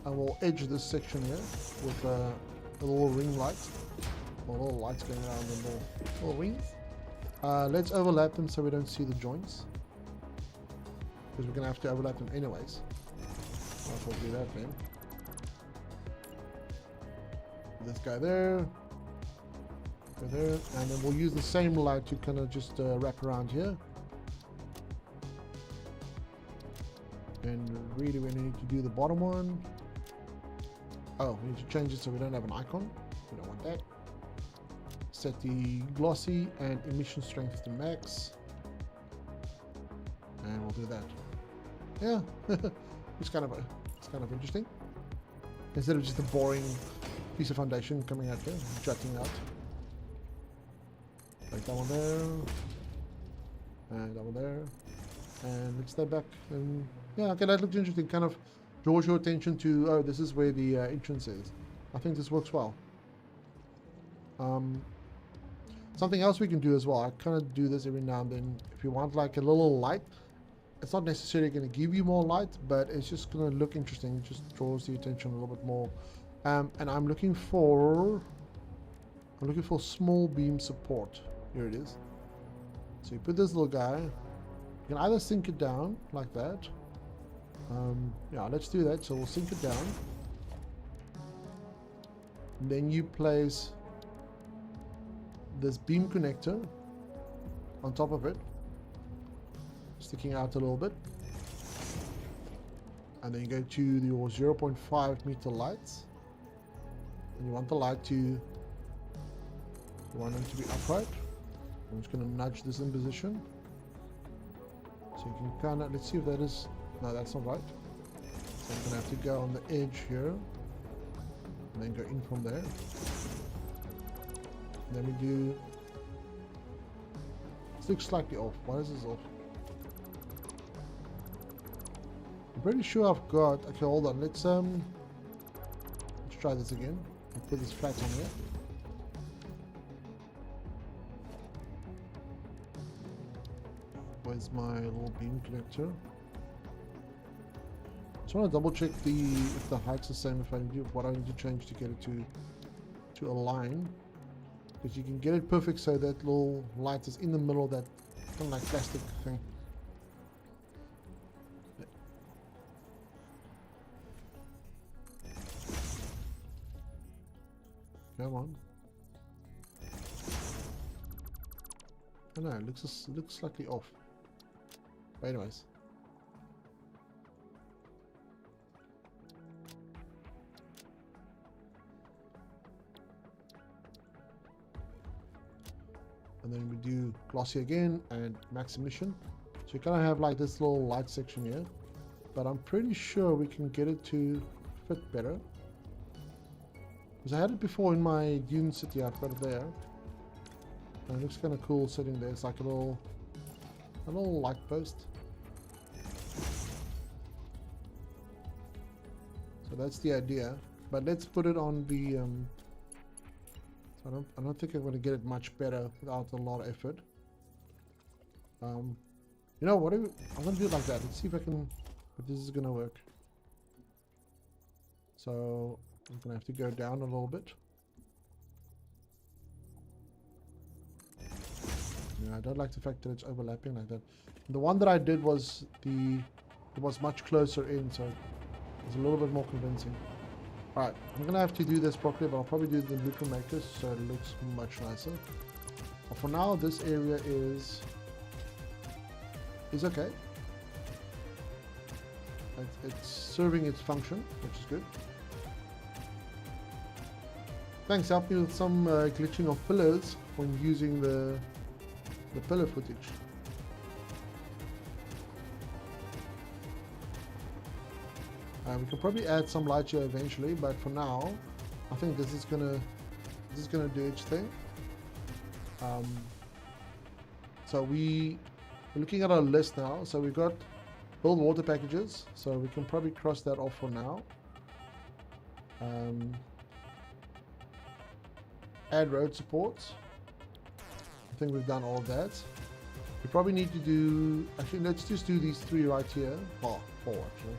and we'll edge this section here with a little ring light, or little lights going around the little rings. Let's overlap them so we don't see the joints, because we're going to have to overlap them anyways. Might as well do that then. This guy there, go there, and then we'll use the same light to kind of just wrap around here. And really we need to do the bottom one. Oh, we need to change it so we don't have an icon. We don't want that. Set the glossy and emission strength to max. And we'll do that. Yeah, it's kind of interesting. Instead of just a boring piece of foundation coming out here, jutting out. Like that one there. And that one there. And let's step back and yeah, okay, that looks interesting. Kind of draws your attention to, oh, this is where the entrance is. I think this works well. Something else we can do as well, I kind of do this every now and then. If you want like a little light, it's not necessarily going to give you more light, but it's just going to look interesting. It just draws the attention a little bit more. And I'm looking for small beam support. Here it is. So you put this little guy. You can either sink it down like that. Yeah, let's do that. So we'll sink it down. And then you place this beam connector on top of it, sticking out a little bit. And then you go to your 0.5 meter lights. And you want the light to, you want them to be upright. I'm just going to nudge this in position. So you can kind of, let's see if that is, no, that's not right. So I'm going to have to go on the edge here, and then go in from there. And then we do, this looks slightly off. Why is this off? I'm pretty sure I've got, okay, hold on, let's try this again. I'll put this flat on here. Where's my little beam connector? Just want to double check if the height's the same, if I do what I need to change to get it to align. Because you can get it perfect so that little light is in the middle of that kind of like plastic thing. Come on. don't know, it looks slightly off. But anyways. And then we do glossy again and max emission. So you kind of have like this little light section here, but I'm pretty sure we can get it to fit better. Because I had it before in my Dune City, I've got it there. And it looks kind of cool sitting there. It's like a little light post. So that's the idea. But let's put it on the so I don't think I'm going to get it much better without a lot of effort. You know what? I'm going to do it like that. Let's see if this is going to work. So I'm going to have to go down a little bit. Yeah, I don't like the fact that it's overlapping like that. The one that I did was it was much closer in, so it was a little bit more convincing. Alright, I'm gonna have to do this properly, but I'll probably do the blueprint makers so it looks much nicer. But for now, this area is okay. It's serving its function, which is good. Thanks, help me with some glitching of pillars when using the pillar footage. We can probably add some light here eventually, but for now, I think this is gonna do its thing. So we're looking at our list now. So we've got build water packages, so we can probably cross that off for now. Add road supports. I think we've done all of that. We probably need to do, actually let's just do these three right here. Oh, four actually.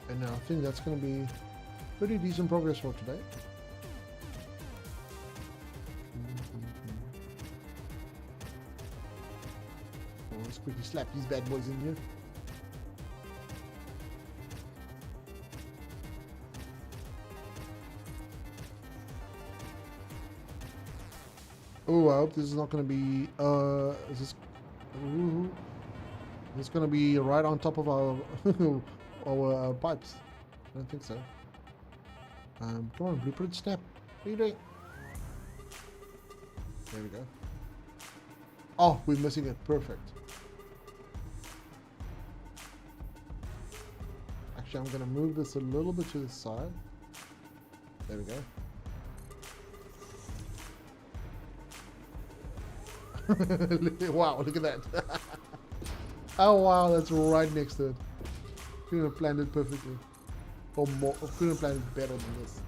And I think that's going to be pretty decent progress for today. Oh, let's quickly slap these bad boys in here. Oh, I hope this is not going to be, is this, ooh, this is going to be right on top of our, our pipes. I don't think so. Come on, blueprint, snap. What are you doing? There we go. Oh, we're missing it. Perfect. Actually, I'm going to move this a little bit to the side. There we go. Wow, look at that. Oh wow, that's right next to it. Couldn't have planned it perfectly. Or more, or couldn't have planned it better than this.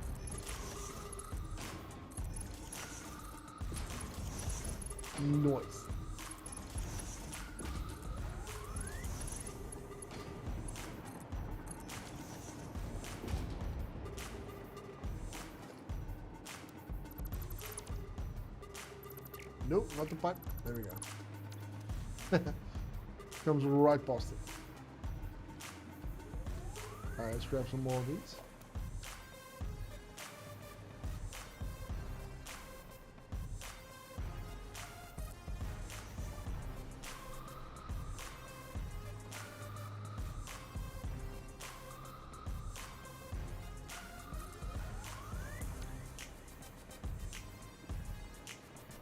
Noise. Nope, not the pipe. There we go. Comes right past it. Alright, let's grab some more of these.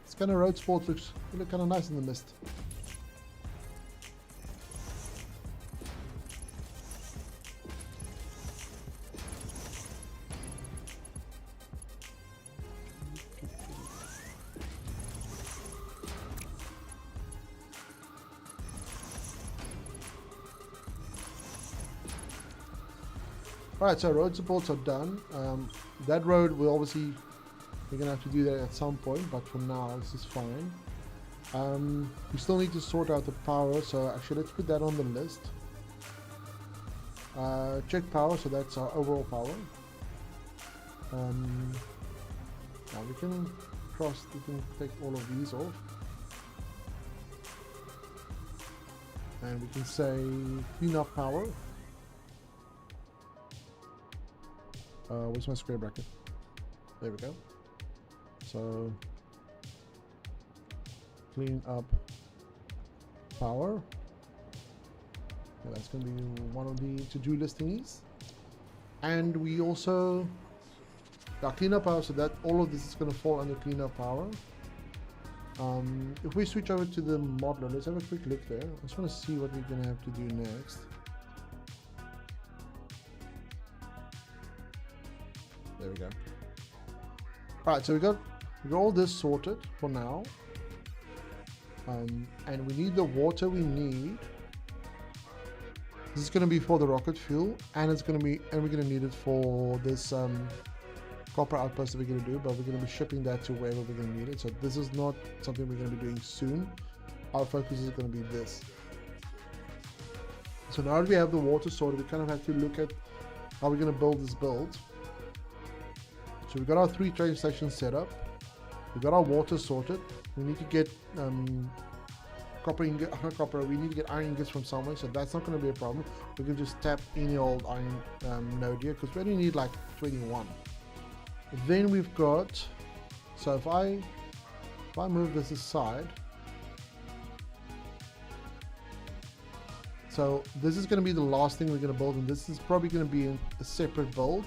This kind of road sport looks kind of nice in the mist. Alright, so road supports are done. That road will obviously, we're going to have to do that at some point, but for now this is fine. We still need to sort out the power, so actually let's put that on the list. Check power, so that's our overall power. Now we can take all of these off. And we can say clean up power. Where's my square bracket? There we go. So clean up power. Yeah, that's going to be one of the to-do list thingies. And we also clean up power, so that all of this is going to fall under clean up power. If we switch over to the modeler, let's have a quick look there. I just want to see what we're going to have to do next. There we go. Alright, so we got all this sorted for now. And we need the water we need. This is going to be for the rocket fuel, and we're going to need it for this copper outpost that we're going to do, but we're going to be shipping that to wherever we're going to need it. So this is not something we're going to be doing soon. Our focus is going to be this. So now that we have the water sorted, we kind of have to look at how we're going to build this build. So we've got our 3 train stations set up. We've got our water sorted. We need to get we need to get iron ingots from somewhere, so that's not going to be a problem. We can just tap any old iron node here, because we only need like 21. Then we've got, so if I move this aside, so this is going to be the last thing we're going to build, and this is probably going to be a separate build,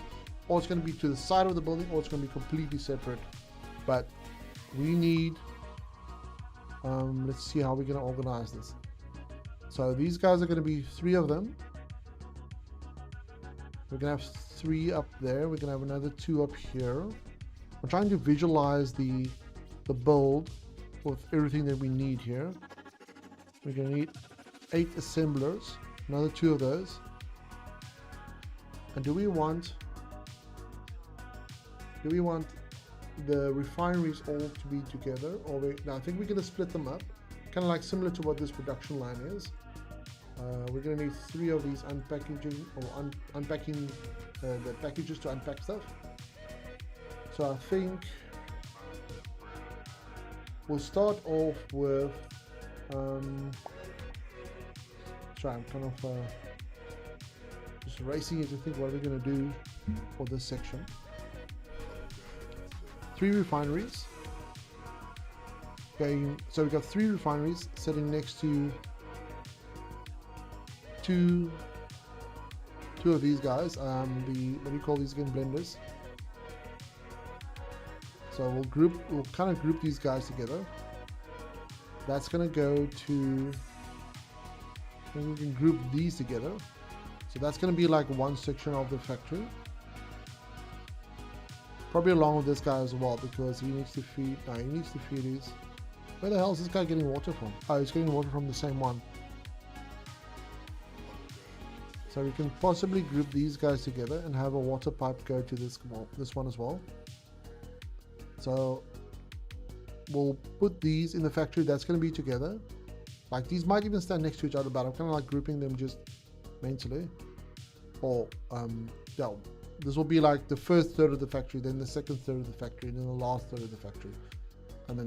or it's going to be to the side of the building, or it's going to be completely separate. But we need, let's see how we're going to organize this. So these guys are going to be 3 of them. We're going to have 3 up there. We're going to have another 2 up here. I'm trying to visualize the build with everything that we need here. We're going to need 8 assemblers, another 2 of those. And do we want the refineries all to be together, or no, I think we're going to split them up, kind of like similar to what this production line is. We're going to need 3 of these unpackaging or unpacking the packages to unpack stuff. So I think we'll start off with sorry, I'm kind of just racing it to think what we're going to do for this section. 3 refineries. Okay, so we've got 3 refineries sitting next to two of these guys. What do you call these again? Blenders. So we'll kind of group these guys together. That's gonna go to, and we can group these together. So that's gonna be like one section of the factory. Probably along with this guy as well, because he needs to feed. No, he needs to feed these. Where the hell is this guy getting water from? Oh, he's getting water from the same one. So we can possibly group these guys together and have a water pipe go to this one as well. So we'll put these in the factory. That's going to be together. Like these might even stand next to each other, but I'm kind of like grouping them just mentally. Or yeah, this will be like the first third of the factory, then the second third of the factory, and then the last third of the factory. And then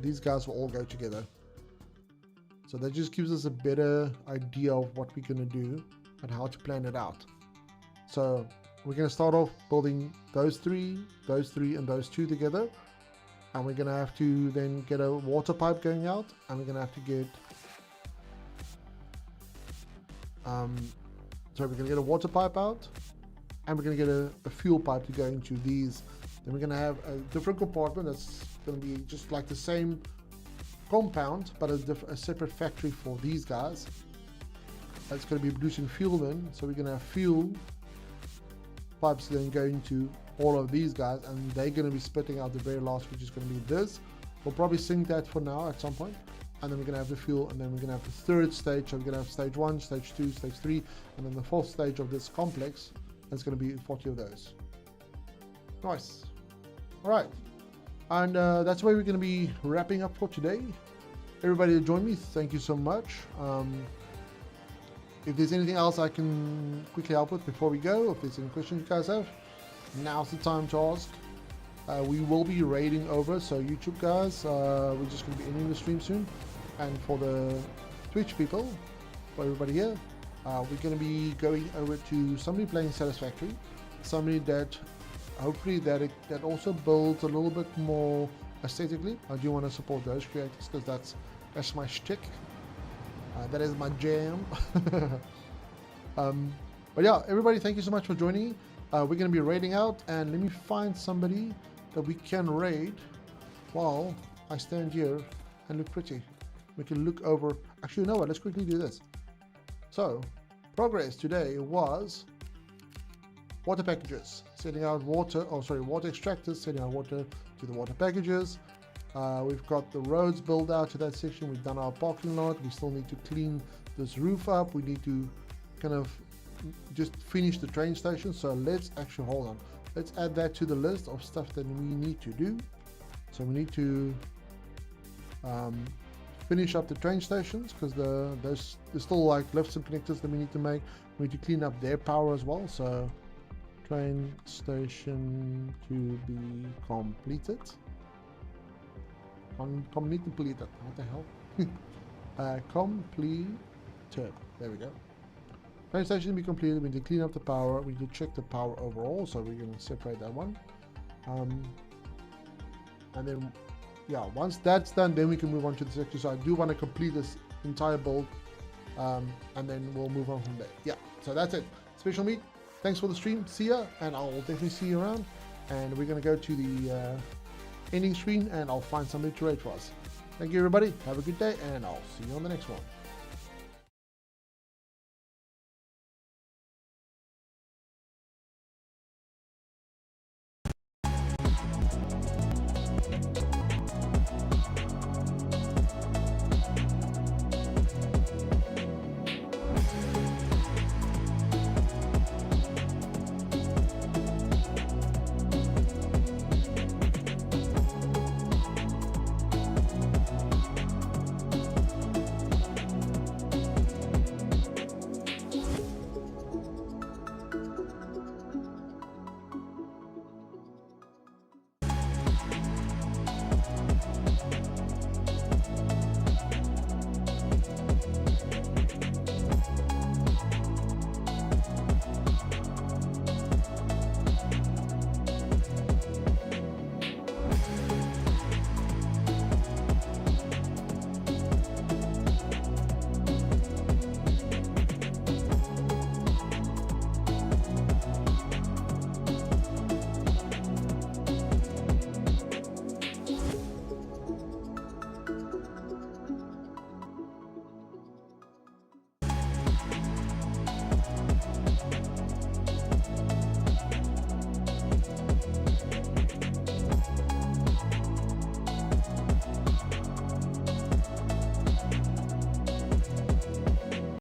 these guys will all go together. So that just gives us a better idea of what we're going to do and how to plan it out. So we're going to start off building those 3, and those 2 together. And we're going to have to then get a water pipe going out, and we're going to have to get so we're going to get a water pipe out, and we're going to get a fuel pipe to go into these. Then we're going to have a different compartment that's going to be just like the same compound, but a separate factory for these guys. That's going to be producing fuel then. So we're going to have fuel pipes then going to all of these guys, and they're going to be spitting out the very last, which is going to be this. We'll probably sync that for now at some point, and then we're going to have the fuel, and then we're going to have the third stage. So we're going to have stage 1, stage 2, stage 3, and then the 4th stage of this complex. It's going to be 40 of those. Nice. All right, and that's where we're going to be wrapping up for today. Everybody that joined me, thank you so much. If there's anything else I can quickly help with before we go, if there's any questions you guys have, now's the time to ask. We will be raiding over, so YouTube guys, we're just going to be ending the stream soon. And for the Twitch people, for everybody here, we're going to be going over to somebody playing Satisfactory, somebody that hopefully that also builds a little bit more aesthetically. I do want to support those creators because that's my shtick. That is my jam. But yeah, everybody, thank you so much for joining. We're going to be raiding out, and let me find somebody that we can raid while I stand here and look pretty. We can look over. Actually, you know what? Let's quickly do this. So, progress today was water packages, sending out water, water extractors, sending out water to the water packages. We've got the roads built out to that section. We've done our parking lot. We still need to clean this roof up. We need to kind of just finish the train station. So let's actually, hold on. Let's add that to the list of stuff that we need to do. So we need to finish up the train stations because there's still like lifts and connectors that we need to make. We need to clean up their power as well. So train station to be completed. Completed. What the hell? Completed. There we go. Train station to be completed. We need to clean up the power. We need to check the power overall. So we're going to separate that one. And then, yeah, once that's done, then we can move on to the section. So I do want to complete this entire build. And then we'll move on from there. Yeah, so that's it. Special meet. Thanks for the stream. See ya. And I'll definitely see you around. And we're going to go to the ending screen, and I'll find somebody to raid for us. Thank you, everybody. Have a good day, and I'll see you on the next one.